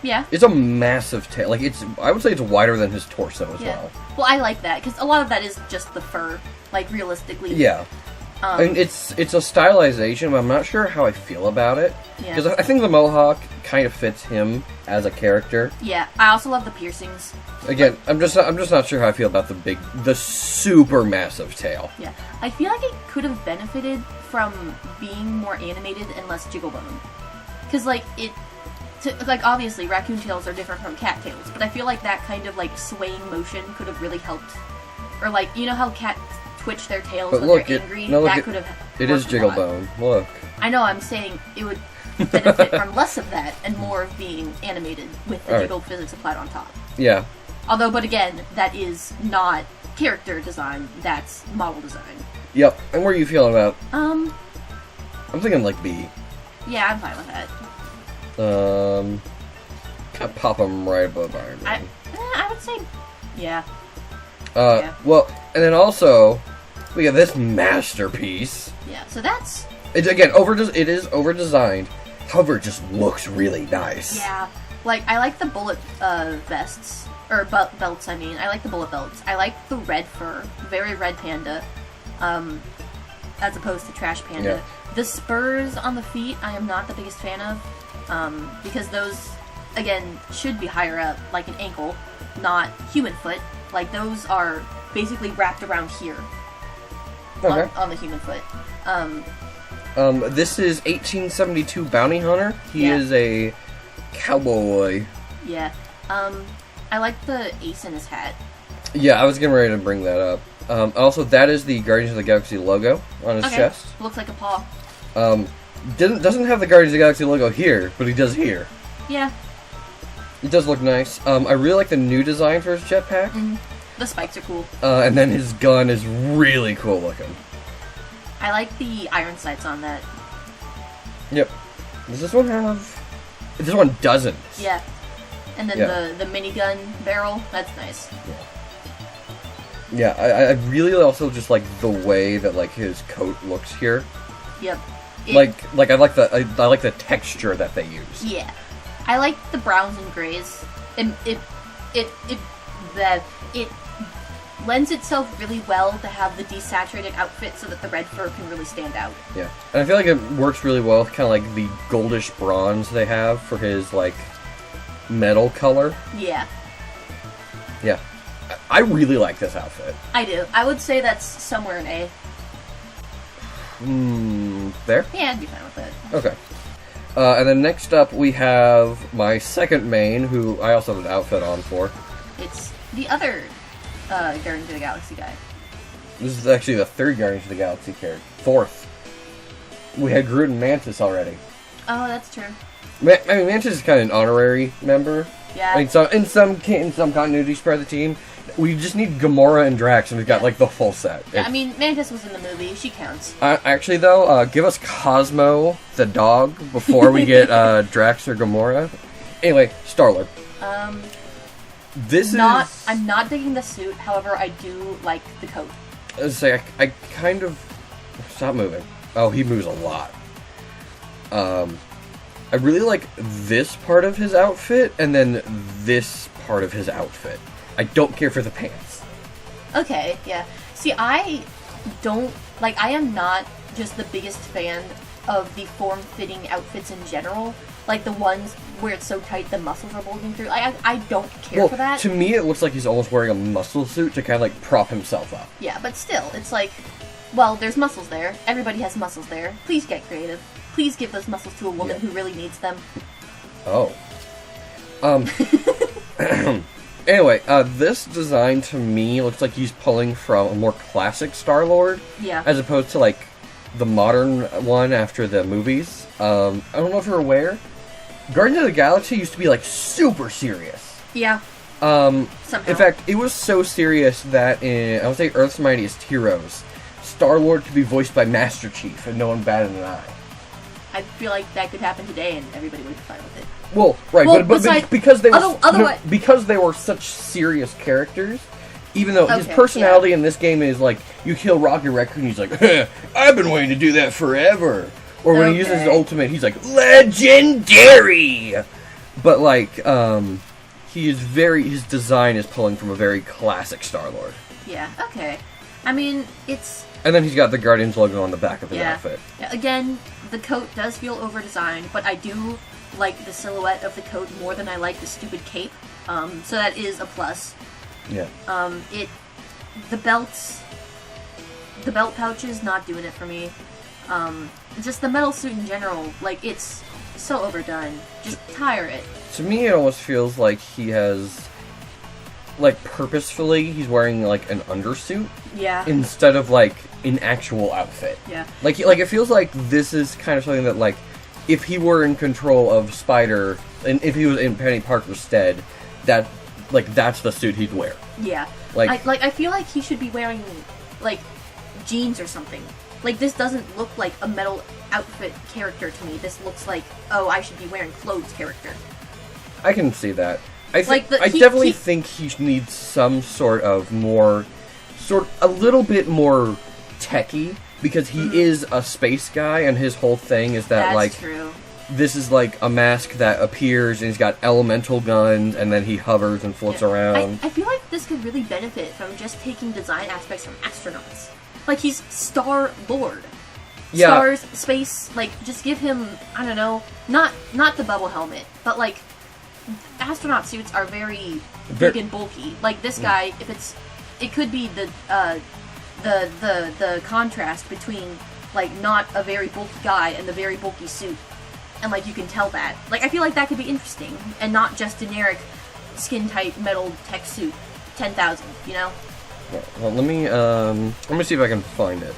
Yeah. It's a massive tail. Like, I would say it's wider than his torso as well. Well, I like that, because a lot of that is just the fur, like, realistically. Yeah. I mean, it's a stylization, but I'm not sure how I feel about it. Because I think the mohawk kind of fits him as a character. Yeah, I also love the piercings. Again, I'm just not sure how I feel about the super massive tail. Yeah, I feel like it could have benefited from being more animated and less jiggle bone. Because, like, obviously, raccoon tails are different from cat tails, but I feel like that kind of, like, swaying motion could have really helped. Or, like, you know how cats twitch their tails when they're angry? That could have it is jiggle bone. Look. I know, I'm saying it would benefit from less of that and more of being animated with the jiggle physics applied on top. Yeah. Although, but again, that is not character design, that's model design. Yep. And where are you feeling about? I'm thinking like B. Yeah, I'm fine with that. I pop him right above Iron Man. I would say, yeah. Well, and then also, we got this masterpiece. Yeah, so that's... It is over-designed. However, it just looks really nice. Yeah. Like, I like the bullet vests. Or belts, I mean. I like the bullet belts. I like the red fur. Very red panda. As opposed to trash panda. Yeah. The spurs on the feet, I am not the biggest fan of. Because those, again, should be higher up, like an ankle, not human foot. Like, those are basically wrapped around here. Okay. On the human foot. This is 1872 Bounty Hunter. He is a cowboy. Yeah. I like the ace in his hat. Yeah, I was getting ready to bring that up. Also, that is the Guardians of the Galaxy logo on his chest. Looks like a paw. Doesn't have the Guardians of the Galaxy logo here, but he does here. Yeah. It does look nice. I really like the new design for his jetpack. Mm-hmm. The spikes are cool. And then his gun is really cool looking. I like the iron sights on that. Yep. Does this one have... This one doesn't. Yeah. And then the minigun barrel, that's nice. Yeah, I really also just like the way that like his coat looks here. Yep. I like the texture that they use. Yeah, I like the browns and grays. It lends itself really well to have the desaturated outfit so that the red fur can really stand out. Yeah, and I feel like it works really well with kind of like the goldish bronze they have for his like metal color. Yeah. Yeah, I really like this outfit. I do. I would say that's somewhere in A. There? Yeah, I'd be fine with it. Okay. And then next up we have my second main, who I also have an outfit on for. It's the other Guardians of the Galaxy guy. This is actually the third Guardians of the Galaxy character. Fourth. We had Groot and Mantis already. Oh, that's true. I mean, Mantis is kind of an honorary member. Yeah. I mean, in some continuity spread the team, we just need Gamora and Drax, and we've got like the full set. Yeah, I mean, Mantis was in the movie. She counts. Actually, though, give us Cosmo the dog before we get Drax or Gamora. Anyway, Star-Lord. I'm not digging the suit. However, I do like the coat. I kind of stop moving. Oh, he moves a lot. I really like this part of his outfit, and then this part of his outfit. I don't care for the pants. Okay, yeah. See, I am not just the biggest fan of the form-fitting outfits in general. Like, the ones where it's so tight the muscles are bulging through. I don't care for that. To me, it looks like he's almost wearing a muscle suit to kind of, like, prop himself up. Yeah, but still, it's like, well, there's muscles there. Everybody has muscles there. Please get creative. Please give those muscles to a woman who really needs them. Oh. Anyway, this design to me looks like he's pulling from a more classic Star-Lord. Yeah. As opposed to, like, the modern one after the movies. I don't know if you're aware. Guardians of the Galaxy used to be, like, super serious. Yeah. Somehow. In fact, it was so serious that in, I would say, Earth's Mightiest Heroes, Star-Lord could be voiced by Master Chief, and no one batted an eye. I feel like that could happen today, and everybody would be fine with it. Well, right, but because they were because they were such serious characters, even though his personality in this game is like, you kill Rocket Raccoon, he's like, I've been waiting to do that forever. Or when he uses his ultimate, he's like, legendary. But like, he is his design is pulling from a very classic Star-Lord. Yeah. Okay. I mean, it's. And then he's got the Guardians logo on the back of his outfit. Yeah, again, the coat does feel over-designed, but I do like the silhouette of the coat more than I like the stupid cape. So that is a plus. Yeah. The belt pouches, not doing it for me. Just the metal suit in general, like, it's so overdone. Just tire it. To me, it almost feels like he has, like, purposefully, he's wearing, like, an undersuit. Yeah. Instead of, like, an actual outfit. Yeah. Like, it feels like this is kind of something that, like, if he were in control of Spider, and if he was in Peni Parker's stead, that's the suit he'd wear. Yeah. I feel like he should be wearing, like, jeans or something. Like, this doesn't look like a metal outfit character to me. This looks like, oh, I should be wearing clothes character. I can see that. I definitely think he needs some sort of a little bit more techie, because he is a space guy, and his whole thing is that, that's true. This is like a mask that appears, and he's got elemental guns, and then he hovers and floats around. I feel like this could really benefit from just taking design aspects from astronauts. Like, he's Star-Lord. Yeah. Stars, space, like, just give him, I don't know, not the bubble helmet, but, like, astronaut suits are very big and bulky. Like, this guy, it could be the contrast between, like, not a very bulky guy and the very bulky suit. And, like, you can tell that. Like, I feel like that could be interesting, and not just generic skin-tight metal tech suit 10,000, you know? Well, let me see if I can find it.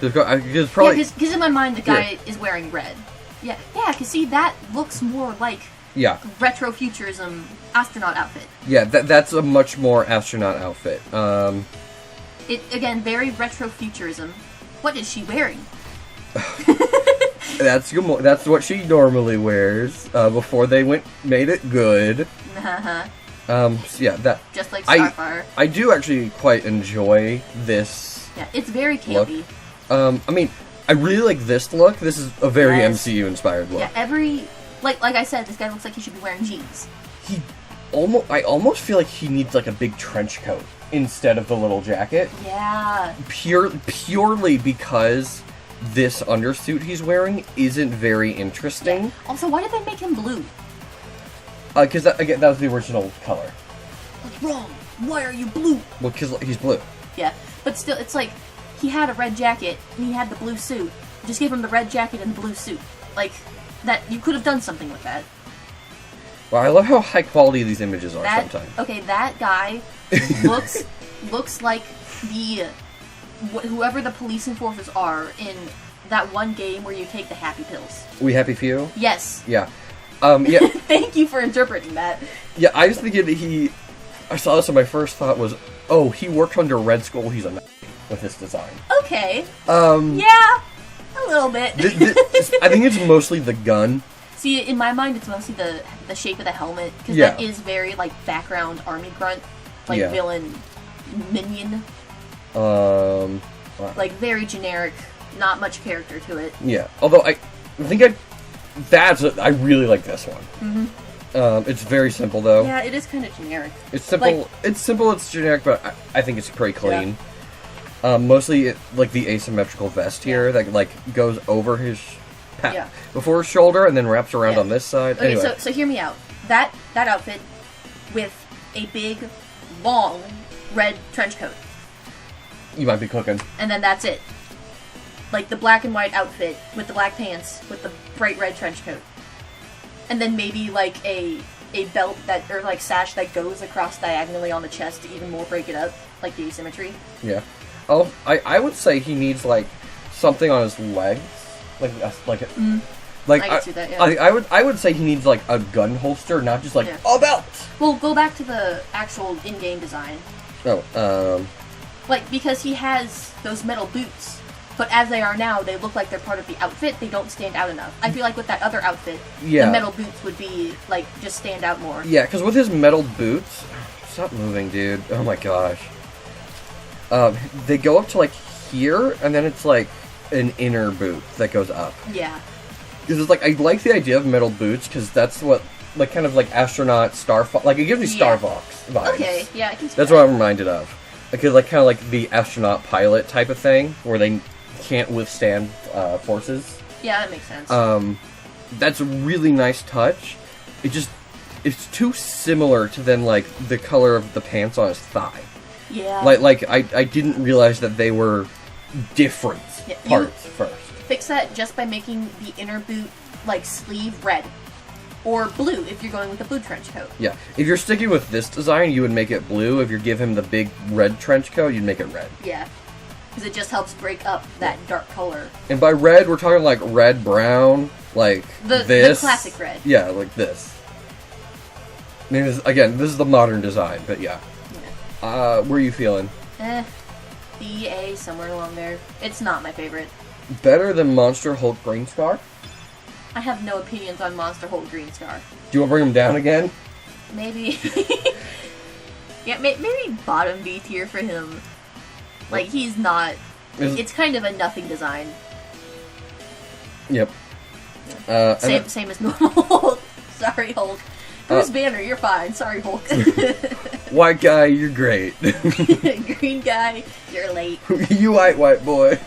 Because probably... Because in my mind, the guy is wearing red. Yeah, because see, that looks more like retrofuturism astronaut outfit. Yeah, that's a much more astronaut outfit. Again, very retrofuturism. What is she wearing? That's what she normally wears before they made it good. Just like Starfire. I do actually quite enjoy this. Yeah, it's very campy. I mean, I really like this look. This is a very Yes. MCU-inspired look. Yeah, like I said, this guy looks like he should be wearing jeans. I almost feel like he needs like a big trench coat instead of the little jacket. Yeah. Purely because this undersuit he's wearing isn't very interesting. Yeah. Also, why did they make him blue? Because that was the original color. Like, wrong. Why are you blue? Well, because he's blue. Yeah, but still, it's like, he had a red jacket, and he had the blue suit. Just give him the red jacket and the blue suit. Like, that, you could have done something with that. Well, I love how high quality these images are sometimes. Okay, that guy looks like whoever the police enforcers are in that one game where you take the happy pills. We Happy Few? Yes. Yeah. Yeah. Thank you for interpreting that. Yeah, I was thinking I saw this and my first thought was, oh, he worked under Red Skull, he's a Nazi with this design. Okay. Yeah, a little bit. I think it's mostly the gun. See, in my mind, it's mostly the shape of the helmet, because Yeah. that is very, like, background army grunt, like, Yeah. villain minion. Wow. Like, very generic, not much character to it. Yeah, although I really like this one. Mm-hmm. It's very simple though. Yeah, it is kind of generic. It's simple. Like, it's simple. It's generic, but I think it's pretty clean. Yeah. Mostly like the asymmetrical vest here that like goes over his before his shoulder and then wraps around on this side. Okay, anyway. so hear me out. That outfit with a big, long red trench coat, You might be cooking. and then that's it. Like the black and white outfit with the black pants with the bright red trench coat, and then maybe like a belt that or like sash that goes across diagonally on the chest to even more break it up, like the asymmetry. Yeah. Oh, I would say he needs like something on his legs, like I can see that, yeah. I would say he needs like a gun holster, not just like a belt. Well, go back to the actual in-game design. Oh, Like, because he has those metal boots, but as they are now, they look like they're part of the outfit. They don't stand out enough. I feel like with that other outfit, the metal boots would be, like, just stand out more. Yeah, because with his metal boots... Stop moving, dude. Oh my gosh. They go up to, like, here, and then it's, like, an inner boot that goes up. Yeah. Because it's, like, I like the idea of metal boots, because that's what, like, kind of, like, astronaut, Star Fox... Like, it gives me Star Fox vibes. Okay, yeah, I can see That's that. what I'm reminded of. Because, like, kind of like the astronaut pilot type of thing, where they can't withstand forces. Yeah, that makes sense. That's a really nice touch. It's too similar to then, like, the color of the pants on his thigh. Yeah. Like I didn't realize that they were different parts first. Fix that just by making the inner boot, like, sleeve red. Or blue, if you're going with a blue trench coat. Yeah. If you're sticking with this design, you would make it blue. If you give him the big red trench coat, you'd make it red. Yeah. Because it just helps break up that dark color. And by red, we're talking, like, red, brown, like this. The classic red. Yeah, like this. I mean, this is the modern design, but yeah. Where are you feeling? B, A, somewhere along there. It's not my favorite. Better than Monster Hulk Green Scar? I have no opinions on Monster Hulk Green Scar. Do you want to bring him down again? Maybe. Yeah, maybe bottom B tier for him. Like, he's not... It's kind of a nothing design. Yep. Same as normal Hulk. Sorry, Hulk. Bruce Banner, you're fine. Sorry, Hulk. White guy, you're great. Green guy, you're late. You white boy.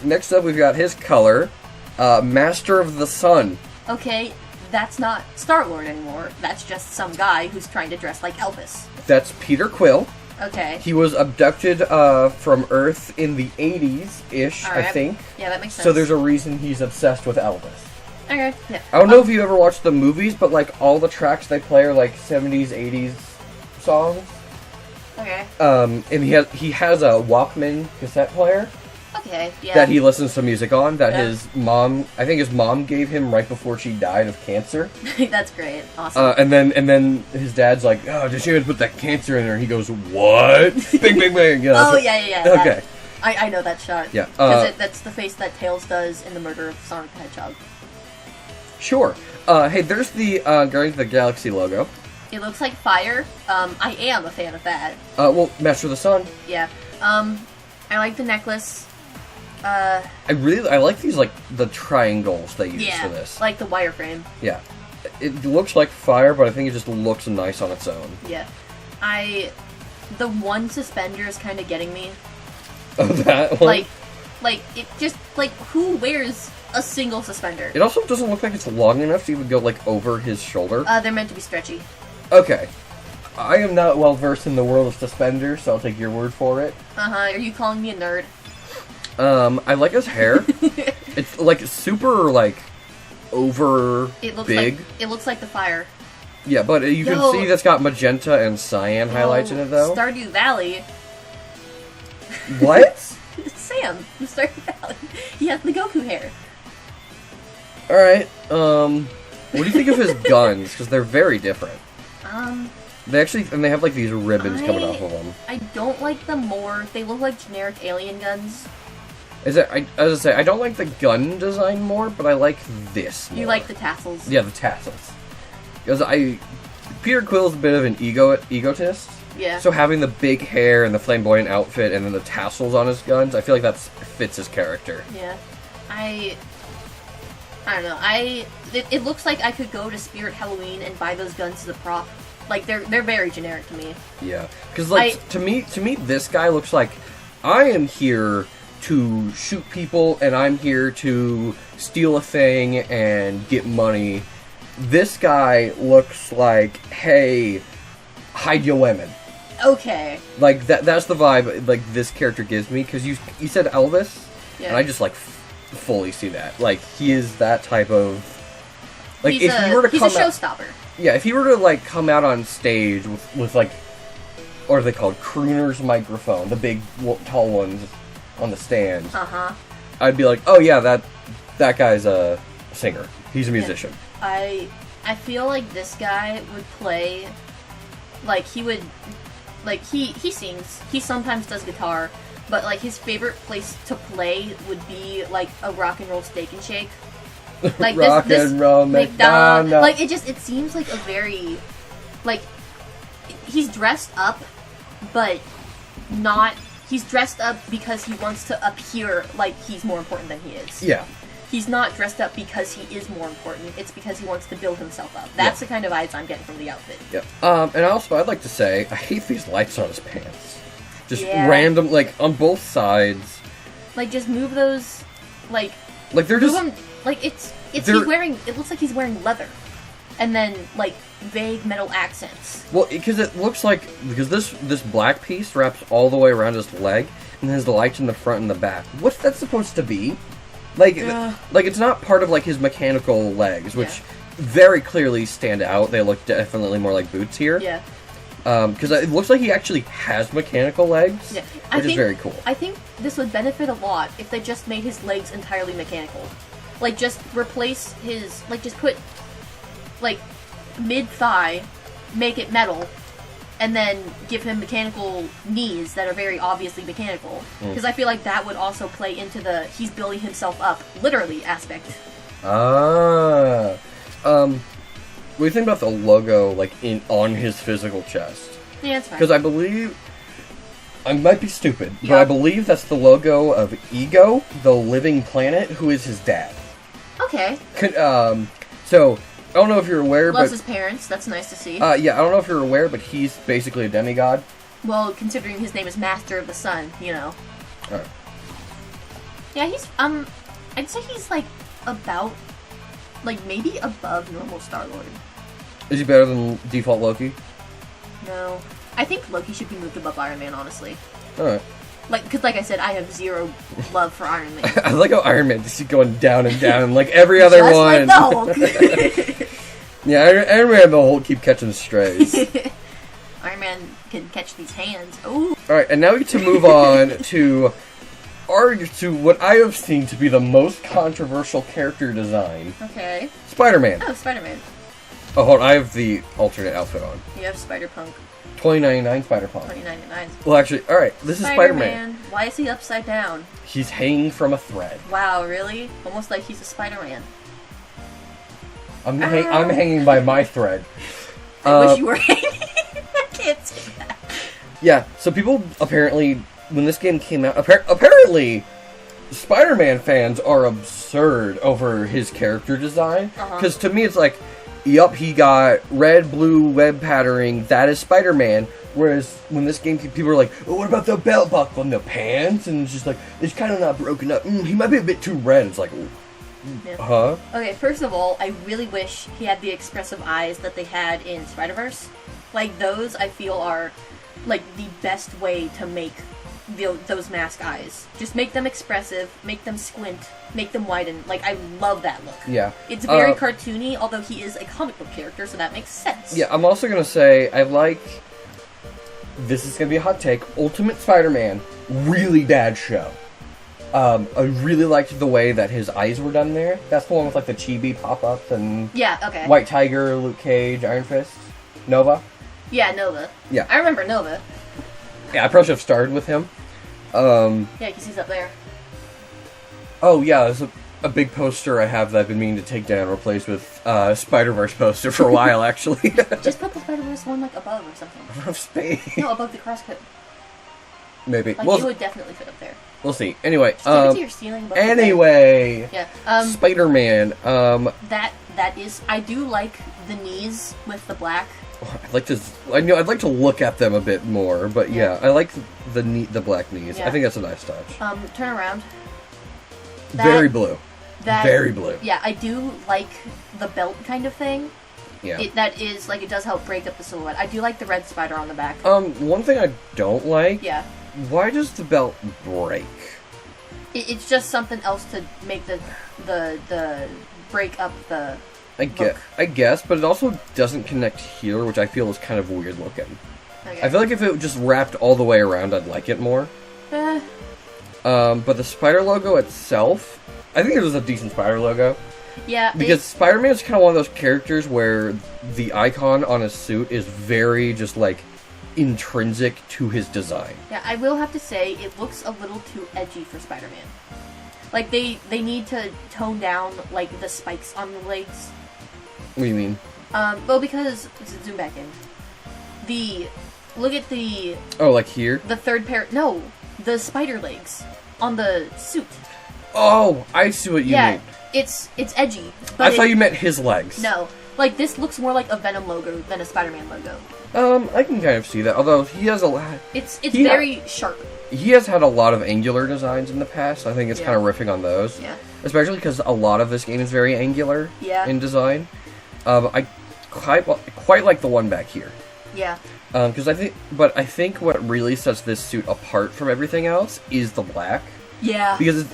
Next up, we've got his color. Master of the Sun. Okay, that's not Star-Lord anymore. That's just some guy who's trying to dress like Elvis. That's Peter Quill. Okay. He was abducted from Earth in the 80s-ish, All right. I think. Yeah, that makes sense. So there's a reason he's obsessed with Elvis. Okay, yeah. I don't know if you ever watched the movies, but like all the tracks they play are like 70s, 80s songs. Okay. And he has a Walkman cassette player. Okay, yeah. That he listens to music on, that his mom, I think his mom gave him right before she died of cancer. That's great. Awesome. And then his dad's like, oh, did she even put that cancer in there? And he goes, what? Bing, bing, bing. You know, yeah. Okay. I know that shot. Yeah. Because that's the face that Tails does in the murder of Sonic the Hedgehog. Sure. Hey, there's the Guardians of the Galaxy logo. It looks like fire. I am a fan of that. Well, Master of the Sun. Yeah. I like the necklace. I like these, like, the triangles they use for this. Like the wireframe. Yeah. It looks like fire, but I think it just looks nice on its own. Yeah. The one suspender is kind of getting me. Oh, that one? Like, it just, like, who wears a single suspender? It also doesn't look like it's long enough to even go, like, over his shoulder. They're meant to be stretchy. Okay. I am not well versed in the world of suspenders, so I'll take your word for it. Are you calling me a nerd? I like his hair. It's, like, super, like, over It looks big. It looks like the fire. Yeah, but you can see that's got magenta and cyan highlights in it, though. Stardew Valley. What? Sam, from Stardew Valley. He has the Goku hair. Alright, what do you think of his guns? Because they're very different. They actually, and they have, like, these ribbons coming off of them. I don't like them more. They look like generic alien guns. As I say, I don't like the gun design more, but I like this more. You like the tassels? Yeah, the tassels. Because Peter Quill's a bit of an egotist. Yeah. So having the big hair and the flamboyant outfit and then the tassels on his guns, I feel like that fits his character. Yeah. I don't know. It looks like I could go to Spirit Halloween and buy those guns as a prop. Like, they're very generic to me. Yeah. Because, like, to me, this guy looks like, I am here to shoot people and I'm here to steal a thing and get money. This guy looks like, hey, hide your women. Okay. Like, that's the vibe, like, this character gives me, because you said Elvis, and I just, like, fully see that. Like, he is that type of... Like, he's a showstopper. Yeah, if he were to, like, come out on stage with like, what are they called? Crooner's microphone, the big, tall ones on the stand. Uh-huh. I'd be like, oh yeah, that guy's a singer. He's a musician. Yeah. I feel like this guy would play, like, he would, like, he sings, he sometimes does guitar, but, like, his favorite place to play would be, like, a rock and roll Steak and Shake. Like, rock and roll McDonald's. Like, it seems like a very, like, he's dressed up, but not, he's dressed up because he wants to appear like he's more important than he is. Yeah. He's not dressed up because he is more important. It's because he wants to build himself up. That's the kind of vibes I'm getting from the outfit. Yep. And also, I'd like to say, I hate these lights on his pants. Just random, like, on both sides. Like, just move those, like they're just... Them, like, it's he's wearing, it looks like he's wearing leather. And then, like, vague metal accents. Well, because it looks like, because this black piece wraps all the way around his leg, and has the lights in the front and the back. What's that supposed to be? Like, like, it's not part of, like, his mechanical legs, which very clearly stand out. They look definitely more like boots here. Yeah. Because it looks like he actually has mechanical legs, which is very cool. I think this would benefit a lot if they just made his legs entirely mechanical. Like, just replace his, like, just put, like, mid-thigh, make it metal, and then give him mechanical knees that are very obviously mechanical. Because I feel like that would also play into the he's building himself up, literally, aspect. What do you think about the logo, like, on his physical chest? Yeah, it's fine. Because I believe... I might be stupid, but I believe that's the logo of Ego, the living planet, who is his dad. Okay. So, I don't know if you're aware, Loves but... his parents, that's nice to see. Yeah, I don't know if you're aware, but he's basically a demigod. Well, considering his name is Master of the Sun, you know. Alright. Yeah, he's, I'd say he's, like, about, like, maybe above normal Star-Lord. Is he better than default Loki? No. I think Loki should be moved above Iron Man, honestly. Alright. Like, because like I said, I have zero love for Iron Man. I like how Iron Man just keeps going down and down, like every other Just one. Like the Hulk. Yeah, Iron Man and the Hulk keep catching strays. Iron Man can catch these hands. Ooh. Alright, and now we get to move on to what I have seen to be the most controversial character design. Okay. Spider-Man. Oh, Spider-Man. Oh, hold on, I have the alternate outfit on. You have Spider-Punk. $20.99 Spider-Punk. $20.99. Well, actually, alright, this is Spider-Man. Why is he upside down? He's hanging from a thread. Wow, really? Almost like he's a Spider-Man. I'm hanging by my thread. I wish you were hanging. I can't say that. Yeah, so people apparently when this game came out, apparently Spider-Man fans are absurd over his character design. Because to me, it's like, yup, he got red, blue web patterning. That is Spider-Man. Whereas when this game, people are like, oh, what about the belt buckle and the pants? And it's just like, it's kind of not broken up. He might be a bit too red. It's like, huh? Okay, first of all, I really wish he had the expressive eyes that they had in Spider-Verse. Like, those, I feel, are, like, the best way to make those mask eyes. Just make them expressive, make them squint, make them widen. Like, I love that look. Yeah. It's very cartoony, although he is a comic book character, so that makes sense. Yeah, I'm also going to say, I like... This is going to be a hot take. Ultimate Spider-Man, really bad show. I really liked the way that his eyes were done there. That's the one with, like, the chibi pop-ups and... Yeah, okay. White Tiger, Luke Cage, Iron Fist, Nova. Yeah, Nova. Yeah. I remember Nova. Yeah, I probably should have started with him. Yeah, because he's up there. Oh, yeah, there's a big poster I have that I've been meaning to take down and replace with Spider-Verse poster for a while, actually. Just put the Spider-Verse one, like, above or something. Above space. No, above the Crosscode. Maybe. Like, We'll, it would definitely fit up there. we'll see. Anyway, Stick it to your ceiling above the bed. anyway, Yeah. Spider-Man, That is... I do like the knees with the black. I'd like to. I'd like to look at them a bit more, but yeah, I like the black knees. Yeah. I think that's a nice touch. Turn around. Very blue. Very blue. Yeah, I do like the belt kind of thing. Yeah. That is, like, it does help break up the silhouette. I do like the red spider on the back. One thing I don't like. Yeah. Why does the belt break? It's just something else to make the break up the. I guess, but it also doesn't connect here, which I feel is kind of weird looking. Okay. I feel like if it just wrapped all the way around, I'd like it more. But the spider logo itself, I think it was a decent spider logo. Yeah. Because Spider-Man is kind of one of those characters where the icon on his suit is very just, like, intrinsic to his design. Yeah, I will have to say, it looks a little too edgy for Spider-Man. Like, they need to tone down, like, the spikes on the legs. What do you mean? Well, because... Zoom back in. Look at the... Oh, like here? The third pair... No! The spider legs on the suit. Oh, I see what you mean. It's edgy. But I thought you meant his legs. No. Like, this looks more like a Venom logo than a Spider-Man logo. I can kind of see that, although he has a lot... It's very sharp. He has had a lot of angular designs in the past. I think it's kind of riffing on those. Yeah. Especially because a lot of this game is very angular in design. I quite like the one back here. Yeah. Because I think what really sets this suit apart from everything else is the black. Yeah. Because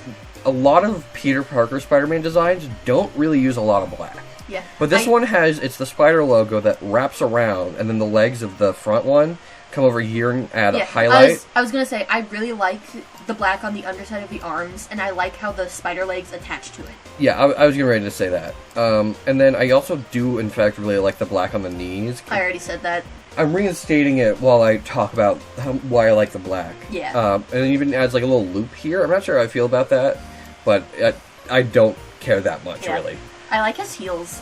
a lot of Peter Parker Spider-Man designs don't really use a lot of black. Yeah. But this one it's the spider logo that wraps around, and then the legs of the front one come over here and add a highlight. I was gonna say, I really like the black on the underside of the arms, and I like how the spider legs attach to it. Yeah, I was getting ready to say that. And then I also do, in fact, really like the black on the knees. I already said that. I'm reinstating it while I talk about why I like the black. Yeah. And it even adds like a little loop here. I'm not sure how I feel about that, but I don't care that much, really. I like his heels.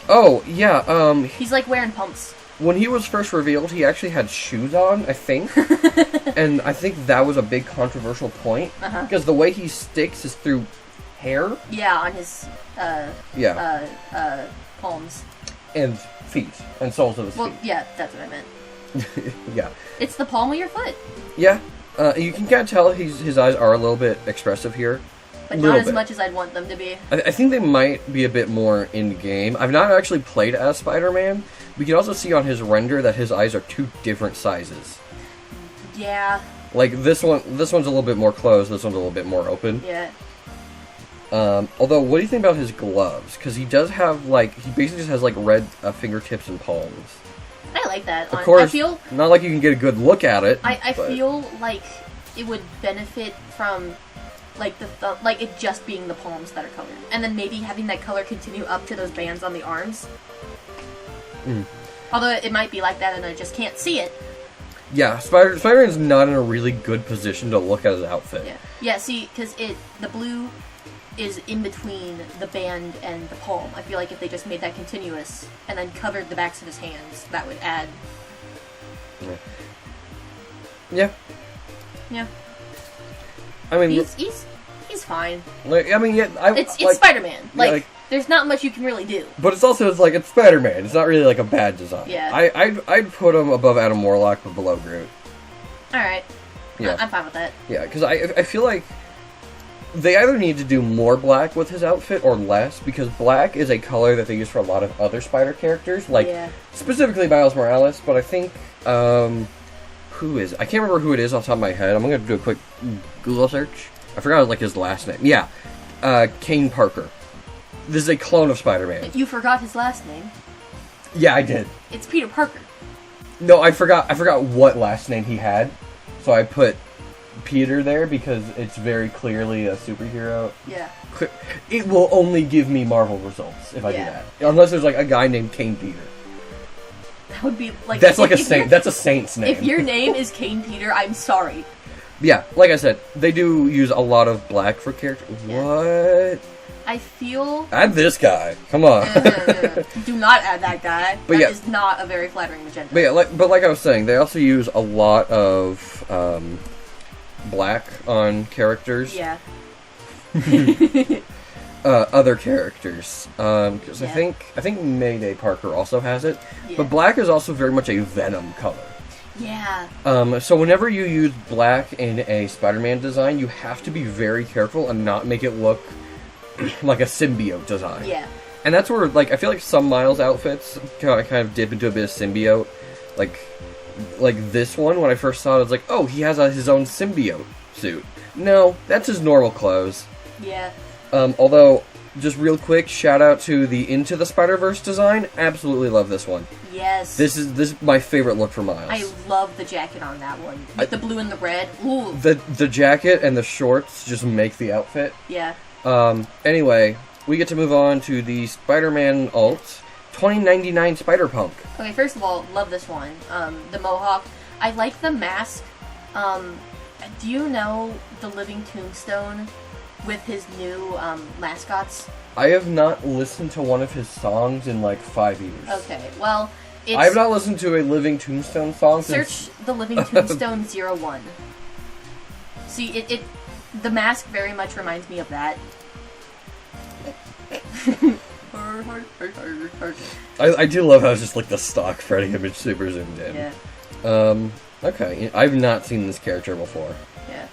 Oh, yeah, He's like wearing pumps. When he was first revealed, he actually had shoes on, I think. And I think that was a big controversial point. Because the way he sticks is through hair. Yeah, on his, palms. And feet. And soles of his feet. Well, yeah, that's what I meant. Yeah. It's the palm of your foot. Yeah. You can kind of tell his eyes are a little bit expressive here. But not as much as I'd want them to be. I think they might be a bit more in-game. I've not actually played as Spider-Man. We can also see on his render that his eyes are two different sizes. Yeah. Like, this one's a little bit more closed, this one's a little bit more open. Yeah. Although, what do you think about his gloves? Because he does have, like, he basically just has, like, red fingertips and palms. I like that. Of course, I feel, not like you can get a good look at it. I feel like it would benefit from... like like it just being the palms that are colored, and then maybe having that color continue up to those bands on the arms. Although it might be like that, and I just can't see it. Yeah, Spider-Man's not in a really good position to look at his outfit. Yeah. See, because the blue is in between the band and the palm. I feel like if they just made that continuous and then covered the backs of his hands, that would add. Yeah. Yeah. I mean, he's fine. Like, I mean, yeah, it's Spider-Man. Yeah, like, there's not much you can really do. But it's also it's Spider-Man. It's not really like a bad design. Yeah. I'd put him above Adam Warlock, but below Groot. All right. Yeah. I'm fine with that. Yeah, because I feel like they either need to do more black with his outfit or less, because black is a color that they use for a lot of other Spider characters, like specifically Miles Morales. But I think who is? I can't remember who it is off the top of my head. I'm gonna do a quick Google search. I forgot like his last name. Yeah, Peni Parker. This is a clone of Spider-Man. You forgot his last name. Yeah, I did. It's Peter Parker. No, I forgot what last name he had, so I put Peter there because it's very clearly a superhero. Yeah. It will only give me Marvel results if I do that. Unless there's like a guy named Kane Peter. That would be like that's like a saint. That's a saint's name. If your name is Kane Peter, I'm sorry. Yeah, like I said, they do use a lot of black for characters. Yeah. What? I feel... Add this guy. Come on. Do not add that guy. But that is not a very flattering magenta. But yeah, like I was saying, they also use a lot of black on characters. Yeah. Other characters. Because I think Mayday Parker also has it. Yeah. But black is also very much a Venom color. Yeah. So whenever you use black in a Spider-Man design, you have to be very careful and not make it look like a symbiote design. Yeah. And that's where, like, I feel like some Miles outfits kind of dip into a bit of symbiote. Like this one, when I first saw it, I was like, oh, he has his own symbiote suit. No, that's his normal clothes. Yeah. Although, just real quick, shout out to the Into the Spider-Verse design. Absolutely love this one. Yes. This is my favorite look for Miles. I love the jacket on that one. With the blue and the red. Ooh. The jacket and the shorts just make the outfit. Yeah. Anyway, we get to move on to the Spider-Man alt, 2099 Spider-Punk. Okay, first of all, love this one. The mohawk. I like the mask. Do you know the Living Tombstone with his new mascots? I have not listened to one of his songs in like 5 years. Okay, well, I have not listened to a Living Tombstone song since... Search the Living Tombstone 01. See, the mask very much reminds me of that. I do love how it's just like the stock Freddy image super zoomed in. Yeah. Okay, I've not seen this character before. Yeah.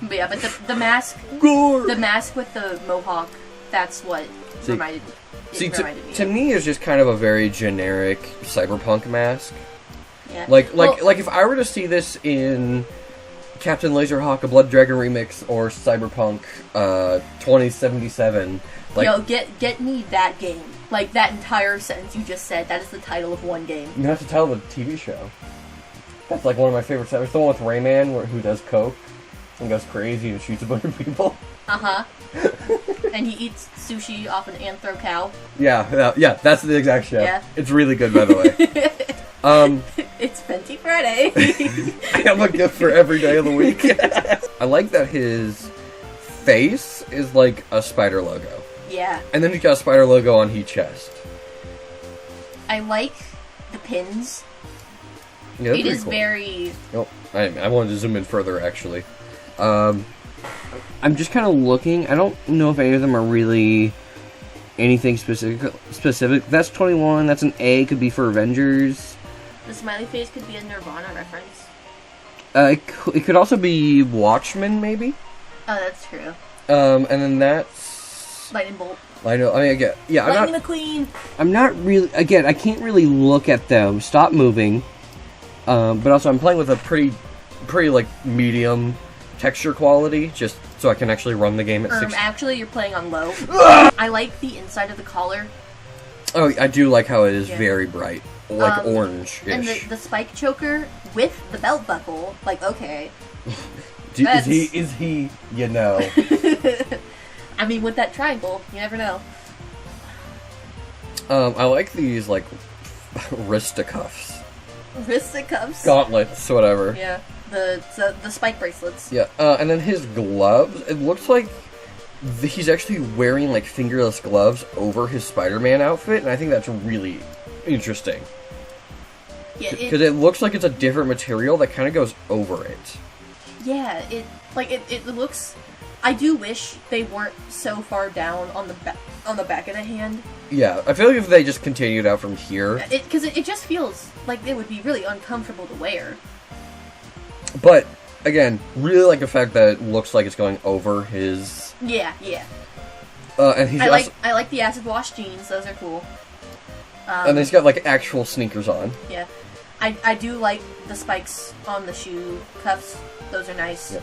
But yeah, but the mask... Gore! The mask with the mohawk, that's what reminded me. To me, it's just kind of a very generic cyberpunk mask. Yeah. Like if I were to see this in Captain Laserhawk, a Blood Dragon remix, or Cyberpunk 2077, like... Yo, get me that game. Like, that entire sentence you just said, that is the title of one game. You have to tell the TV show. That's like one of my favorites. It's the one with Rayman, who does coke and goes crazy and shoots a bunch of people. Uh-huh. And he eats sushi off an anthro cow. Yeah, that's the exact show. Yeah. It's really good, by the way. It's Penti Friday. I have a gift for every day of the week. I like that his face is like a spider logo. Yeah. And then he's got a spider logo on his chest. I like the pins. Yeah, it is cool. very... Oh, I wanted to zoom in further, actually. I'm just kind of looking. I don't know if any of them are really anything specific. That's 21. That's an A. Could be for Avengers. The smiley face could be a Nirvana reference. It could also be Watchmen, maybe? Oh, that's true. And then that's... Lightning Bolt. I know. I mean, again, yeah, Lightning McQueen. I'm not really... Again, I can't really look at them. Stop moving. But also, I'm playing with a pretty like medium texture quality, just so I can actually run the game at 60. Actually, you're playing on low. I like the inside of the collar. Oh, I do like how it is very bright, like orange-ish. And the spike choker with the belt buckle, like, okay. Is he, you know. I mean, with that triangle, you never know. I like these, like, wristicuffs. Wristicuffs? Gauntlets, whatever. Yeah, the spike bracelets. Yeah, and then his gloves, it looks like he's actually wearing, like, fingerless gloves over his Spider-Man outfit, and I think that's really interesting. Yeah, because it looks like it's a different material that kind of goes over it. Yeah, it looks. I do wish they weren't so far down on the back of the hand. Yeah, I feel like if they just continued out from here, because it just feels like it would be really uncomfortable to wear. But again, really like the fact that it looks like it's going over his. Yeah. And he's I like the acid wash jeans; those are cool. And he's got like actual sneakers on. Yeah, I do like the spikes on the shoe cuffs; those are nice. Yeah.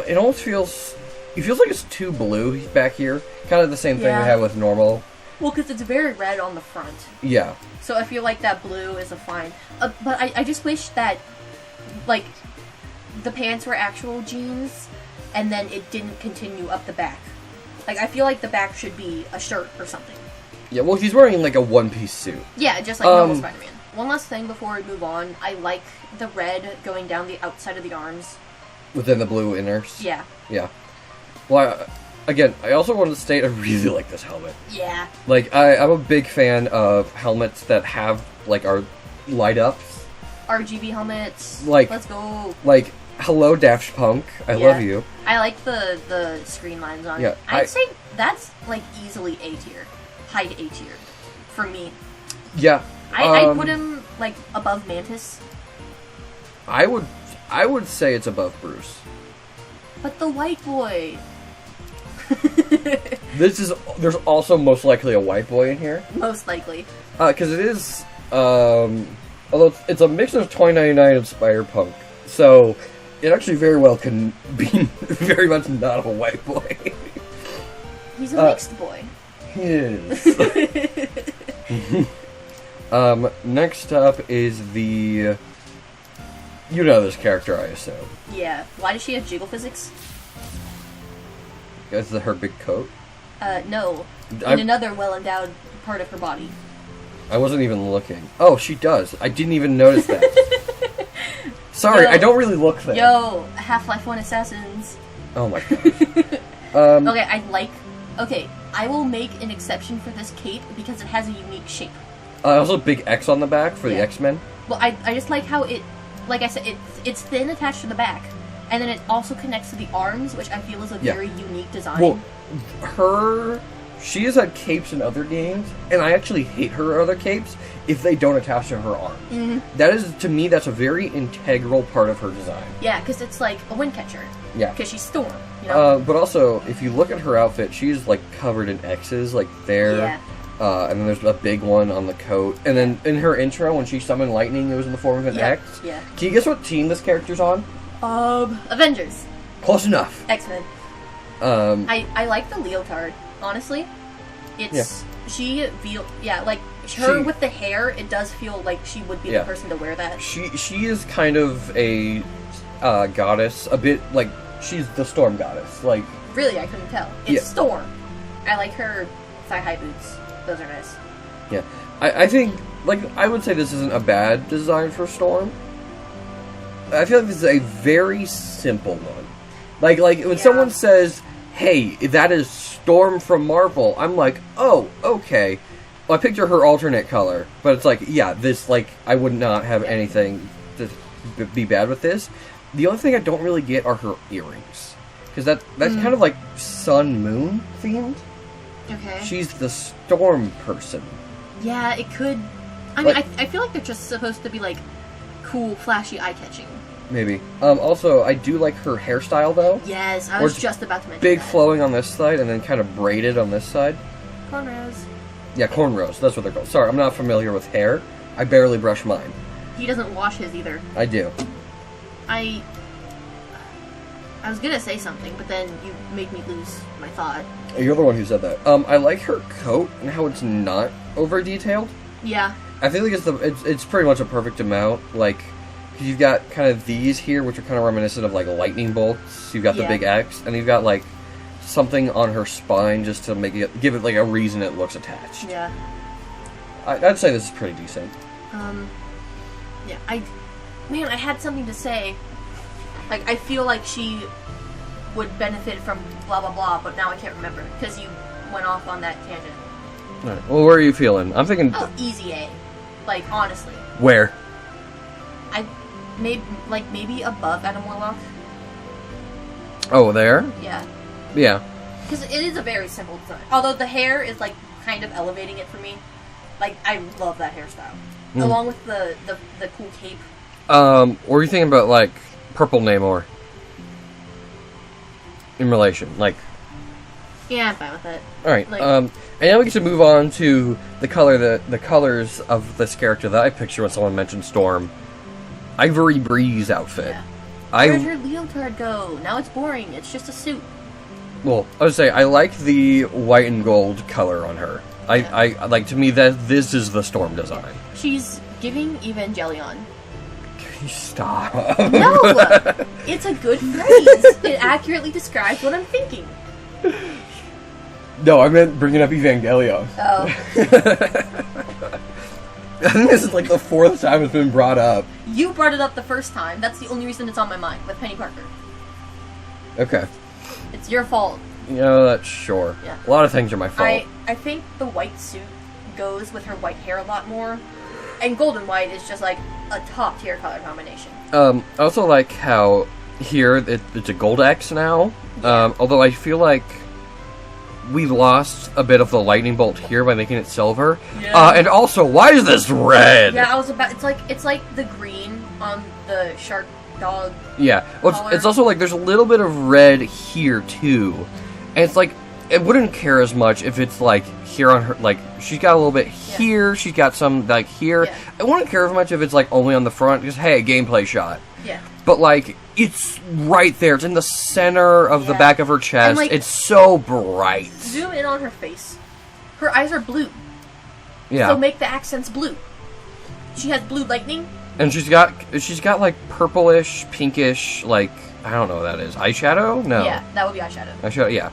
It almost feels. It feels like it's too blue back here. Kind of the same thing we have with normal. Well, because it's very red on the front. Yeah. So I feel like that blue is a fine. But I just wish that, like, the pants were actual jeans, and then it didn't continue up the back. Like, I feel like the back should be a shirt or something. Yeah, well, he's wearing, like, a one-piece suit. Yeah, just like normal Spider-Man. One last thing before we move on. I like the red going down the outside of the arms. Within the blue inners? Yeah. Yeah. Well, again, I also wanted to state I really like this helmet. Yeah. Like, I'm a big fan of helmets that have, like, our light-ups. RGB helmets. Like, let's go. Like, hello, Daft Punk. I love you. I like the screen lines on it. I'd say that's, like, easily A tier. High A tier. For me. Yeah. I'd put him, like, above Mantis. I would say it's above Bruce. But the white boy... There's also most likely a white boy in here. Most likely. Because it is, although it's a mix of 2099 and Spider-Punk, so it actually very well can be very much not a white boy. He's a mixed boy. He is. Next up is the... You know this character, I assume. Yeah. Why does she have jiggle physics? Is that her big coat? No. In another well-endowed part of her body. I wasn't even looking. Oh, she does. I didn't even notice that. Sorry, I don't really look there. Yo, Half-Life 1 Assassins. Oh my gosh. Okay, I will make an exception for this cape because it has a unique shape. Also a big X on the back for the X-Men. Well, I just like how it... Like I said, it's thin attached to the back. And then it also connects to the arms, which I feel is a very unique design. Well, she has had capes in other games, and I actually hate her other capes if they don't attach to her arms. Mm-hmm. That is, to me, that's a very integral part of her design. Yeah, because it's like a wind catcher. Yeah. Because she's Storm, you know? But also, if you look at her outfit, she's, like, covered in X's, like, there. Yeah. And then there's a big one on the coat. And then in her intro, when she summoned lightning, it was in the form of an X. Yeah. Can you guess what team this character's on? Avengers. Close enough. X-Men. I like the leotard, honestly. It's... Yeah. With the hair, it does feel like she would be the person to wear that. She is kind of a goddess, a bit, like, she's the storm goddess. Like, really, I couldn't tell. It's Storm. I like her thigh-high boots. Those are nice. Yeah. I think, like, I would say this isn't a bad design for Storm. I feel like this is a very simple one. Like when someone says, hey, that is Storm from Marvel, I'm like, oh, okay. Well, I picture her alternate color, but it's like, this, like, I would not have anything to be bad with this. The only thing I don't really get are her earrings. Because that's kind of like sun-moon themed. Okay. She's the storm person. Yeah, it could... I mean, I feel like they're just supposed to be, like, cool, flashy, eye-catching. Maybe. Also, I do like her hairstyle, though. Yes, I was just about to mention big that. flowing on this side, and then kind of braided on this side. Cornrows. Yeah, cornrows. That's what they're called. Sorry, I'm not familiar with hair. I barely brush mine. He doesn't wash his either. I do. I was gonna say something, but then you made me lose my thought. You're the one who said that. I like her coat and how it's not over detailed. Yeah. I feel like it's pretty much a perfect amount. Like, you've got kind of these here, which are kind of reminiscent of like lightning bolts. You've got the big X, and you've got like something on her spine just to give it like a reason it looks attached. Yeah. I'd say this is pretty decent. Yeah. I had something to say. Like, I feel like she would benefit from blah blah blah, but now I can't remember because you went off on that tangent. All right. Well, where are you feeling? I'm thinking. Oh, easy A. Like, honestly. Where? maybe above Adam Warlock. Oh, there? Yeah. Yeah. Because it is a very simple design. Although the hair is, like, kind of elevating it for me. Like, I love that hairstyle. Along with the cool cape. What were you thinking about, like, purple Namor? In relation, like... Yeah, I'm fine with it. Alright, Like, and now we get to move on to the colors of this character that I picture when someone mentioned Storm. Ivory Breeze outfit. Yeah. Where'd her leotard go? Now it's boring. It's just a suit. Well, I would say I like the white and gold color on her. I like, to me, that this is the Storm design. She's giving Evangelion. Can you stop? No! It's a good phrase. It accurately describes what I'm thinking. No, I meant bringing up Evangelion. Oh. I think this is like the 4th time it's been brought up. You brought it up the first time. That's the only reason it's on my mind, with Peni Parker. Okay. It's your fault. You know, that's sure. Yeah. A lot of things are my fault. I think the white suit goes with her white hair a lot more. And gold and white is just like a top tier color combination. I also like how here it's a gold X now. Yeah. Although I feel like we lost a bit of the lightning bolt here by making it silver. Yeah. And also, why is this red? Yeah, it's like the green on the shark dog. Yeah. Well, color. it's also like there's a little bit of red here too. And it's like it wouldn't care as much if it's like here on her, like she's got a little bit here, she's got some like here. Yeah. I wouldn't care as much if it's like only on the front, just hey, gameplay shot. Yeah. But like it's right there, it's in the center of the back of her chest. And, like, it's so bright. Zoom in on her face. Her eyes are blue. Yeah. So make the accents blue. She has blue lightning. And she's got like purplish, pinkish, like I don't know what that is. Eyeshadow? No. Yeah, that would be eyeshadow. Eyeshadow, yeah.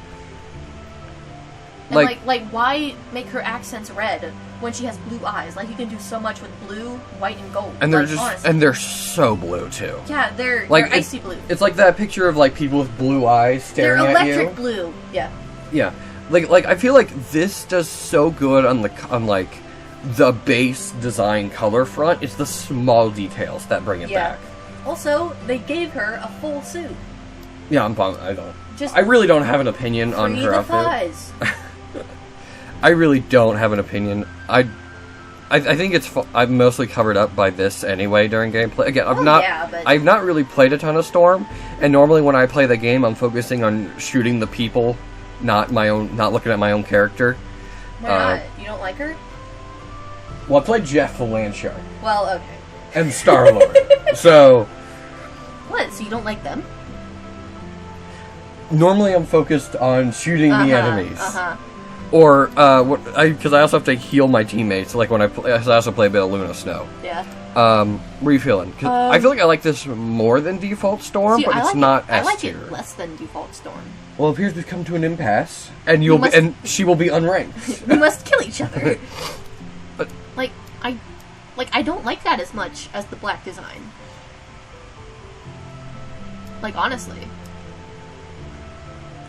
And like why make her accents red when she has blue eyes? Like you can do so much with blue, white, and gold. And they're like, just honestly. and they're so blue too. Yeah, they're Like icy blue. It's like that picture of like people with blue eyes staring They're at you. electric blue. Yeah. Yeah. Like I feel like this does so good on like the base design color front. It's the small details that bring it back. Also, they gave her a full suit. Yeah, I really don't have an opinion on her outfit. Thighs. I really don't have an opinion. I think I'm mostly covered up by this anyway during gameplay. Again, I've not really played a ton of Storm, and normally when I play the game, I'm focusing on shooting the people, not looking at my own character. Why not? You don't like her? Well, I played Jeff the Land Shark. Well, okay. And Star-Lord. So What? So you don't like them? normally I'm focused on shooting the enemies. Or, because I also have to heal my teammates. Like when I also play a bit of Luna Snow. yeah. What are you feeling? 'Cause I feel like I like this more than Default Storm, See, but it's like not I S like tier. it less than Default Storm. Well, it appears we've come to an impasse, and and she will be unranked. We must kill each other. But I don't like that as much as the black design. Like, honestly.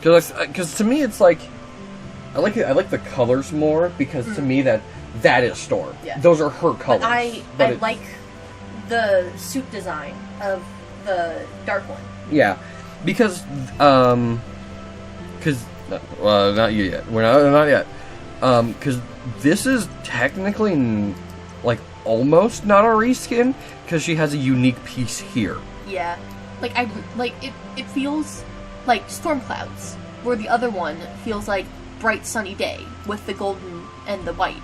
Because to me it's like I like the colors more because to me that is Storm. Yeah. Those are her colors. But I like the suit design of the dark one. Yeah, because not you yet. We're not yet. Because this is technically like almost not a reskin because she has a unique piece here. Yeah, it feels like storm clouds, where the other one feels like bright sunny day with the golden and the white,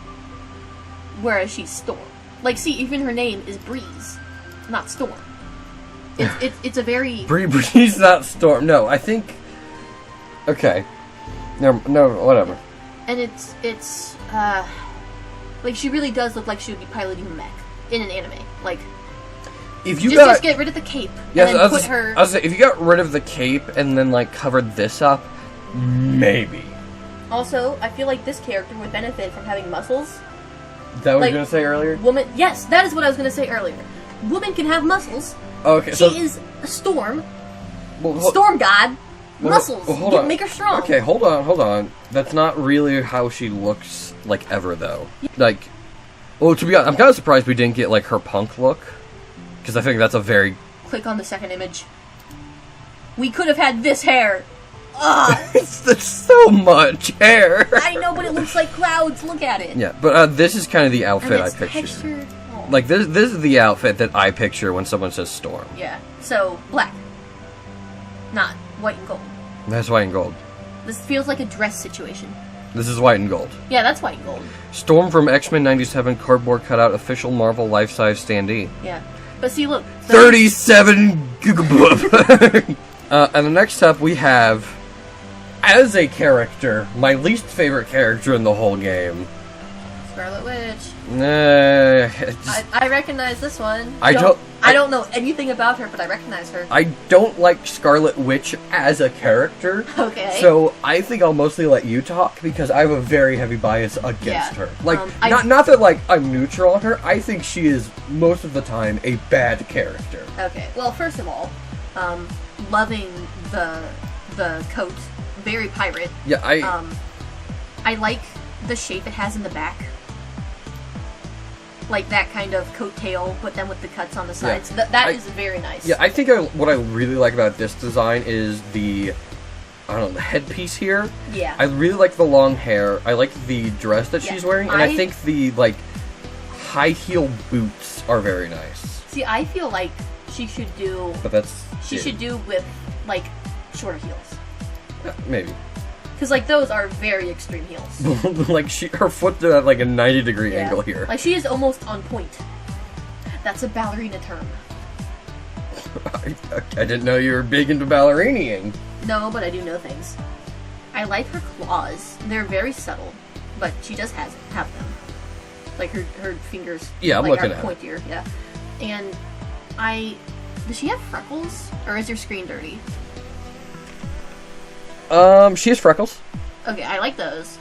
whereas she's Storm. Like, see, even her name is Breeze, not Storm. It's a very Breeze, not Storm. No, I think. Okay. No, whatever. And it's like she really does look like she would be piloting a mech in an anime. Like, if you just get rid of the cape and then put her. I was saying, if you got rid of the cape and then like covered this up, maybe. Also, I feel like this character would benefit from having muscles. Is that what you were gonna say earlier? Woman, yes, that is what I was gonna say earlier. Woman can have muscles. Okay, she is a storm. Storm god. Muscles. Hold on. Make her strong. Okay, hold on. That's not really how she looks like ever though. Like, well, to be honest, I'm kind of surprised we didn't get like her punk look. Because I think that's a very... Click on the second image. We could have had this hair. It's so much hair. I know, but it looks like clouds. Look at it. Yeah, but this is kind of the outfit And I it's picture. textured. Oh. Like, this is the outfit that I picture when someone says Storm. Yeah. So, black. Not white and gold. That's white and gold. This feels like a dress situation. This is white and gold. Yeah, that's white and gold. Storm from X-Men 97 cardboard cutout official Marvel life-size standee. Yeah. But see, look. 37 gigaboob. And the next up we have, as a character, my least favorite character in the whole game. Scarlet Witch. Just, I recognize this one. I don't know anything about her, but I recognize her. I don't like Scarlet Witch as a character. Okay. So I think I'll mostly let you talk because I have a very heavy bias against her. Like, not that like I'm neutral on her. I think she is most of the time a bad character. Okay. Well, first of all, loving the coat, very pirate. Yeah, I like the shape it has in the back. Like that kind of coattail, but then with the cuts on the sides. Yeah. That is very nice. Yeah, I think what I really like about this design is the headpiece here. Yeah. I really like the long hair. I like the dress that she's wearing, and I think the like high heel boots are very nice. See, I feel like she should do. But that's should do with like shorter heels. Yeah, maybe. Because, like, those are very extreme heels. Like, her foot's at, like, a 90-degree angle here. Like, she is almost on point. That's a ballerina term. I didn't know you were big into ballerinaing. No, but I do know things. I like her claws. They're very subtle, but she does have them. Like, her fingers I'm like, looking are at pointier, yeah. And does she have freckles? Or is your screen dirty? She has freckles. Okay, I like those.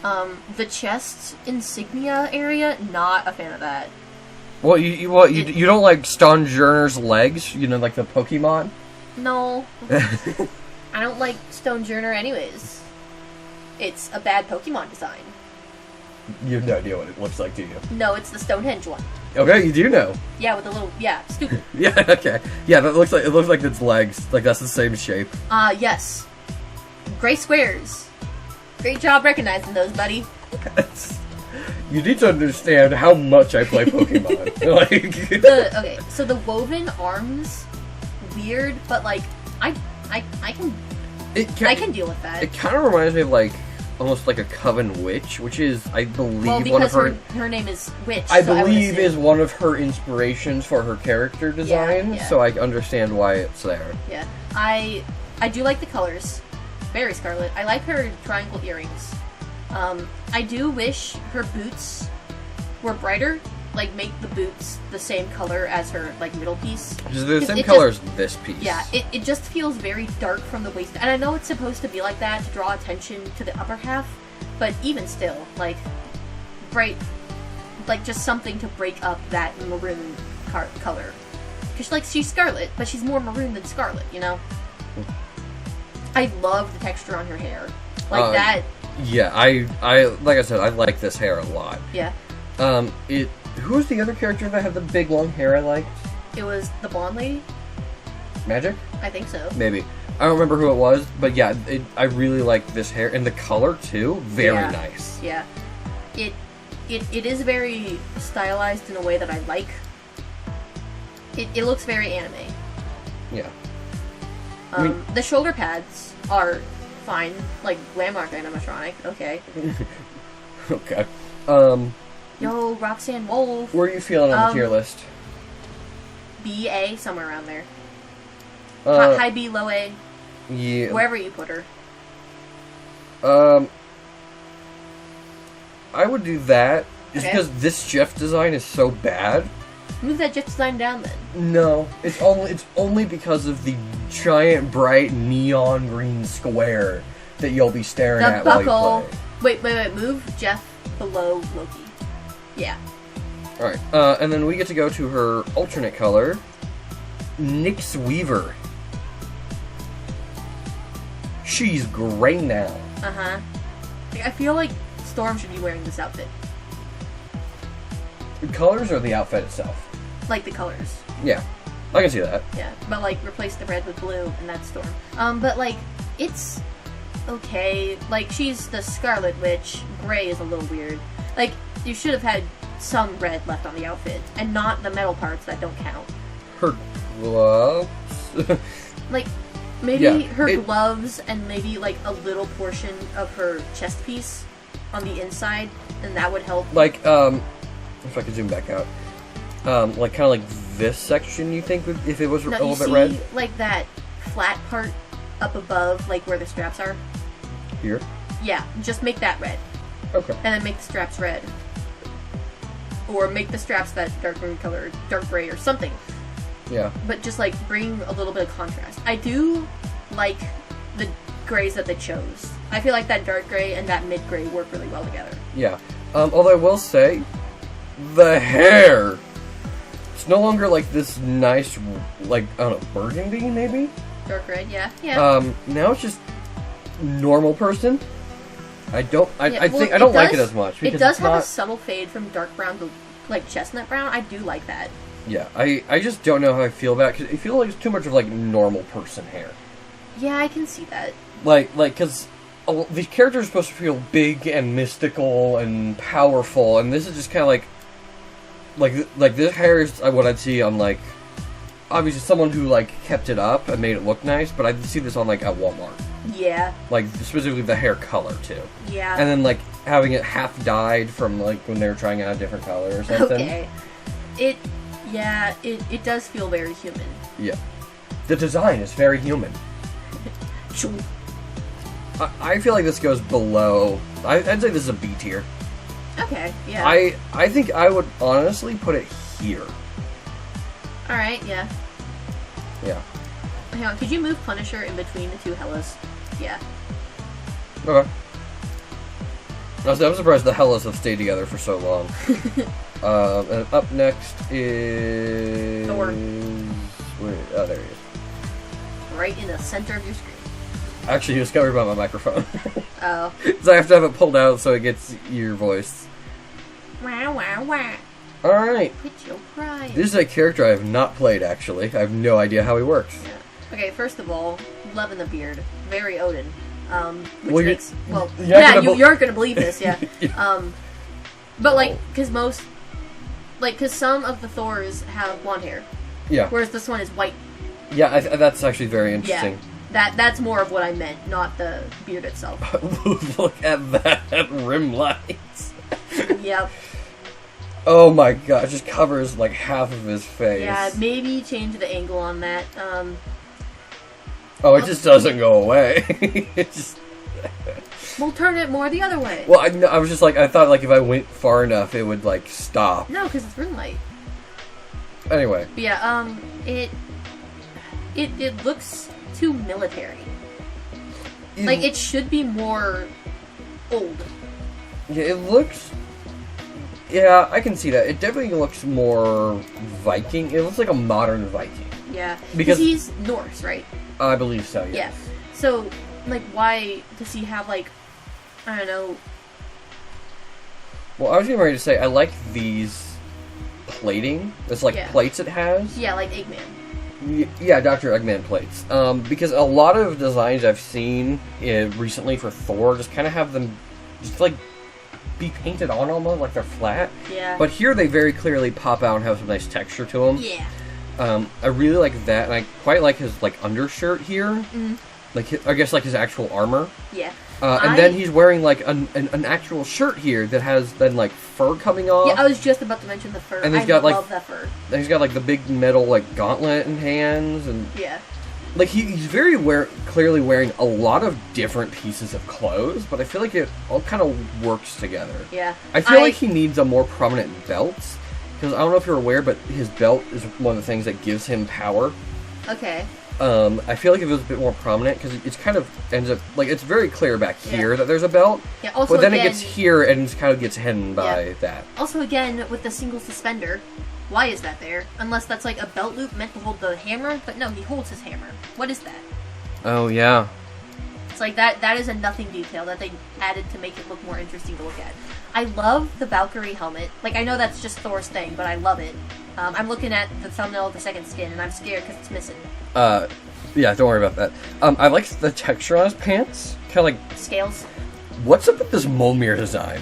The chest insignia area, not a fan of that. Well, you don't like Stonjourner's legs? You know, like the Pokemon? No. I don't like Stonejourner anyways. It's a bad Pokemon design. You have no idea what it looks like, do you? No, it's the Stonehenge one. Okay, you do know. Yeah, with the little, stupid. Yeah, okay. Yeah, it looks like its legs. Like, that's the same shape. Yes. Gray squares. Great job recognizing those, buddy. You need to understand how much I play Pokemon. Okay, so the woven arms, weird, but like I can deal with that. It kind of reminds me of like almost like a Coven Witch, which is I believe one of her name is Witch. I believe is one of her inspirations for her character design. Yeah. So I understand why it's there. Yeah, I do like the colors. Very Scarlet. I like her triangle earrings. I do wish her boots were brighter. Like, make the boots the same color as her, like, middle piece. The same color as this piece. Yeah, it just feels very dark from the waist. And I know it's supposed to be like that to draw attention to the upper half, but even still, like, bright, like, just something to break up that maroon color. Because, like, she's Scarlet, but she's more maroon than Scarlet, you know? I love the texture on her hair. Like that. Yeah, I like I said, I like this hair a lot. Yeah. Who was the other character that had the big long hair I liked? It was the blonde lady? Magik? I think so. Maybe. I don't remember who it was, but yeah, I really like this hair. And the color, too, very nice. Yeah. It is very stylized in a way that I like. It looks very anime. Yeah. The shoulder pads are fine, like Landmark animatronic. Okay. Okay. Yo, Roxanne Wolf. Where are you feeling on the tier list? B, A, somewhere around there. High B, low A. Yeah. Wherever you put her. I would do that just because this Jeff design is so bad. Move that Jeff design down then. No, it's only because of the giant, bright, neon green square that you'll be staring at while you play. Wait. Move Jeff below Loki. Yeah. Alright, and then we get to go to her alternate color, Nyx Weaver. She's gray now. Uh-huh. I feel like Storm should be wearing this outfit. The colors or the outfit itself? Like the colors. Yeah. I can see that. Yeah, but like replace the red with blue, and that's Storm. But like it's okay. Like she's the Scarlet Witch. Gray is a little weird. Like you should have had some red left on the outfit, and not the metal parts that don't count. Her gloves. Like maybe her gloves, and maybe like a little portion of her chest piece on the inside, and that would help. Like if I could zoom back out. Like kind of like this section, you think, if it was a little bit red? Like that flat part up above, like where the straps are? Here? Yeah, just make that red. Okay. And then make the straps red. Or make the straps that dark green color, dark gray or something. Yeah. But just like bring a little bit of contrast. I do like the grays that they chose. I feel like that dark gray and that mid gray work really well together. Yeah. Although I will say, the hair... It's no longer like this nice, like, I don't know, burgundy, maybe? Dark red, yeah. Yeah. Now it's just normal person. I don't like it as much. It does have a subtle fade from dark brown to, like, chestnut brown. I do like that. Yeah, I just don't know how I feel about it, because I feel like it's too much of, like, normal person hair. Yeah, I can see that. Like, because these characters are supposed to feel big and mystical and powerful, and this is just kind of like this hair is what I'd see on, like, obviously someone who, like, kept it up and made it look nice, but I'd see this on, like, at Walmart. Yeah. Like, specifically the hair color, too. Yeah. And then, like, having it half dyed from, like, when they were trying out a different color or something. Okay. It does feel very human. Yeah. The design is very human. I feel like this goes below... I'd say this is a B tier. Okay, yeah. I think I would honestly put it here. Alright, yeah. Yeah. Hang on, could you move Punisher in between the two Helas? Yeah. Okay. I'm surprised the Helas have stayed together for so long. And up next is... Thor. Oh, there he is. Right in the center of your screen. Actually, he was covered by my microphone. Oh. So I have to have it pulled out so it gets your voice. Wah, wah, wah. Alright. Quit your crying. This is a character I have not played, actually. I have no idea how he works. Yeah. Okay, first of all, loving the beard. Very Odin. Which Well, makes... Well, you aren't gonna believe this, yeah. Yeah. But, like, because some of the Thors have blonde hair. Yeah. Whereas this one is white. Yeah, that's actually very interesting. Yeah. That's more of what I meant, not the beard itself. Look at that rim lights. Yep. Oh my god, it just covers like half of his face. Yeah, maybe change the angle on that. Oh, it just doesn't go away. It just... We'll turn it more the other way. Well, I was just like, I thought like if I went far enough, it would like stop. No, because it's room light. Anyway. But yeah, it looks too military. Like, it should be more old. Yeah, it looks... Yeah, I can see that. It definitely looks more Viking. It looks like a modern Viking. Yeah. Because he's Norse, right? I believe so, yes. Yeah. So, like, why does he have, like, I don't know... Well, I was getting ready to say, I like these plating. It's like plates it has. Yeah, like Eggman. Yeah, Dr. Eggman plates. Because a lot of designs I've seen recently for Thor just kind of have them just like be painted on almost like they're flat. Yeah. But here they very clearly pop out and have some nice texture to them. Yeah. I really like that, and I quite like his like undershirt here. Mm-hmm. Like I guess like his actual armor. Yeah. And then he's wearing like an actual shirt here that has then like fur coming off. Yeah, I was just about to mention the fur. And he's got love that fur. And he's got like the big metal like gauntlet in hands, and yeah, like he's very clearly wearing a lot of different pieces of clothes, but I feel like it all kind of works together. Yeah, I feel like he needs a more prominent belt, because I don't know if you're aware, but his belt is one of the things that gives him power. Okay. I feel like if it was a bit more prominent, because it's kind of ends up, like, it's very clear back here that there's a belt, yeah, also but then again, it gets here and it kind of gets hidden by that. Also, again, with the single suspender, why is that there? Unless that's like a belt loop meant to hold the hammer, but no, he holds his hammer. What is that? Oh, yeah. Yes, like that is a nothing detail that they added to make it look more interesting to look at. I love the Valkyrie helmet. Like, I know that's just Thor's thing, but I love it. I'm looking at the thumbnail of the second skin, and I'm scared because it's missing. Yeah, don't worry about that. I like the texture on his pants. Kind of like... Scales. What's up with this Mjolnir design?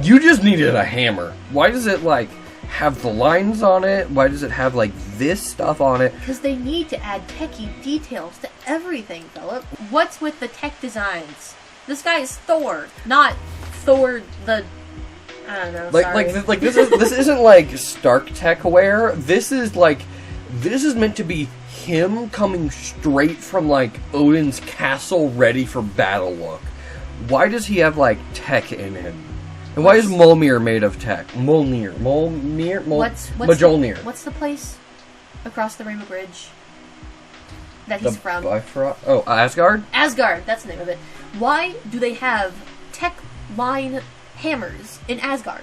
You just needed a hammer. Why does it, like, have the lines on it? Why does it have, like, this stuff on it? Because they need to add techie details to everything, Philip. What's with the tech designs? This guy is Thor, not Thor the... I don't know, sorry. This isn't, like, Stark tech aware. This is meant to be him coming straight from, like, Odin's castle ready for battle look. Why does he have, like, tech in him? And why is Mjolnir made of tech? Mjolnir. Mjolnir. What's the place across the Rainbow Bridge that he's from? Asgard? Asgard, that's the name of it. Why do they have tech line hammers in Asgard?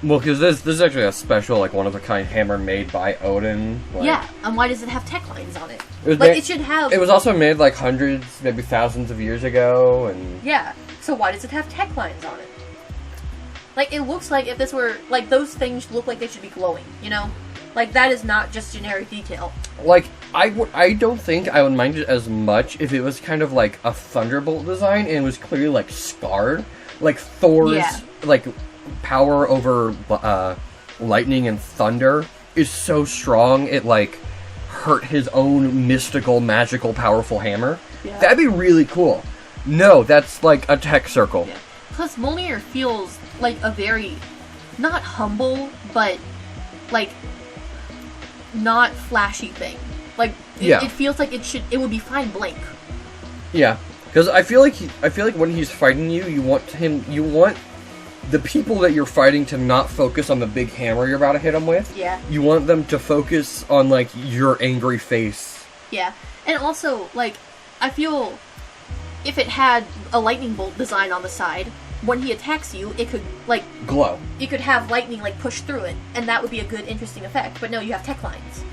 Well, because this is actually a special, like, one-of-a-kind hammer made by Odin. Like, yeah, and why does it have tech lines on it? It should have... It was also made, like, hundreds, maybe thousands of years ago, and... Yeah, so why does it have tech lines on it? Like, it looks like if this were... Like, those things look like they should be glowing, you know? Like, that is not just generic detail. Like, I don't think I would mind it as much if it was kind of like a Thunderbolt design and it was clearly, like, scarred. Like, Thor's, like, power over lightning and thunder is so strong it, like, hurt his own mystical, magical, powerful hammer. Yeah. That'd be really cool. No, that's, like, a tech circle. Yeah. Plus, Mjolnir feels like a very, not humble, but, like, not flashy thing. Like, it feels like it would be fine blank. Yeah, because I feel like when he's fighting you, you want the people that you're fighting to not focus on the big hammer you're about to hit them with. Yeah. You want them to focus on, like, your angry face. Yeah, and also, like, I feel if it had a lightning bolt design on the side, when he attacks you, it could, like... glow. You could have lightning, like, push through it, and that would be a good, interesting effect. But no, you have tech lines.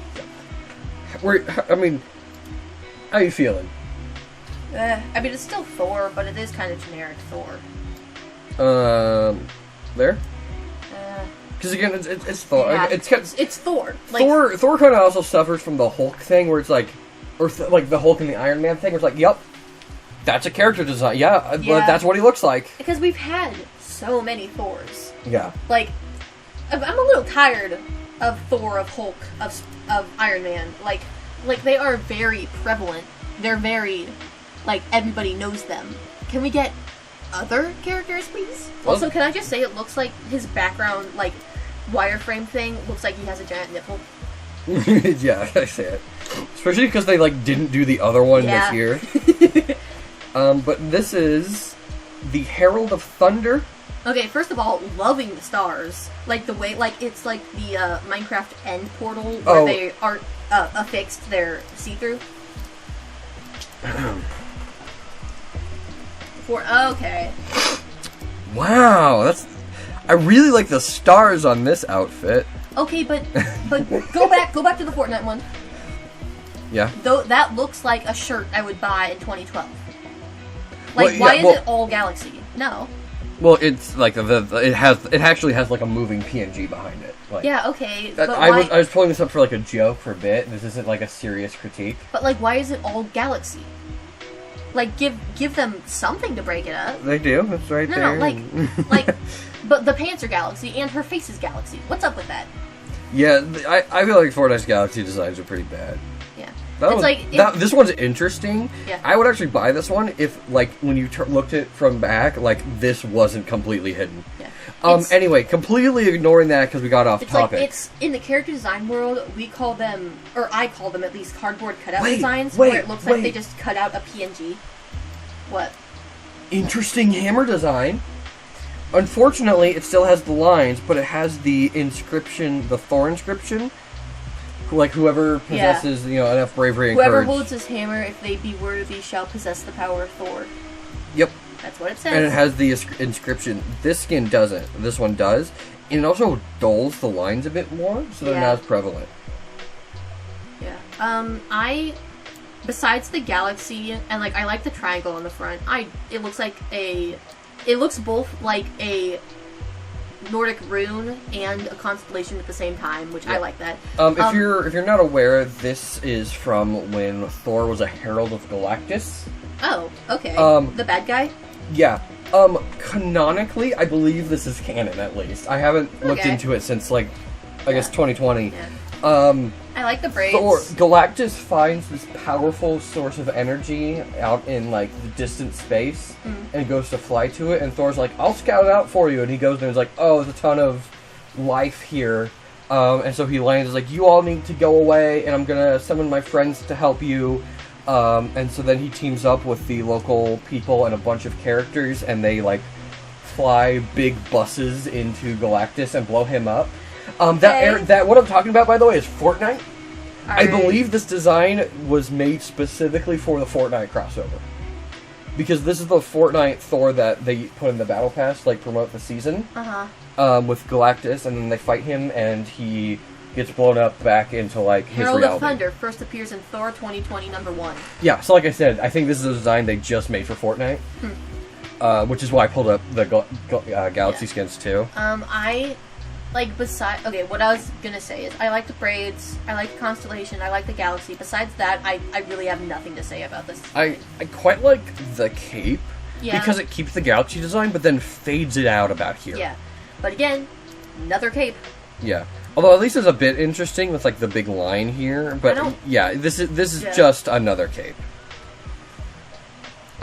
I mean, how are you feeling? I mean, it's still Thor, but it is kind of generic Thor. There? Because again, it's Thor. Yeah, it's Thor. Like, Thor kind of also suffers from the Hulk thing, where it's like... like the Hulk and the Iron Man thing, where it's like, yep, that's a character design. Yeah, that's what he looks like. Because we've had so many Thors. Yeah. Like, I'm a little tired of Thor, of Hulk, of Iron Man. Like they are very prevalent. They're very, like, everybody knows them. Can we get other characters, please? Well, also, can I just say it looks like his background, like, wireframe thing looks like he has a giant nipple. Yeah, I say it. Especially because they, like, didn't do the other one this year. But this is the Herald of Thunder. Okay, first of all, loving the stars. Like, the way, like, it's like the Minecraft end portal where they aren't affixed, they're see-through. Okay. Wow, I really like the stars on this outfit. Okay, but go back to the Fortnite one. Yeah. Though that looks like a shirt I would buy in 2012. Like, why is it all galaxy? No. Well, it's like it actually has like a moving PNG behind it. Like, yeah, okay. But I was pulling this up for like a joke for a bit. This isn't like a serious critique. But like, why is it all galaxy? Like, give them something to break it up. They do. It's right there. No, like, but the pants are galaxy and her face is galaxy. What's up with that? Yeah, I feel like Fortnite's galaxy designs are pretty bad. Yeah. This one's interesting. Yeah. I would actually buy this one if, like, when you looked at it from back, like, this wasn't completely hidden. Yeah. Anyway, completely ignoring that because we got off topic. Like, it's in the character design world, we call them, or I call them at least, cardboard cutout designs, where it looks like they just cut out a PNG. What? Interesting hammer design. Unfortunately, it still has the lines, but it has the inscription, the Thor inscription. Like, whoever possesses, enough bravery and courage. Whoever holds his hammer, if they be worthy, shall possess the power of Thor. Yep. That's what it says. And it has the inscription. This skin doesn't. This one does. And it also dulls the lines a bit more, so they're not as prevalent. Yeah. I besides the galaxy, and like I like the triangle on the front. It looks both like a Nordic rune and a constellation at the same time, which I like that. If you're not aware, this is from when Thor was a Herald of Galactus. Oh, okay. The bad guy? Yeah. Canonically, I believe this is canon, at least. I haven't looked into it since, like, I guess 2020. Yeah. I like the braids. Galactus finds this powerful source of energy out in, like, the distant space, and goes to fly to it, and Thor's like, I'll scout it out for you, and he goes there and is like, oh, there's a ton of life here, and so he lands, is like, you all need to go away, and I'm gonna summon my friends to help you, and so then he teams up with the local people and a bunch of characters, and they, like, fly big buses into Galactus and blow him up. That what I'm talking about, by the way, is Fortnite. I believe this design was made specifically for the Fortnite crossover. Because this is the Fortnite Thor that they put in the Battle Pass, like, promote the season. With Galactus, and then they fight him, and he gets blown up back into, like, his Herald reality. of Thunder first appears in Thor 2020 #1. Yeah, so like I said, I think this is a design they just made for Fortnite. Which is why I pulled up the Galaxy skins, too. What I was gonna say is I like the braids, I like the constellation, I like the galaxy. Besides that, I really have nothing to say about this. I quite like the cape, because it keeps the galaxy design, but then fades it out about here. Yeah, but again, another cape. Yeah, although at least it's a bit interesting with like the big line here. But yeah, this is just another cape.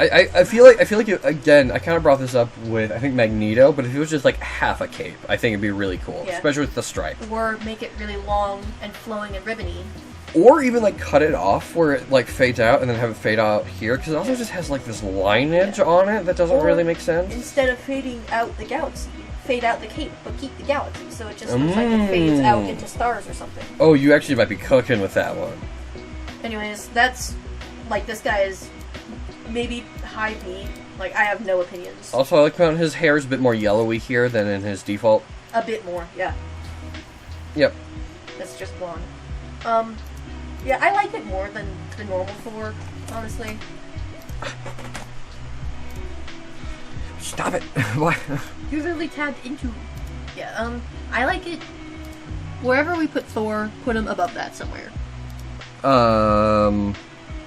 I feel like again, I kind of brought this up with, I think, Magneto, but if it was just like half a cape, I think it'd be really cool, especially with the stripe. Or make it really long and flowing and ribbony. Or even like cut it off where it like fades out and then have it fade out here, because it also just has like this lineage on it that doesn't really make sense. Instead of fading out the galaxy, fade out the cape, but keep the galaxy, so it just looks like it fades out into stars or something. Oh, you actually might be cooking with that one. Anyways, that's, like, this guy is maybe high B. Like, I have no opinions. Also, I like how his hair is a bit more yellowy here than in his default. A bit more, yeah. Yep. That's just blonde. Yeah, I like it more than the normal Thor, honestly. Stop it! What? You literally tabbed into... Yeah, I like it... Wherever we put Thor, put him above that somewhere.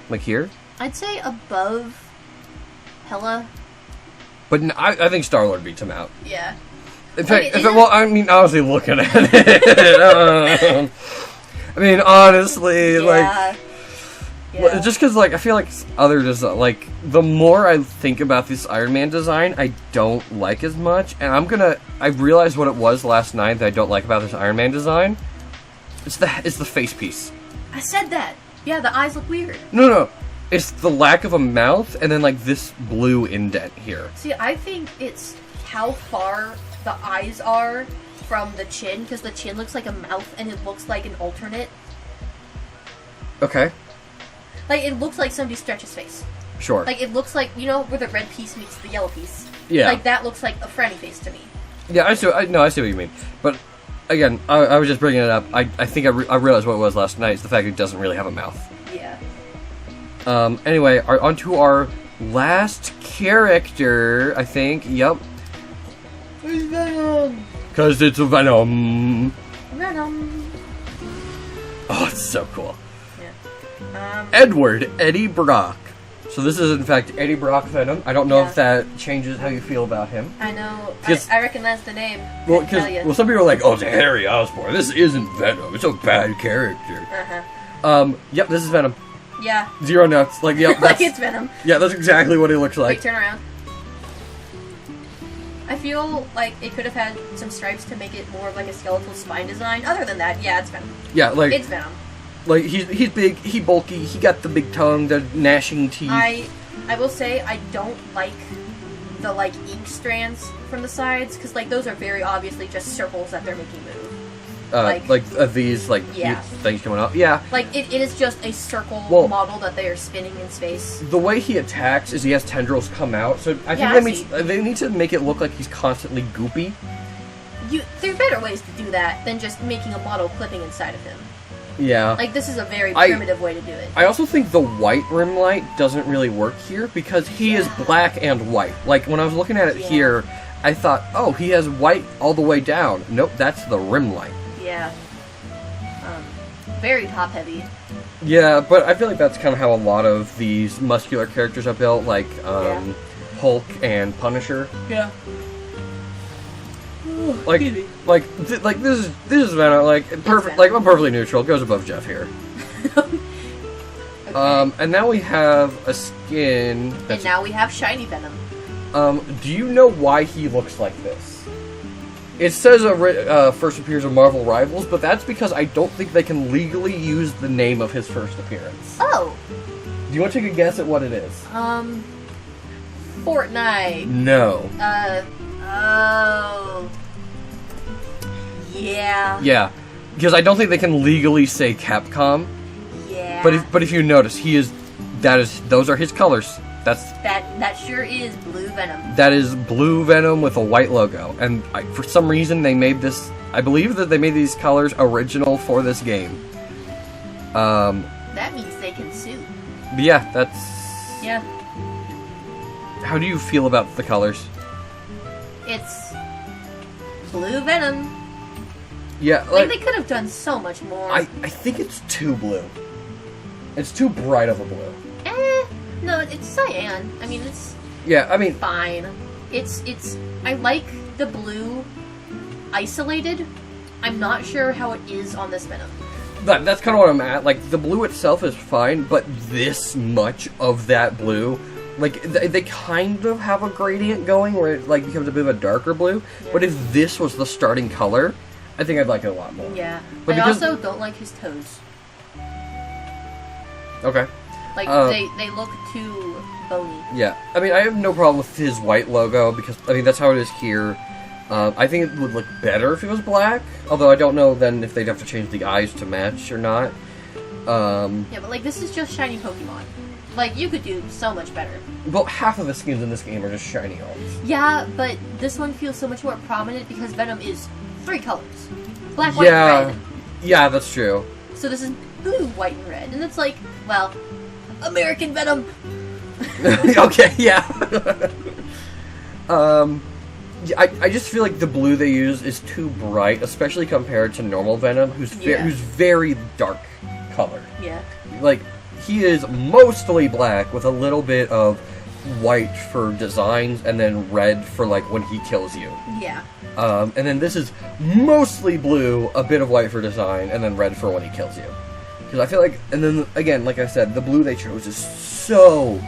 Like here? I'd say above Hela. But I think Star-Lord beats him out. Yeah. In fact, well, I mean, honestly, looking at it, I mean, honestly, like, just because, like, I feel like other design, like, the more I think about this Iron Man design, I don't like as much, and I realized what it was last night that I don't like about this Iron Man design. It's the face piece. I said that. Yeah, the eyes look weird. No. It's the lack of a mouth, and then, like, this blue indent here. See, I think it's how far the eyes are from the chin, because the chin looks like a mouth, and it looks like an alternate. Okay. Like, it looks like somebody stretched his face. Sure. Like, it looks like, you know, where the red piece meets the yellow piece. Yeah. Like, that looks like a Franny face to me. Yeah, I see what you mean. But, again, I was just bringing it up. I think I realized what it was last night. It's the fact it doesn't really have a mouth. Yeah. Anyway, on to our last character, I think. Yep. It's Venom! Because it's a Venom. Venom! Oh, it's so cool. Yeah. Edward Eddie Brock. So this is, in fact, Eddie Brock Venom. I don't know if that changes how you feel about him. I know. I recognize the name. Well, some people are like, oh, it's Harry Osborn. This isn't Venom. It's a bad character. Yep, this is Venom. Yeah. Zero nuts. Like, yep, like it's Venom. Yeah, that's exactly what he looks like. Wait, turn around. I feel like it could have had some stripes to make it more of like a skeletal spine design. Other than that, yeah, it's Venom. Yeah, like... It's Venom. Like, he's big, he bulky, he got the big tongue, the gnashing teeth. I will say, I don't like the, like, ink strands from the sides, because, like, those are very obviously just circles that they're making move. These, like, things coming up. Yeah. Like, it is just a circle model that they are spinning in space. The way he attacks is he has tendrils come out, so I think they need to make it look like he's constantly goopy. There are better ways to do that than just making a model clipping inside of him. Yeah. Like, this is a very primitive way to do it. I also think the white rim light doesn't really work here because he is black and white. Like, when I was looking at it here, I thought, oh, he has white all the way down. Nope, that's the rim light. Yeah. Very top-heavy. Yeah, but I feel like that's kind of how a lot of these muscular characters are built, like Hulk and Punisher. Yeah. Like this is Venom, like perfect, like I'm perfectly neutral. It goes above Jeff here. Okay. And now we have a skin. And now we have shiny Venom. Do you know why he looks like this? It says first appears in Marvel Rivals, but that's because I don't think they can legally use the name of his first appearance. Oh. Do you want to take a guess at what it is? Fortnite. No. Oh. Yeah. Yeah, because I don't think they can legally say Capcom. Yeah. But if you notice, those are his colors. That sure is blue Venom. That is blue Venom with a white logo, and for some reason they made this. I believe that they made these colors original for this game. That means they can sue. Yeah, that's. Yeah. How do you feel about the colors? It's blue Venom. Yeah, like they could have done so much more. I think it's too blue. It's too bright of a blue. No, it's cyan. I mean, it's... Yeah, I mean... Fine. It's... I like the blue isolated. I'm not sure how it is on this Venom. That's kind of what I'm at. Like, the blue itself is fine, but this much of that blue... Like, they kind of have a gradient going where it, like, becomes a bit of a darker blue. Yeah. But if this was the starting color, I think I'd like it a lot more. Yeah. But I also don't like his toes. Okay. Like, they look too bony. Yeah. I mean, I have no problem with his white logo, because, I mean, that's how it is here. I think it would look better if it was black, although I don't know then if they'd have to change the eyes to match or not. Yeah, but, like, this is just shiny Pokemon. Like, you could do so much better. Well, half of the skins in this game are just shiny homes. Yeah, but this one feels so much more prominent because Venom is 3 colors. Black, white, and red. Yeah, that's true. So this is blue, white, and red. And it's like, well... American Venom. Okay, yeah. I just feel like the blue they use is too bright, especially compared to normal Venom, who's very dark colored. Yeah. Like, he is mostly black with a little bit of white for designs and then red for, like, when he kills you. Yeah. And then this is mostly blue, a bit of white for design, and then red for when he kills you. Because I feel like, and then, again, like I said, the blue they chose is so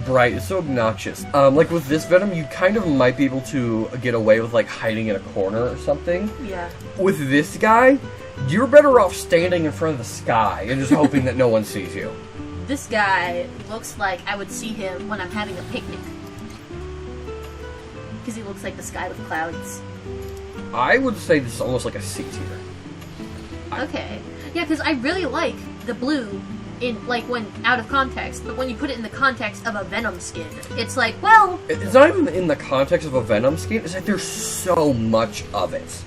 bright, it's so obnoxious. Like, with this Venom, you kind of might be able to get away with, like, hiding in a corner or something. Yeah. With this guy, you're better off standing in front of the sky and just hoping that no one sees you. This guy looks like I would see him when I'm having a picnic. Because he looks like the sky with clouds. I would say this is almost like a C tier. Okay. Yeah, because I really like the blue in, like, when out of context, but when you put it in the context of a Venom skin, it's like, well... It's not even in the context of a Venom skin, it's like there's so much of it.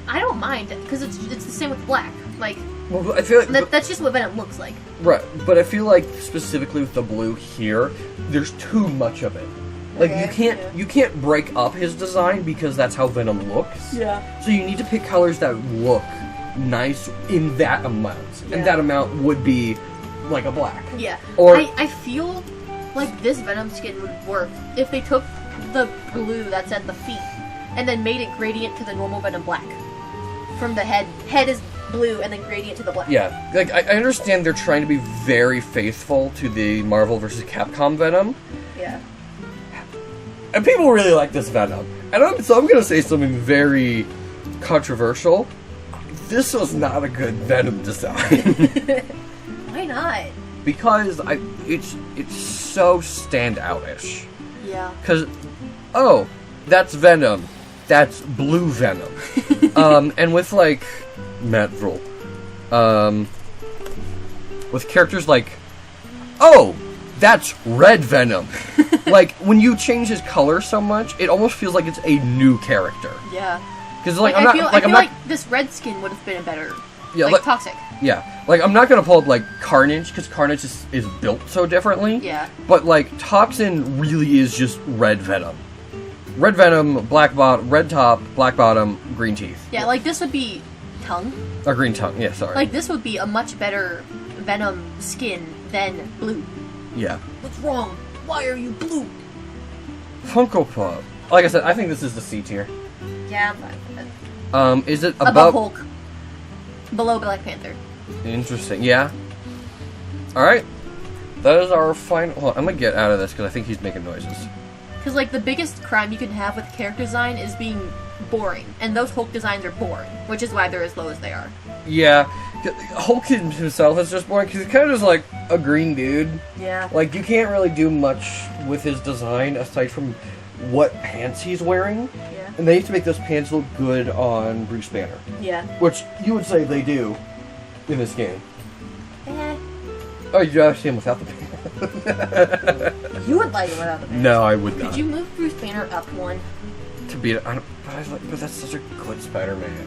I don't mind, because it's the same with black. Like, well, I feel like that's just what Venom looks like. Right, but I feel like, specifically with the blue here, there's too much of it. Like, you can't break up his design because that's how Venom looks. Yeah. So you need to pick colors that look nice in that amount. Yeah. And that amount would be like a black. Yeah. Or I feel like this Venom skin would work if they took the blue that's at the feet and then made it gradient to the normal Venom black. From the head. Head is blue and then gradient to the black. Yeah. Like, I understand they're trying to be very faithful to the Marvel vs. Capcom Venom. Yeah. And people really like this Venom. So I'm going to say something very controversial. This was not a good Venom design. Why not? Because it's so standout-ish. Yeah. Because, oh, that's Venom. That's blue Venom. And with, like, Matt Vroll. With characters like, oh, that's red Venom. Like, when you change his color so much, it almost feels like it's a new character. Yeah. Because, like, I feel like this red skin would have been a better Yeah, like toxic. Yeah, like, I'm not gonna pull up, like, Carnage, because Carnage is built so differently. Yeah. But, like, Toxin really is just red Venom. Red Venom, red top, black bottom, green teeth. Yeah, like, this would be tongue. Or green tongue, yeah, sorry. Like, this would be a much better Venom skin than blue. Yeah. What's wrong? Why are you blue? Funko Pop. Like I said, I think this is the C tier. Yeah, but... Is it above Hulk. Below Black Panther. Interesting, yeah. Alright. That is our final... Well, I'm gonna get out of this, because I think he's making noises. Because, like, the biggest crime you can have with character design is being boring. And those Hulk designs are boring, which is why they're as low as they are. Yeah. Hulk himself is just boring, because he's kind of just, like, a green dude. Yeah. Like, you can't really do much with his design, aside from what pants he's wearing. Yeah. And they need to make those pants look good on Bruce Banner. Yeah. Which, you would say they do in this game. Eh. Oh, you'd rather see him without the pants? You would like it without the pants. No, I would not. Could you move Bruce Banner up one? To beat it, but that's such a good Spider-Man.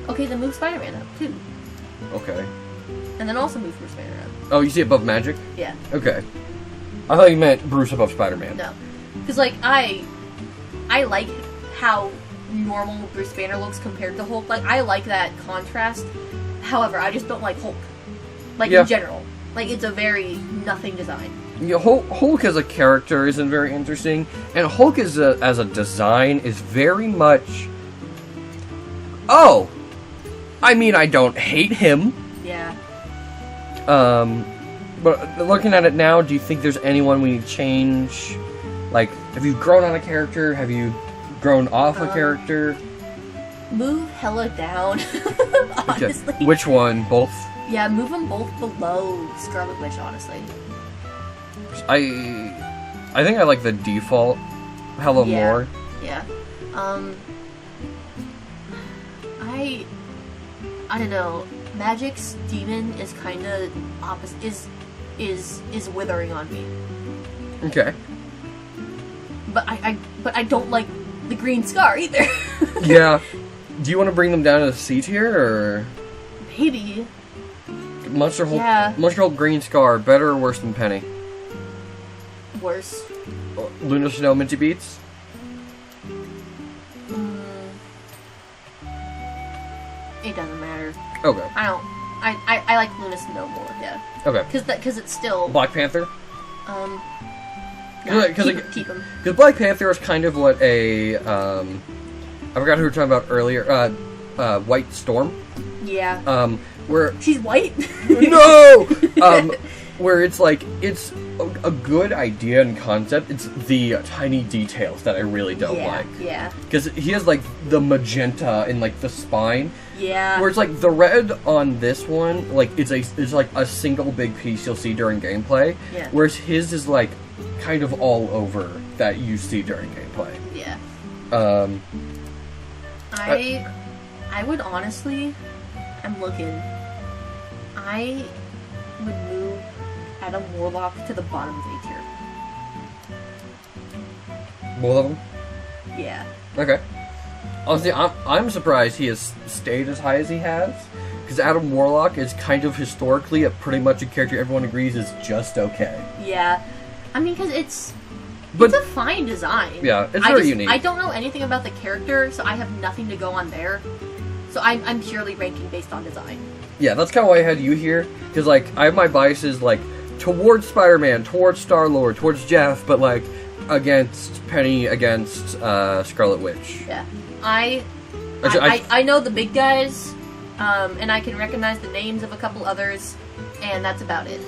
Okay, then move Spider-Man up, too. Okay. And then also move Bruce Banner up. Oh, you see above Magik? Yeah. Okay. I thought you meant Bruce above Spider-Man. No. Because, like, I like how normal Bruce Banner looks compared to Hulk. Like, I like that contrast. However, I just don't like Hulk. Like, in general. Like, it's a very nothing design. Yeah, Hulk as a character isn't very interesting, and Hulk as a design is very much... Oh! I mean, I don't hate him. Yeah. But looking at it now, do you think there's anyone we need to change? Like, have you grown on a character? Have you grown off a character? Move Hela down, honestly. Okay. Which one? Both? Yeah, move them both below Scarlet Witch, honestly. I think I like the default Hela more. Yeah. I don't know. Magik's demon is kind of opposite. Is withering on me. Okay. But I don't like the green scar either. Yeah. Do you want to bring them down to the C tier or maybe? Monster Hulk green scar, better or worse than Penny? Worse. Luna Snow Minty Beats? It doesn't matter. Okay. I like Luna Snow more, yeah. Okay. Because it's still... Black Panther? Keep him. Because Black Panther is kind of what a, I forgot who we were talking about earlier, White Storm? Yeah. Where... She's white? No! Where it's like, it's a good idea and concept, it's the tiny details that I really don't like. Yeah. Because he has, like, the magenta in, like, the spine. Yeah. Where it's like, the red on this one, like, it's like a single big piece you'll see during gameplay. Yeah. Whereas his is, like, kind of all over that you see during gameplay. Yeah. I would honestly... I'm looking. I would move Adam Warlock to the bottom of A tier. Both of them? Yeah. Okay. Honestly, I'm surprised he has stayed as high as he has. Because Adam Warlock is kind of historically pretty much a character everyone agrees is just okay. Yeah. I mean, because it's a fine design. Yeah, it's very unique. I don't know anything about the character, so I have nothing to go on there. So I'm purely ranking based on design. Yeah, that's kind of why I had you here. Because, like, I have my biases, like, towards Spider-Man, towards Star-Lord, towards Jeff, but, like, against Penny, against Scarlet Witch. Yeah. I know the big guys, and I can recognize the names of a couple others, and that's about it.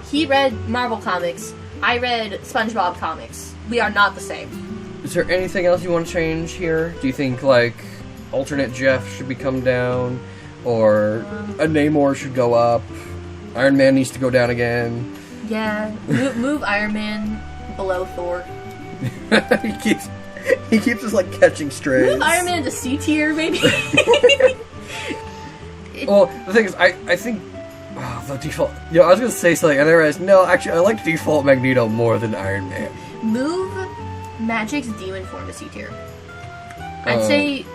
He read Marvel comics, I read SpongeBob comics. We are not the same. Is there anything else you want to change here? Do you think, like, alternate Jeff should be come down? Or a Namor should go up? Iron Man needs to go down again? Yeah, move Iron Man below Thor. He keeps just, like, catching strays. Move Iron Man to C tier, maybe? Well, the thing is, I think... Oh, the default... I was going to say something, and I realized, no, actually, I like default Magneto more than Iron Man. Move Magik's demon form to C tier. I'd say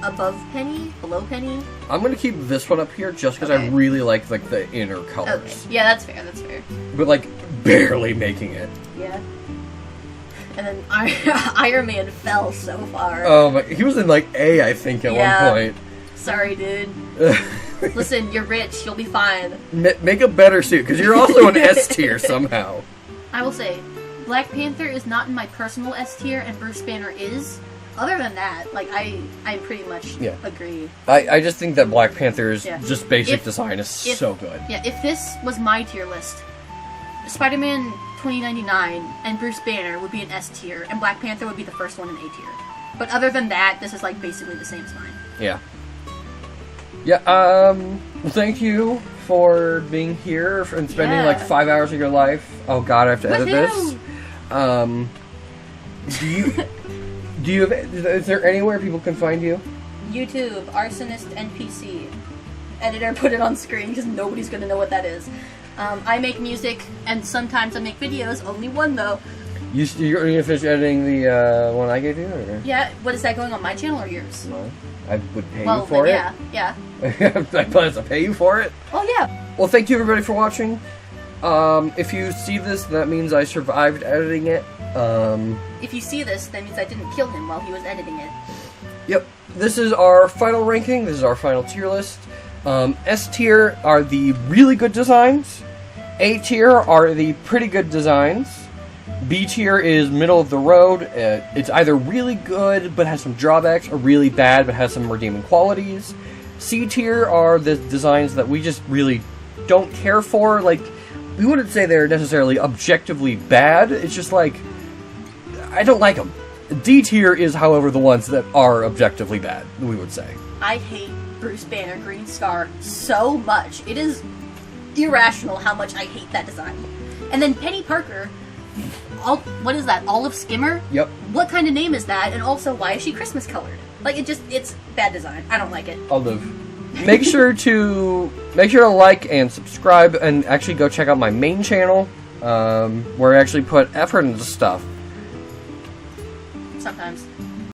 above Penny, below Penny. I'm gonna keep this one up here just because I really like the inner colors. Okay. Yeah, that's fair. That's fair. But like barely making it. Yeah. And then Iron Man fell so far. Oh my! He was in like A, I think, at one point. Sorry, dude. Listen, you're rich. You'll be fine. Make a better suit because you're also an S tier somehow. I will say, Black Panther is not in my personal S tier, and Bruce Banner is. Other than that, like I pretty much agree. I just think that Black Panther's just basic design is so good. Yeah, if this was my tier list, Spider-Man 2099 and Bruce Banner would be an S tier, and Black Panther would be the first one in A tier. But other than that, this is like basically the same design. Yeah. Yeah. Well, thank you for being here and spending like 5 hours of your life. Oh God, I have to edit this. Do you have? Is there anywhere people can find you? YouTube, Arsonist NPC. Editor, put it on screen because nobody's gonna know what that is. I make music and sometimes I make videos. Only one though. You're gonna finish editing the one I gave you? Or? Yeah. What is that going on my channel or yours? No, I would pay you for it. Yeah. I plan to pay you for it. Oh yeah. Well, thank you everybody for watching. If you see this, that means I survived editing it. If you see this, that means I didn't kill him while he was editing it. Yep. This is our final ranking. This is our final tier list. S tier are the really good designs. A tier are the pretty good designs. B tier is middle of the road. It's either really good but has some drawbacks, or really bad but has some redeeming qualities. C tier are the designs that we just really don't care for. Like, we wouldn't say they're necessarily objectively bad. It's just like, I don't like them. D tier is, however, the ones that are objectively bad, we would say. I hate Bruce Banner Green Scar so much. It is irrational how much I hate that design. And then Peni Parker, what is that, Olive Skimmer? Yep. What kind of name is that? And also, why is she Christmas colored? Like, it's bad design. I don't like it. Olive. Make sure to like and subscribe, and actually go check out my main channel, where I actually put effort into stuff. Sometimes.